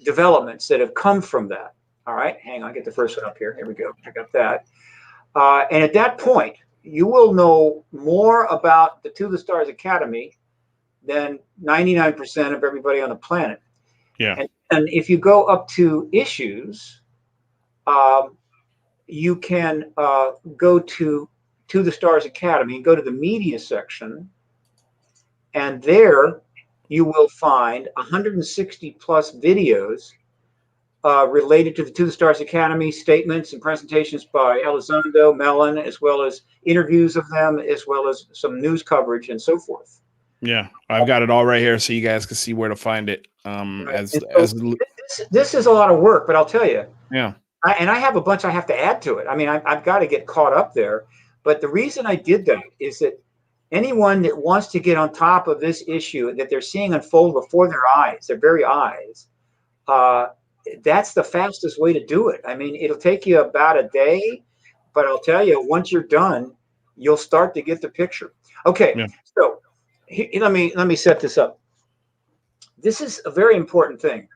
developments that have come from that. All right, hang on, get the first one up here. Here we go. I got that. And at that point, you will know more about the To the Stars Academy than 99% of everybody on the planet. Yeah. And if you go up to issues, you can go to the Stars Academy and go to the media section, and there you will find 160 plus videos related to the Stars Academy, statements and presentations by Elizondo, Mellon, as well as interviews of them, as well as some news coverage and so forth. Yeah, I've got it all right here, so you guys can see where to find it. This is a lot of work, but I'll tell you. Yeah. I have a bunch I have to add to it. I mean, I've got to get caught up there. But the reason I did that is that anyone that wants to get on top of this issue that they're seeing unfold before their eyes, their very eyes, that's the fastest way to do it. I mean, it'll take you about a day, but I'll tell you, once you're done, you'll start to get the picture. Okay, so let me set this up. This is a very important thing.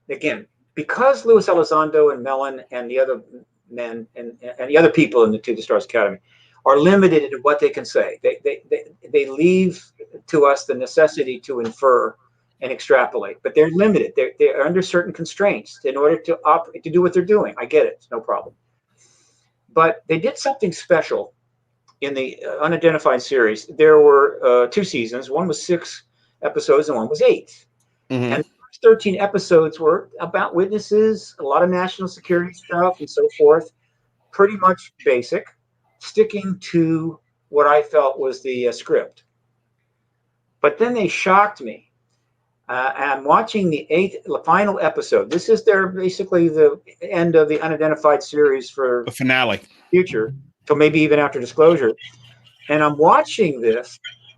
Again, because Louis Elizondo and Mellon and the other men and the other people in the To the Stars Academy are limited in what they can say. They leave to us the necessity to infer and extrapolate, but they're limited. They're under certain constraints in order to do what they're doing. I get it, it's no problem. But they did something special in the Unidentified series. There were 2 seasons. One was 6 episodes and one was 8. And the first 13 episodes were about witnesses, a lot of national security stuff and so forth. Pretty much basic, sticking to what I felt was the script. But then they shocked me. I'm watching the 8th, final episode. This is basically the end of the Unidentified series for the finale. Future, so maybe even after disclosure. And I'm watching this,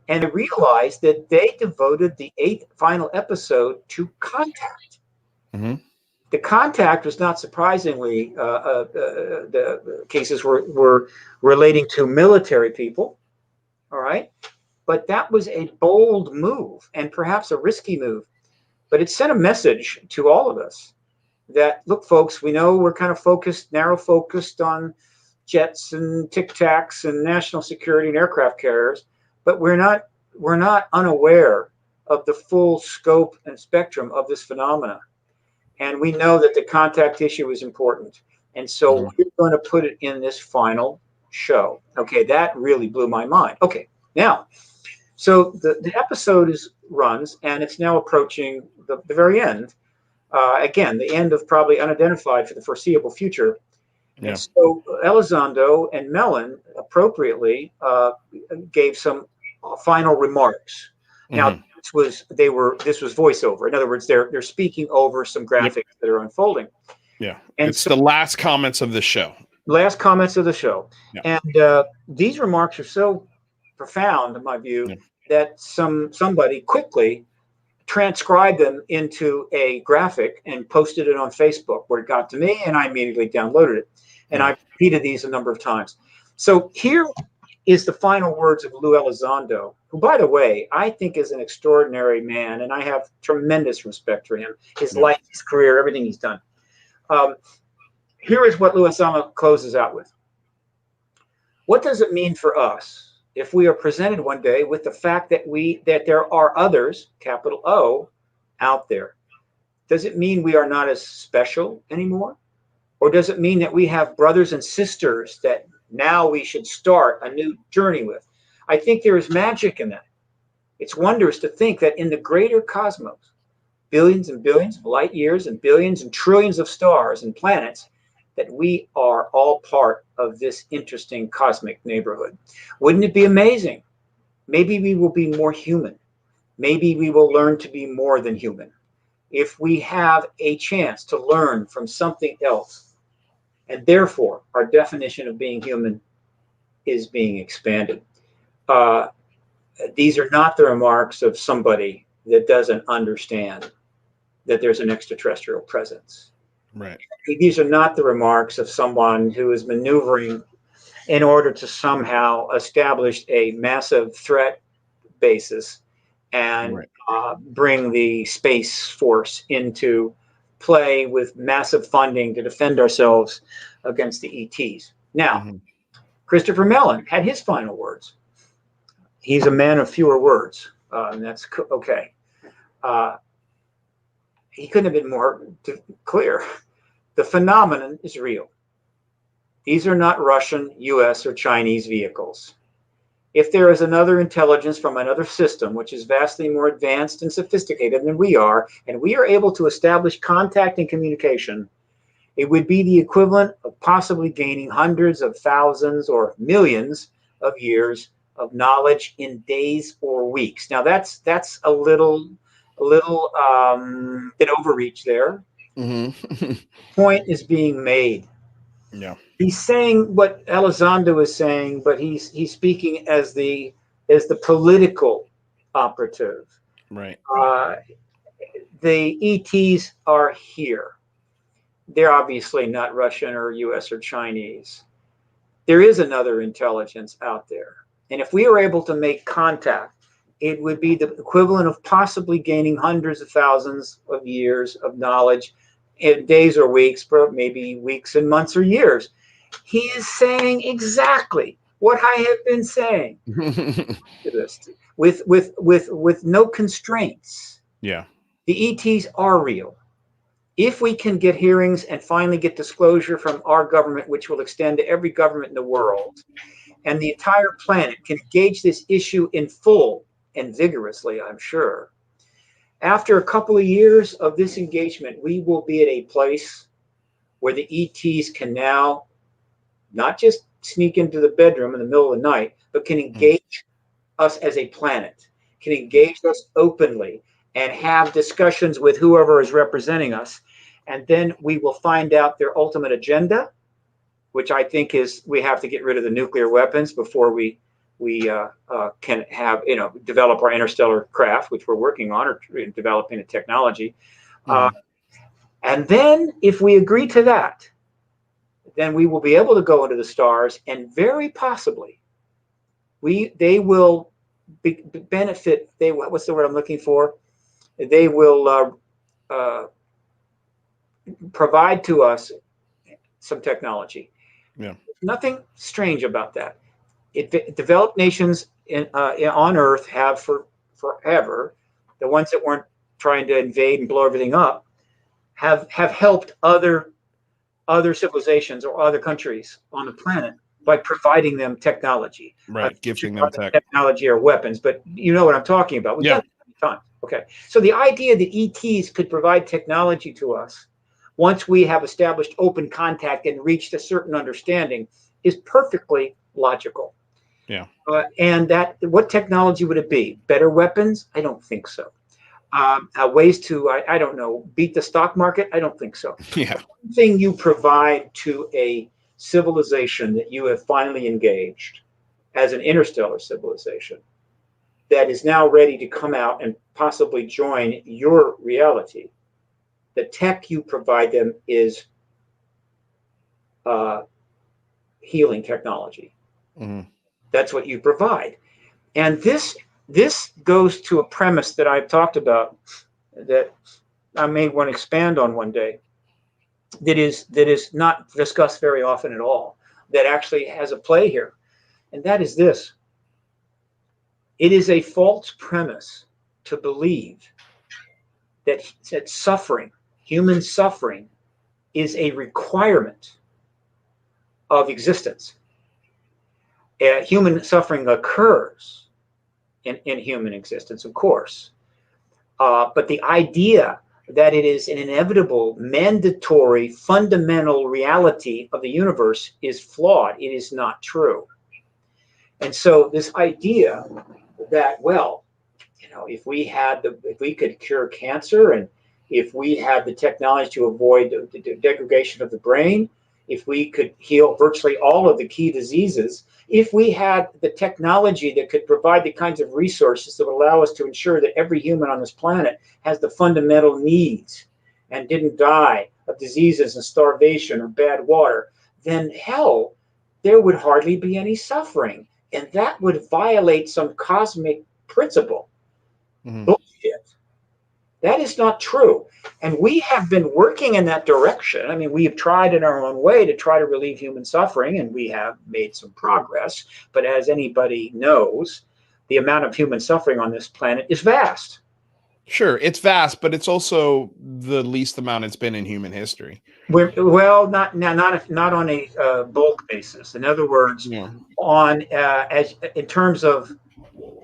and I realized that they devoted the 8th final episode to contact. The contact was not surprisingly, the cases were relating to military people, all right? But that was a bold move and perhaps a risky move. But it sent a message to all of us that, look, folks, we know we're kind of narrow focused on jets and Tic Tacs and national security and aircraft carriers, but we're not unaware of the full scope and spectrum of this phenomena. And we know that the contact issue is important. And so we're going to put it in this final show. Okay, that really blew my mind. Okay, now, so the episode runs, and it's now approaching the very end. Again, the end of probably Unidentified for the foreseeable future. Yeah. And so Elizondo and Mellon appropriately gave some final remarks. Now, this was voiceover. In other words, they're speaking over some graphics that are unfolding. Yeah, and it's the last comments of the show. Last comments of the show, and these remarks are so profound, in my view, that somebody quickly transcribed them into a graphic and posted it on Facebook, where it got to me, and I immediately downloaded it. And I repeated these a number of times. So here is the final words of Lou Elizondo, who, by the way, I think is an extraordinary man, and I have tremendous respect for him, his life, his career, everything he's done. Here is what Lou Elizondo closes out with. What does it mean for us if we are presented one day with the fact that there are others, capital O, out there? Does it mean we are not as special anymore? Or does it mean that we have brothers and sisters that now we should start a new journey with? I think there is magic in that. It's wondrous to think that in the greater cosmos, billions and billions of light years and billions and trillions of stars and planets, that we are all part of this interesting cosmic neighborhood. Wouldn't it be amazing? Maybe we will be more human. Maybe we will learn to be more than human if we have a chance to learn from something else. And therefore, our definition of being human is being expanded. These are not the remarks of somebody that doesn't understand that there's an extraterrestrial presence. Right. These are not the remarks of someone who is maneuvering in order to somehow establish a massive threat basis and bring the Space Force into play with massive funding to defend ourselves against the ETs. Now, Christopher Mellon had his final words. He's a man of fewer words, and that's okay. He couldn't have been more clear. The phenomenon is real. These are not Russian, US, or Chinese vehicles. If there is another intelligence from another system which is vastly more advanced and sophisticated than we are, and we are able to establish contact and communication, it would be the equivalent of possibly gaining hundreds of thousands or millions of years of knowledge in days or weeks. Now that's a little an overreach there. Point is being made. Yeah. He's saying what Elizondo is saying, but he's speaking as the political operative. Right. The ETs are here. They're obviously not Russian or US or Chinese. There is another intelligence out there. And if we are able to make contact, it would be the equivalent of possibly gaining hundreds of thousands of years of knowledge in days or weeks, but maybe weeks and months or years. He is saying exactly what I have been saying with no constraints. Yeah. The ETs are real. If we can get hearings and finally get disclosure from our government, which will extend to every government in the world, and the entire planet can engage this issue in full and vigorously, I'm sure, after a couple of years of this engagement, we will be at a place where the ETs can now not just sneak into the bedroom in the middle of the night, but can engage us as a planet, can engage us openly and have discussions with whoever is representing us. And then we will find out their ultimate agenda, which I think is we have to get rid of the nuclear weapons before we can have, develop our interstellar craft, which we're working on, or developing a technology. And then if we agree to that, then we will be able to go into the stars, and very possibly they will benefit. What's the word I'm looking for? They will provide to us some technology. Yeah. Nothing strange about that. Developed nations on Earth have for forever, the ones that weren't trying to invade and blow everything up, have helped other civilizations or other countries on the planet by providing them technology. Right, gifting them technology or weapons, but you know what I'm talking about. We've done it time. Okay, so the idea that ETs could provide technology to us once we have established open contact and reached a certain understanding is perfectly logical. Yeah. And what technology would it be? Better weapons? I don't think so. Ways to, I don't know, beat the stock market? I don't think so. Yeah. One thing you provide to a civilization that you have finally engaged as an interstellar civilization that is now ready to come out and possibly join your reality. The tech you provide them is healing technology. Mm-hmm. That's what you provide. And this goes to a premise that I've talked about that I may want to expand on one day, that is not discussed very often at all, that actually has a play here. And that is this. It is a false premise to believe that suffering, human suffering, is a requirement of existence. Human suffering occurs in human existence, of course. But the idea that it is an inevitable, mandatory, fundamental reality of the universe is flawed. It is not true. And so this idea that, well, if we could cure cancer, and if we had the technology to avoid the degradation of the brain, if we could heal virtually all of the key diseases, if we had the technology that could provide the kinds of resources that would allow us to ensure that every human on this planet has the fundamental needs and didn't die of diseases and starvation or bad water, then hell, there would hardly be any suffering. And that would violate some cosmic principle. Mm-hmm. Bullshit. That is not true. And we have been working in that direction. I mean, we have tried in our own way to try to relieve human suffering, and we have made some progress. But as anybody knows, the amount of human suffering on this planet is vast. Sure, it's vast, but it's also the least amount it's been in human history. Well, not on a bulk basis. In other words, Yeah. on as in terms of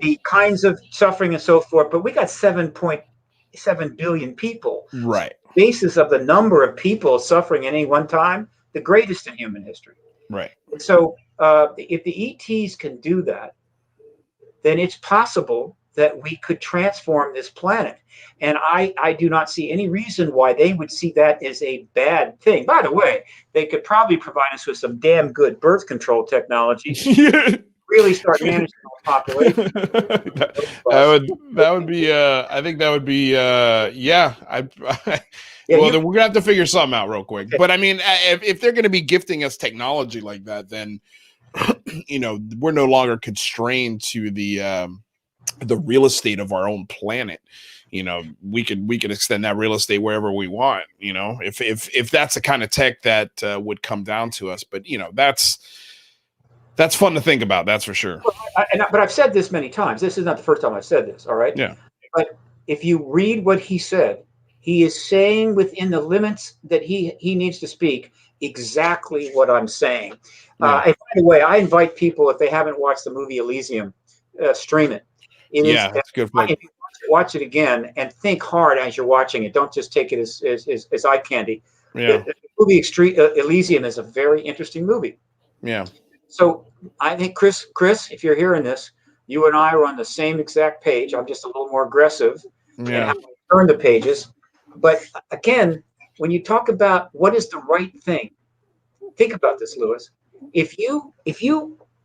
the kinds of suffering and so forth. But we got 7.7 billion people. Right. So the basis of the number of people suffering at any one time, the greatest in human history. Right. So if the ETs can do that, then it's possible that we could transform this planet. And I do not see any reason why they would see that as a bad thing. By the way, they could probably provide us with some damn good birth control technology. Really start managing the population. that would be I think that would be yeah. Well, then we're gonna have to figure something out real quick. But I mean, if they're gonna be gifting us technology like that, then we're no longer constrained to the real estate of our own planet. We could extend that real estate wherever we want. If that's the kind of tech that would come down to us. But that's fun to think about. That's for sure. But I've said this many times. This is not the first time I've said this. All right. Yeah. But if you read what he said, he is saying within the limits that he needs to speak exactly what I'm saying. Yeah. And by the way, I invite people, if they haven't watched the movie Elysium, stream it. That's good. Watch it again and think hard as you're watching it. Don't just take it as eye candy. Yeah. The movie Elysium is a very interesting movie. Yeah. So I think, Chris, if you're hearing this, you and I are on the same exact page. I'm just a little more aggressive in how I turn the pages. But again, when you talk about what is the right thing, think about this, Lewis. If you,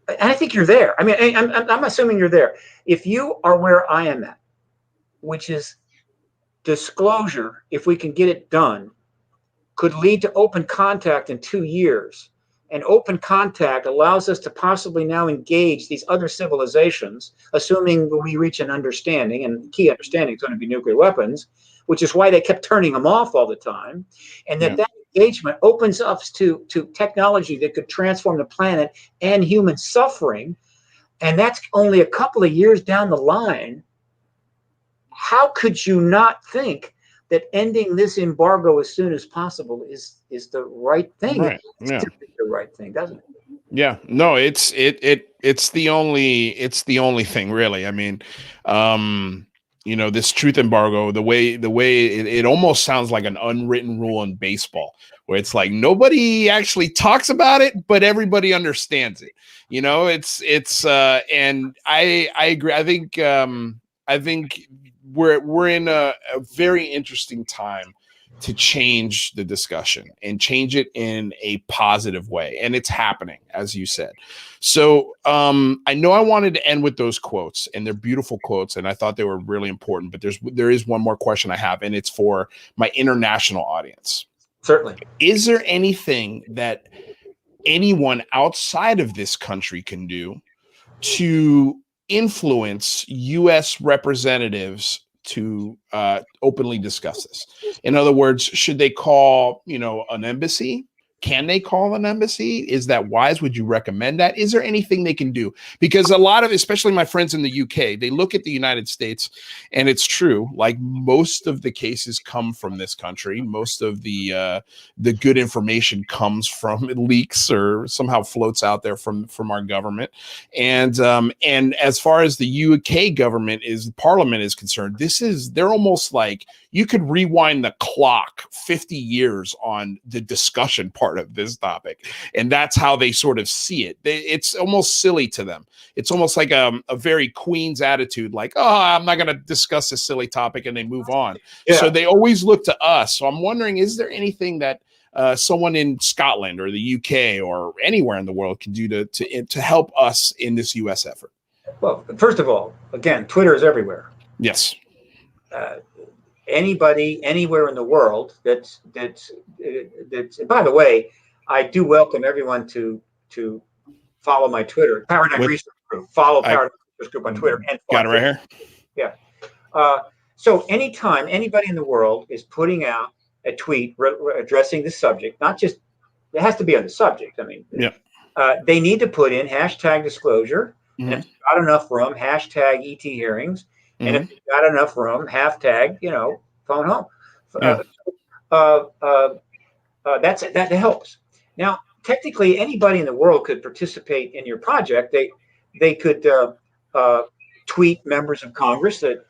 and I think you're there. I mean, I'm assuming you're there. If you are where I am at, which is disclosure, if we can get it done, could lead to open contact in 2 years. And open contact allows us to possibly now engage these other civilizations, assuming we reach an understanding, and key understanding is going to be nuclear weapons, which is why they kept turning them off all the time. And that engagement opens up to technology that could transform the planet and human suffering. And that's only a couple of years down the line. How could you not think that ending this embargo as soon as possible is the right thing? Right. Yeah. It's the right thing, doesn't it? Yeah. No, it's the only thing, really. I mean, this truth embargo, the way it almost sounds like an unwritten rule in baseball, where it's like nobody actually talks about it, but everybody understands it. It's and I agree. I think we're in a very interesting time to change the discussion and change it in a positive way. And it's happening, as you said. So I know I wanted to end with those quotes, and they're beautiful quotes, and I thought they were really important, but there is one more question I have, and it's for my international audience. Certainly. Is there anything that anyone outside of this country can do to influence U.S. representatives to openly discuss this? In other words, should they call, an embassy? Can they call an embassy? Is that wise? Would you recommend that? Is there anything they can do? Because a lot of, especially my friends in the UK, they look at the United States, and it's true. Like, most of the cases come from this country. Most of the good information comes from leaks or somehow floats out there from our government. And as far as the UK government parliament is concerned, they're almost like you could rewind the clock 50 years on the discussion part of this topic. And that's how they sort of see it. It's almost silly to them. It's almost like a very Queen's attitude, like, oh, I'm not going to discuss this silly topic, and they move on. Yeah. So they always look to us. So I'm wondering, is there anything that someone in Scotland or the UK or anywhere in the world can do to help us in this U.S. effort? Well, first of all, again, Twitter is everywhere. Yes. Anybody anywhere in the world that's by the way, I do welcome everyone to follow my Twitter, Paradigm Research Group. Follow Paradigm Research Group on Twitter. And got it right here. Yeah. So anytime anybody in the world is putting out a tweet addressing the subject, not just, it has to be on the subject. I mean, yeah. They need to put in #disclosure. And if you've got enough room, #ET hearings. And if you've got enough room, #, phone home. That helps. Now, technically, anybody in the world could participate in your project. They could tweet members of Congress that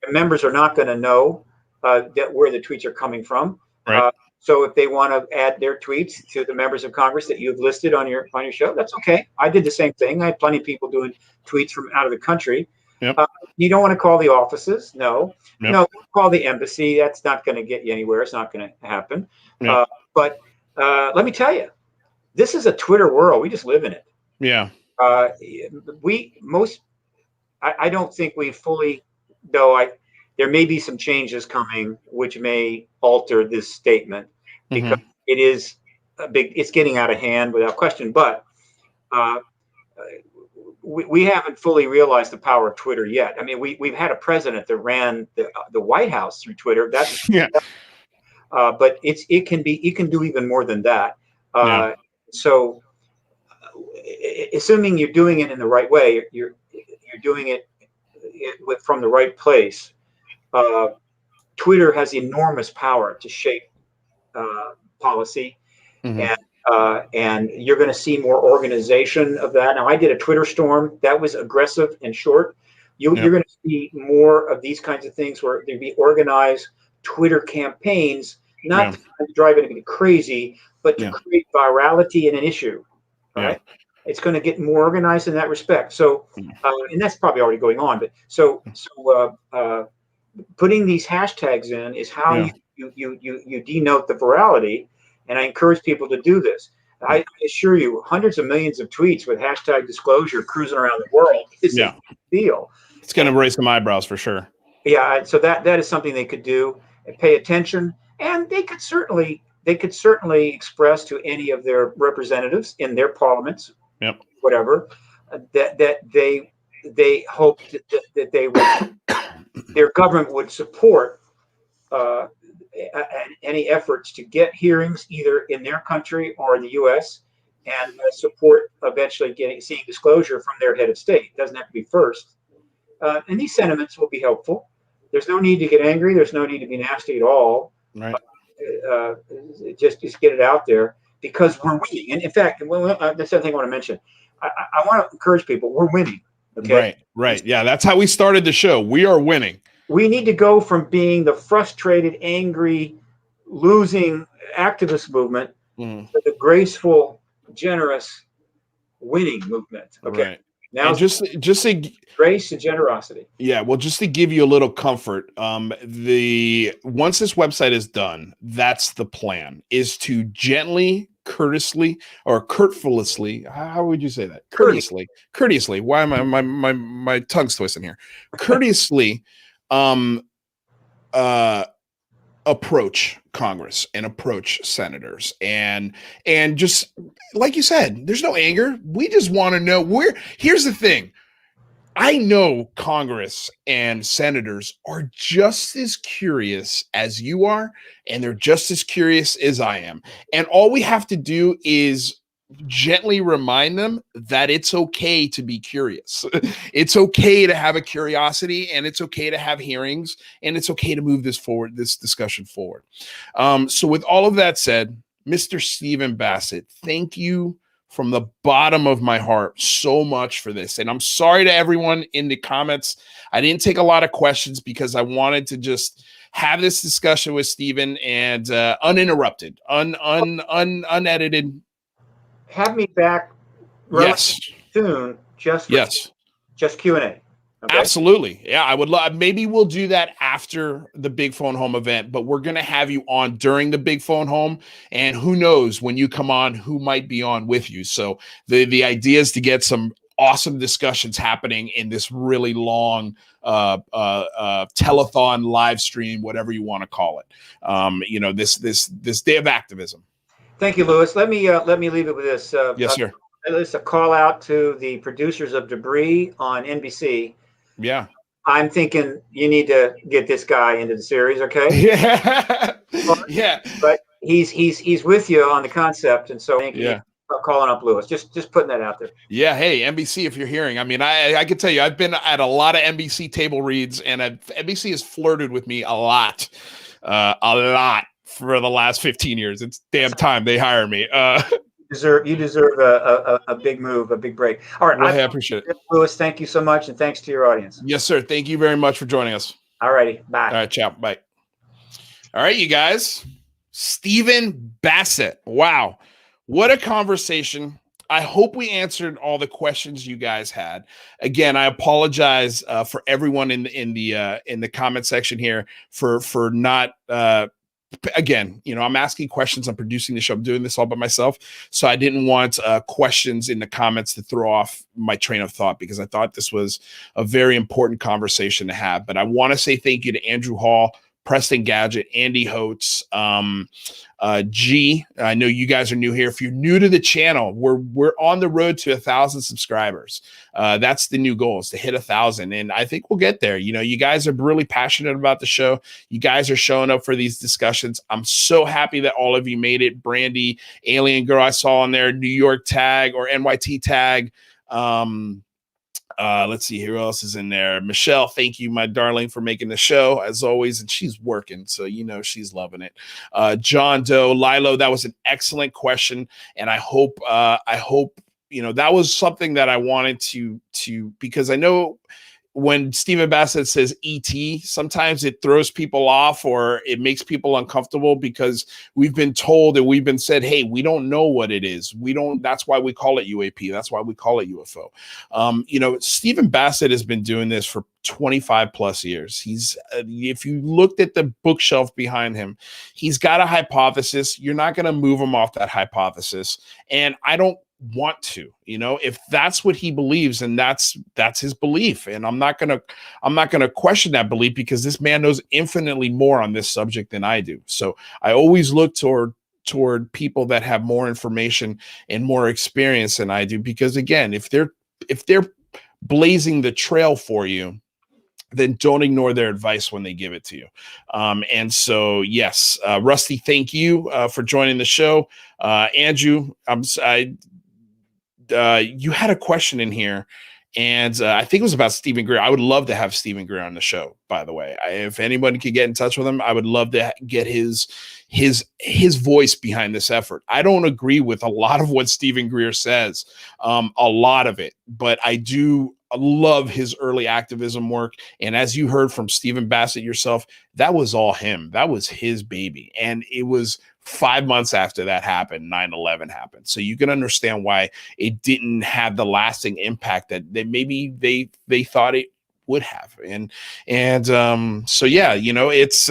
members are not going to know that where the tweets are coming from. Right. So if they want to add their tweets to the members of Congress that you've listed on your show, that's okay. I did the same thing. I had plenty of people doing tweets from out of the country. Yep. You don't want to call the offices. No, don't call the embassy. That's not going to get you anywhere. It's not going to happen. Yep. But let me tell you, this is a Twitter world. We just live in it. Yeah. I don't think we fully, though there may be some changes coming which may alter this statement, because it is it's getting out of hand without question. But we haven't fully realized the power of Twitter yet. I mean, we've had a president that ran the White House through Twitter. That's but it can do even more than that. So, assuming you're doing it in the right way, you're doing it from the right place. Twitter has enormous power to shape policy, and you're going to see more organization of that. Now, I did a Twitter storm that was aggressive and short. You're going to see more of these kinds of things where there'd be organized Twitter campaigns, not to drive anybody crazy, but to create virality in an issue. Right? It's going to get more organized in that respect. So, and that's probably already going on. But so putting these hashtags in is how you denote the virality. And I encourage people to do this. I assure you, hundreds of millions of tweets with #disclosure cruising around the world is a deal. It's going to raise some eyebrows for sure. Yeah, so that is something they could do and pay attention. And they could certainly express to any of their representatives in their parliaments, whatever, that they hope that they would, their government would support any efforts to get hearings either in their country or in the U.S. and support eventually seeing disclosure from their head of state. It doesn't have to be first. And these sentiments will be helpful. There's no need to get angry. There's no need to be nasty at all. Right. Just get it out there, because we're winning. And in fact, that's the thing I want to mention. I want to encourage people. We're winning. Okay. Right. Yeah, that's how we started the show. We are winning. We need to go from being the frustrated, angry, losing activist movement to the graceful, generous, winning movement. Okay. Right. And Now, just to grace and generosity. yeah, well, just to give you a little comfort, the once this website is done, that's the plan, is to gently, courteously, or courteously, how would you say that? Courteously. Why am my tongue's twisting here? Courteously, um, approach Congress and approach senators and just like you said, there's no anger. We just want to know where. Here's the thing. I know Congress and senators are just as curious as you are, and they're just as curious as I am. And all we have to do is gently remind them that it's okay to be curious. It's okay to have a curiosity, and it's okay to have hearings, and it's okay to move this discussion forward. So with all of that said, Mr. Stephen Bassett, thank you from the bottom of my heart so much for this. And I'm sorry to everyone in the comments. I didn't take a lot of questions because I wanted to just have this discussion with Stephen and uninterrupted, unedited. Have me back Yes. soon, just Q&A. Okay. Absolutely. Yeah, I would love, maybe we'll do that after the Big Phone Home event, but we're going to have you on during the Big Phone Home, and who knows when you come on, who might be on with you. So the idea is to get some awesome discussions happening in this really long telethon live stream, whatever you want to call it. This day of activism. Thank you, Louis. Let me leave it with this. Yes, sir. It's a call out to the producers of Debris on NBC. Yeah. I'm thinking you need to get this guy into the series, okay? Yeah. Yeah. But he's with you on the concept, and so yeah. Calling up Louis. Just putting that out there. Yeah. Hey, NBC, if you're hearing, I mean, I can tell you, I've been at a lot of NBC table reads, and NBC has flirted with me a lot for the last 15 years. It's damn time they hire me. You deserve a big move, a big break. All right. Well, I appreciate it. Louis, thank you so much, and thanks to your audience. Yes, sir. Thank you very much for joining us. All righty. Bye. All right, ciao. Bye. All right, you guys. Stephen Bassett. Wow. What a conversation. I hope we answered all the questions you guys had. Again, I apologize for everyone in the comment section here for not again, I'm asking questions. I'm producing the show. I'm doing this all by myself. So I didn't want questions in the comments to throw off my train of thought, because I thought this was a very important conversation to have. But I want to say thank you to Andrew Hall, Preston Gadget, Andy Holtz, G. I know you guys are new here. If you're new to the channel, we're on the road to 1,000 subscribers. That's the new goal, is to hit 1,000, and I think we'll get there. You guys are really passionate about the show. You guys are showing up for these discussions. I'm so happy that all of you made it. Brandy, Alien Girl, I saw on there, New York tag or NYT tag. Let's see, who else is in there? Michelle, thank you, my darling, for making the show as always. And she's working, so she's loving it. John Doe, Lilo, that was an excellent question. And I hope that was something that I wanted to because I know when Stephen Bassett says ET, sometimes it throws people off or it makes people uncomfortable, because we've been told and we've been said, hey, we don't know what it is. That's why we call it UAP. That's why we call it UFO. Stephen Bassett has been doing this for 25 plus years. He's, if you looked at the bookshelf behind him, he's got a hypothesis. You're not going to move him off that hypothesis. And I don't want to, if that's what he believes, and that's his belief, and I'm not gonna question that belief, because this man knows infinitely more on this subject than I do. So I always look toward people that have more information and more experience than I do, because again, if they're blazing the trail for you, then don't ignore their advice when they give it to you. And so, yes, Rusty, thank you for joining the show. Andrew, you had a question in here, and I think it was about Stephen Greer. I would love to have Stephen Greer on the show, by the way. If anybody could get in touch with him, I would love to get his voice behind this effort. I don't agree with a lot of what Stephen Greer says, a lot of it, but I do love his early activism work. And as you heard from Stephen Bassett yourself, that was all him. That was his baby. And it was 5 months after that happened, 9/11 happened. So you can understand why it didn't have the lasting impact that maybe they thought it would have. So yeah, it's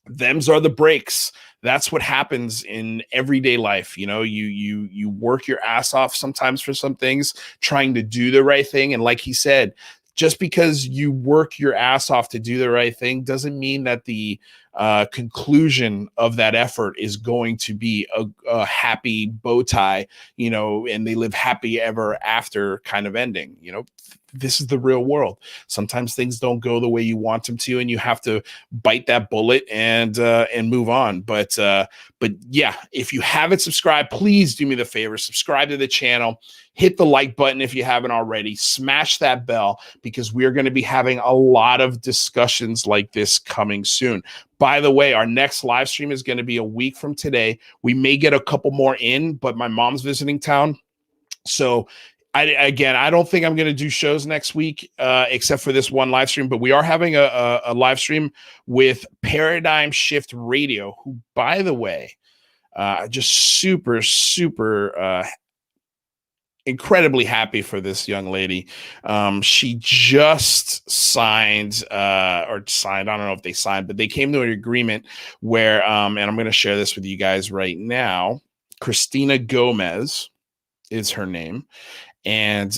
them's are the breaks. That's what happens in everyday life. You work your ass off sometimes for some things, trying to do the right thing. And like he said, just because you work your ass off to do the right thing doesn't mean that the conclusion of that effort is going to be a happy bow tie, and they live happy ever after kind of ending. This is the real world. Sometimes things don't go the way you want them to, and you have to bite that bullet and move on. But yeah, if you haven't subscribed, please do me the favor, subscribe to the channel, hit the like button if you haven't already, smash that bell, because we're going to be having a lot of discussions like this coming soon. By the way, our next live stream is going to be a week from today. We may get a couple more in, but my mom's visiting town. So I don't think I'm going to do shows next week, except for this one live stream, but we are having a live stream with Paradigm Shift Radio, who, by the way, just super, super, incredibly happy for this young lady. She just signed, I don't know if they signed, but they came to an agreement where, and I'm going to share this with you guys right now. Christina Gomez is her name. And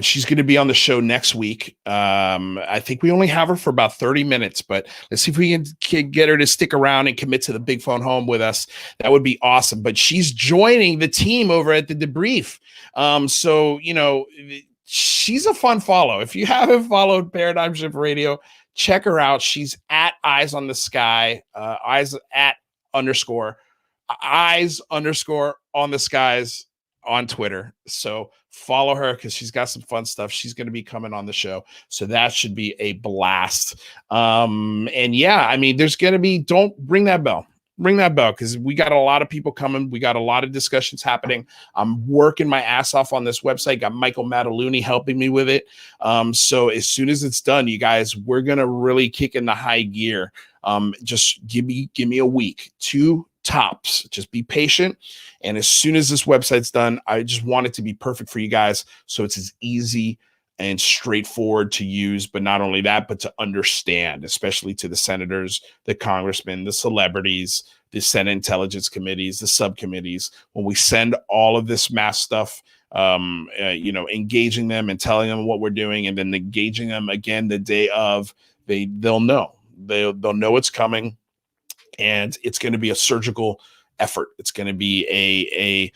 she's going to be on the show next week. I think we only have her for about 30 minutes, but let's see if we can get her to stick around and commit to the big phone home with us. That would be awesome. But she's joining the team over at the Debrief. So, she's a fun follow. If you haven't followed Paradigm Shift Radio, check her out. She's at Eyes on the Sky, eyes on the skies on Twitter. So follow her because she's got some fun stuff. She's going to be coming on the show. So that should be a blast. And yeah, there's going to be, don't ring that bell. Ring that bell because we got a lot of people coming. We got a lot of discussions happening. I'm working my ass off on this website. Got Michael Mataluni helping me with it. So as soon as it's done, you guys, we're going to really kick in the high gear. Just give me a week, 2 tops. Just be patient. And as soon as this website's done, I just want it to be perfect for you guys. So it's as easy and straightforward to use, but not only that, but to understand, especially to the senators, the congressmen, the celebrities, the Senate Intelligence Committees, the subcommittees, when we send all of this mass stuff, engaging them and telling them what we're doing, and then engaging them again the day of, they'll know it's coming. And it's going to be a surgical effort. It's going to be a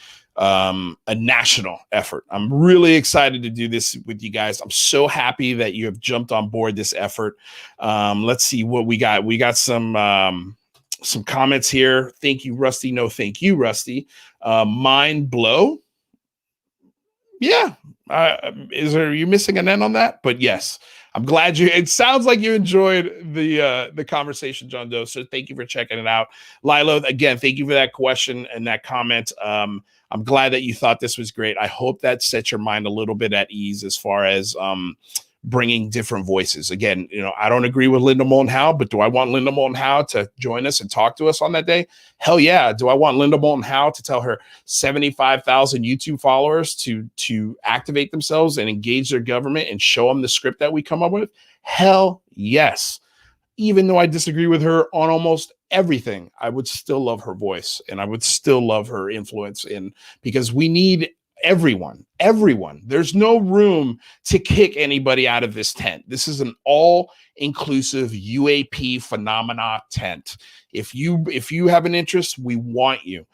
national effort. I'm really excited to do this with you guys. I'm so happy that you have jumped on board this effort. Let's see what we got. We got some comments here. Thank you, Rusty. No, thank you, Rusty. Mind blow. Yeah. Are you missing an N on that? But yes. I'm glad it sounds like you enjoyed the conversation, John Doe. So thank you for checking it out. Lilo, again, thank you for that question and that comment. I'm glad that you thought this was great. I hope that set your mind a little bit at ease as far as bringing different voices. Again, I don't agree with Linda Moulton Howe, but do I want Linda Moulton Howe to join us and talk to us on that day? Hell yeah. Do I want Linda Moulton Howe to tell her 75,000 YouTube followers to activate themselves and engage their government and show them the script that we come up with? Hell yes. Even though I disagree with her on almost everything, I would still love her voice and I would still love her influence because we need everyone. There's no room to kick anybody out of this tent. This is an all-inclusive UAP phenomena tent. If you have an interest, we want you.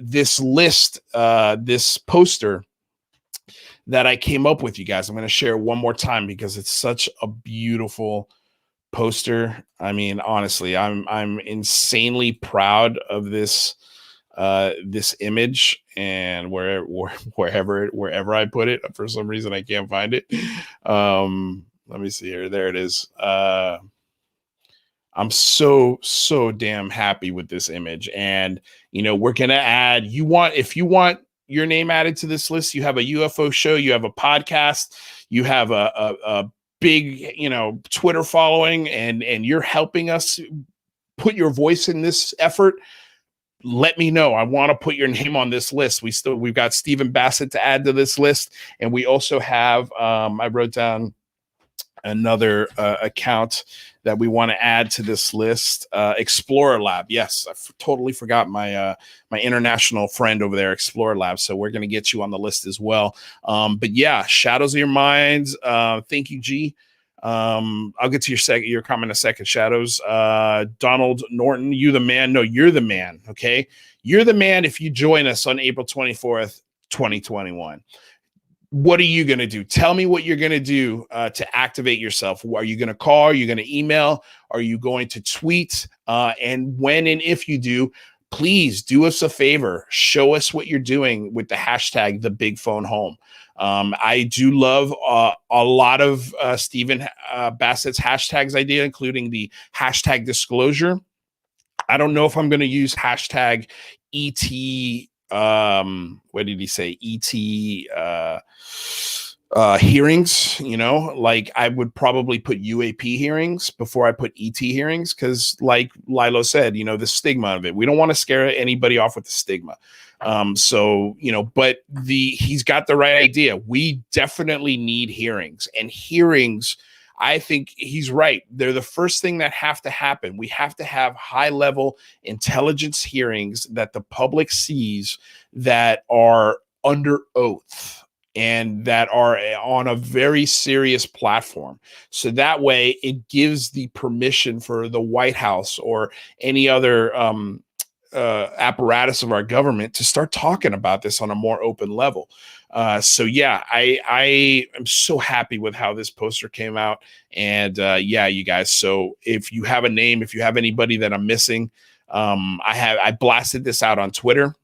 This list, this poster that I came up with, you guys, I'm going to share one more time because it's such a beautiful poster. Honestly, I'm insanely proud of this image, and wherever I put it, for some reason I can't find it. Let me see here. There it is. I'm so damn happy with this image, and we're gonna add. If you want your name added to this list. You have a UFO show, you have a podcast, you have a big, Twitter following, and you're helping us put your voice in this effort, let me know. I want to put your name on this list. We've got Stephen Bassett to add to this list. And we also have, I wrote down another account that we want to add to this list. Explorer Lab. Yes, I totally forgot my international friend over there, Explorer Lab. So we're going to get you on the list as well. But yeah, Shadows of Your Minds. Thank you, G. I'll get to your comment in a second. Shadows. Donald Norton, you the man. No, you're the man. Okay. You're the man if you join us on April 24th, 2021. What are you going to do? Tell me what you're going to do to activate yourself. Are you going to call? Are you going to email? Are you going to tweet? And when and if you do, please do us a favor. Show us what you're doing with the hashtag #TheBigPhoneHome. I do love a lot of Stephen Bassett's hashtags idea, including the hashtag disclosure. I don't know if I'm going to use hashtag ET. What did he say? Hearings, like I would probably put UAP hearings before I put ET hearings. Cause like Lilo said, the stigma of it, we don't want to scare anybody off with the stigma. But he's got the right idea. We definitely need hearings, and hearings, I think he's right. They're the first thing that have to happen. We have to have high-level intelligence hearings that the public sees, that are under oath and that are on a very serious platform. So that way it gives the permission for the White House or any other apparatus of our government to start talking about this on a more open level. So yeah, I am so happy with how this poster came out. And yeah, you guys. So if you have a name, if you have anybody that I'm missing, I blasted this out on Twitter.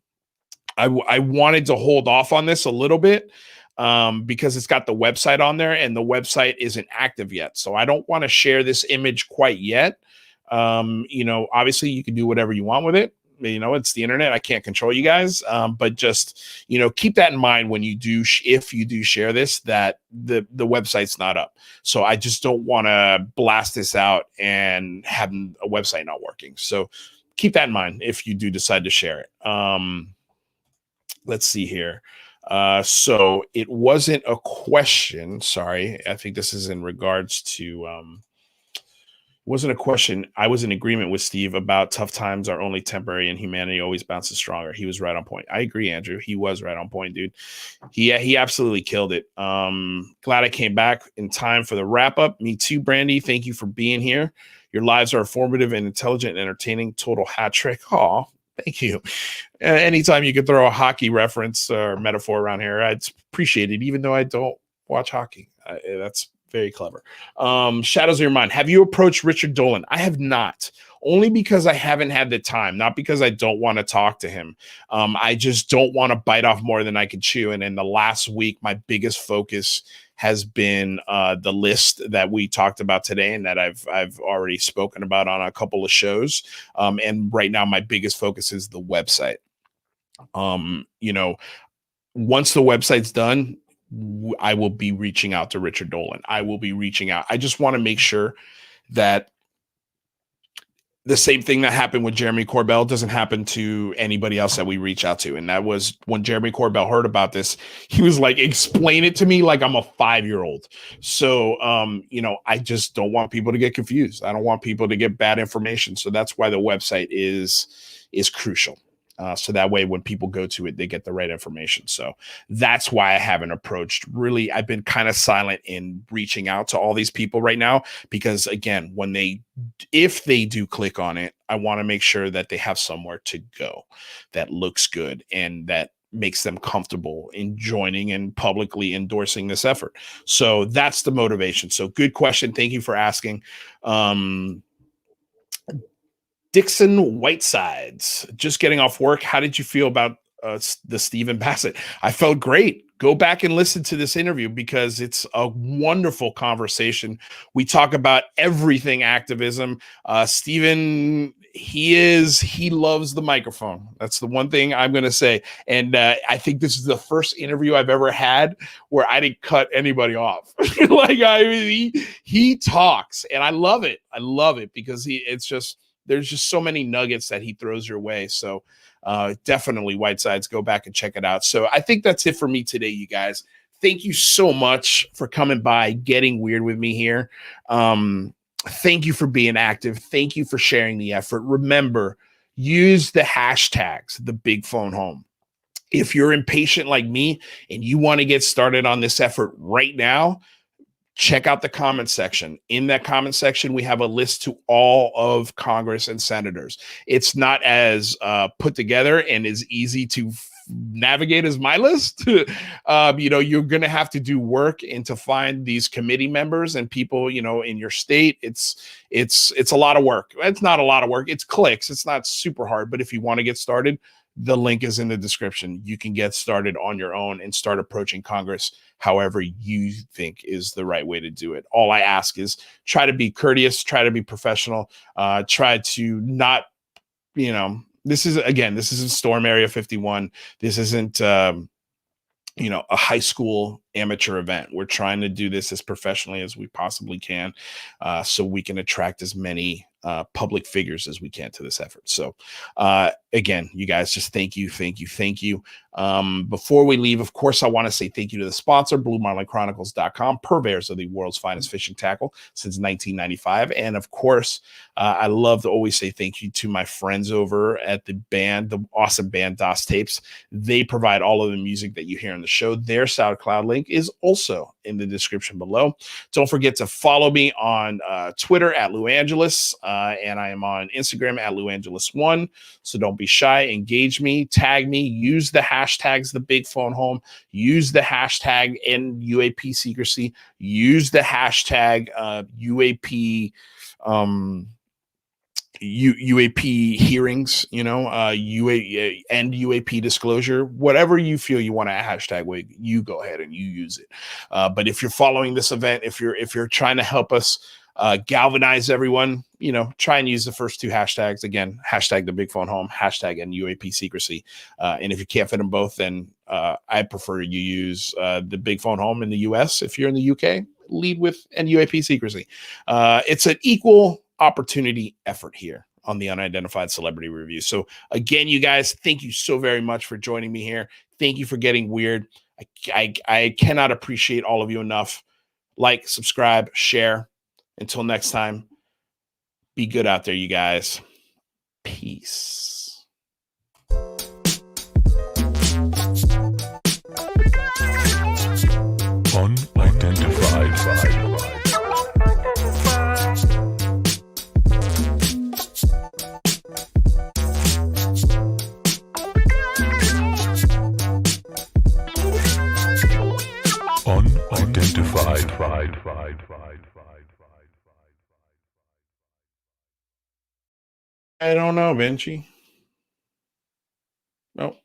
I wanted to hold off on this a little bit because it's got the website on there, and the website isn't active yet. So I don't want to share this image quite yet. Obviously you can do whatever you want with it. It's the internet. I can't control you guys. But just, keep that in mind when you do, if you do share this, that the website's not up. So I just don't want to blast this out and have a website not working. So keep that in mind if you do decide to share it. Let's see here. So it wasn't a question. Sorry. I think this is in regards to, wasn't a question. I was in agreement with Steve about tough times are only temporary and humanity always bounces stronger. He was right on point. I agree, Andrew. He was right on point, dude. He absolutely killed it. Glad I came back in time for the wrap up. Me too, Brandy. Thank you for being here. Your lives are informative and intelligent and entertaining. Total hat trick. Oh, thank you. Anytime you could throw a hockey reference or metaphor around here, I'd appreciate it, even though I don't watch hockey. That's very clever. Shadows of Your Mind. Have you approached Richard Dolan? I have not, only because I haven't had the time, not because I don't want to talk to him. I just don't want to bite off more than I can chew. And in the last week, my biggest focus has been the list that we talked about today and that I've already spoken about on a couple of shows. And right now, my biggest focus is the website. Once the website's done, I will be reaching out to Richard Dolan. I will be reaching out. I just want to make sure that the same thing that happened with Jeremy Corbell doesn't happen to anybody else that we reach out to. And that was when Jeremy Corbell heard about this, he was like, explain it to me like I'm a 5-year-old. So, I just don't want people to get confused. I don't want people to get bad information. So that's why the website is crucial. So that way, when people go to it, they get the right information. So that's why I haven't approached. Really, I've been kind of silent in reaching out to all these people right now, because again, if they do click on it, I want to make sure that they have somewhere to go that looks good and that makes them comfortable in joining and publicly endorsing this effort. So that's the motivation. So good question. Thank you for asking. Dixon Whitesides, just getting off work. How did you feel about the Stephen Bassett? I felt great. Go back and listen to this interview because it's a wonderful conversation. We talk about everything activism. Stephen he loves the microphone. That's the one thing I'm going to say. And I think this is the first interview I've ever had where I didn't cut anybody off. Like, I mean, he talks, and I love it. I love it because there's just so many nuggets that he throws your way. So definitely Whitesides, go back and check it out. So I think that's it for me today, you guys. Thank you so much for coming by, getting weird with me here. Thank you for being active. Thank you for sharing the effort. Remember, use the hashtags, the big phone home. If you're impatient like me and you want to get started on this effort right now, check out the comment section. In that comment section, we have a list to all of Congress and senators. It's not as put together and as easy to navigate as my list. You're going to have to do work and to find these committee members and people, in your state. It's a lot of work. It's not a lot of work. It's clicks. It's not super hard. But if you want to get started, the link is in the description. You can get started on your own and start approaching Congress however you think is the right way to do it. All I ask is try to be courteous, try to be professional, try to not, this isn't Storm Area 51. This isn't, a high school amateur event. We're trying to do this as professionally as we possibly can, so we can attract as many public figures as we can to this effort. So again, you guys, just thank you. Before we leave, of course, I want to say thank you to the sponsor, BlueMarlinChronicles.com, purveyors of the world's finest fishing tackle since 1995. And of course, I love to always say thank you to my friends over at the awesome band DOS Tapes. They provide all of the music that you hear on the show. Their SoundCloud link is also in the description below. Don't forget to follow me on Twitter at Lou Angeles, and I am on Instagram at LouAngeles1. So don't be shy. Engage me, tag me, use the hashtags, the big phone home, use the hashtag UAP secrecy, use the hashtag UAP UAP hearings, and UAP disclosure, whatever you feel you want to hashtag with, you go ahead and you use it. But if you're following this event, if you're trying to help us galvanize everyone, try and use the first two hashtags. Again, hashtag the big phone home, hashtag and UAP secrecy. And if you can't fit them both, then I prefer you use the big phone home in the US. If you're in the UK, lead with and UAP secrecy. It's an equal opportunity effort here on the Unidentified Celebrity Review. So again, you guys, thank you so very much for joining me here. Thank you for getting weird. I cannot appreciate all of you enough. Like, subscribe, share. Until next time, be good out there, you guys. Peace. Unidentified. I don't know, Vinci. Nope.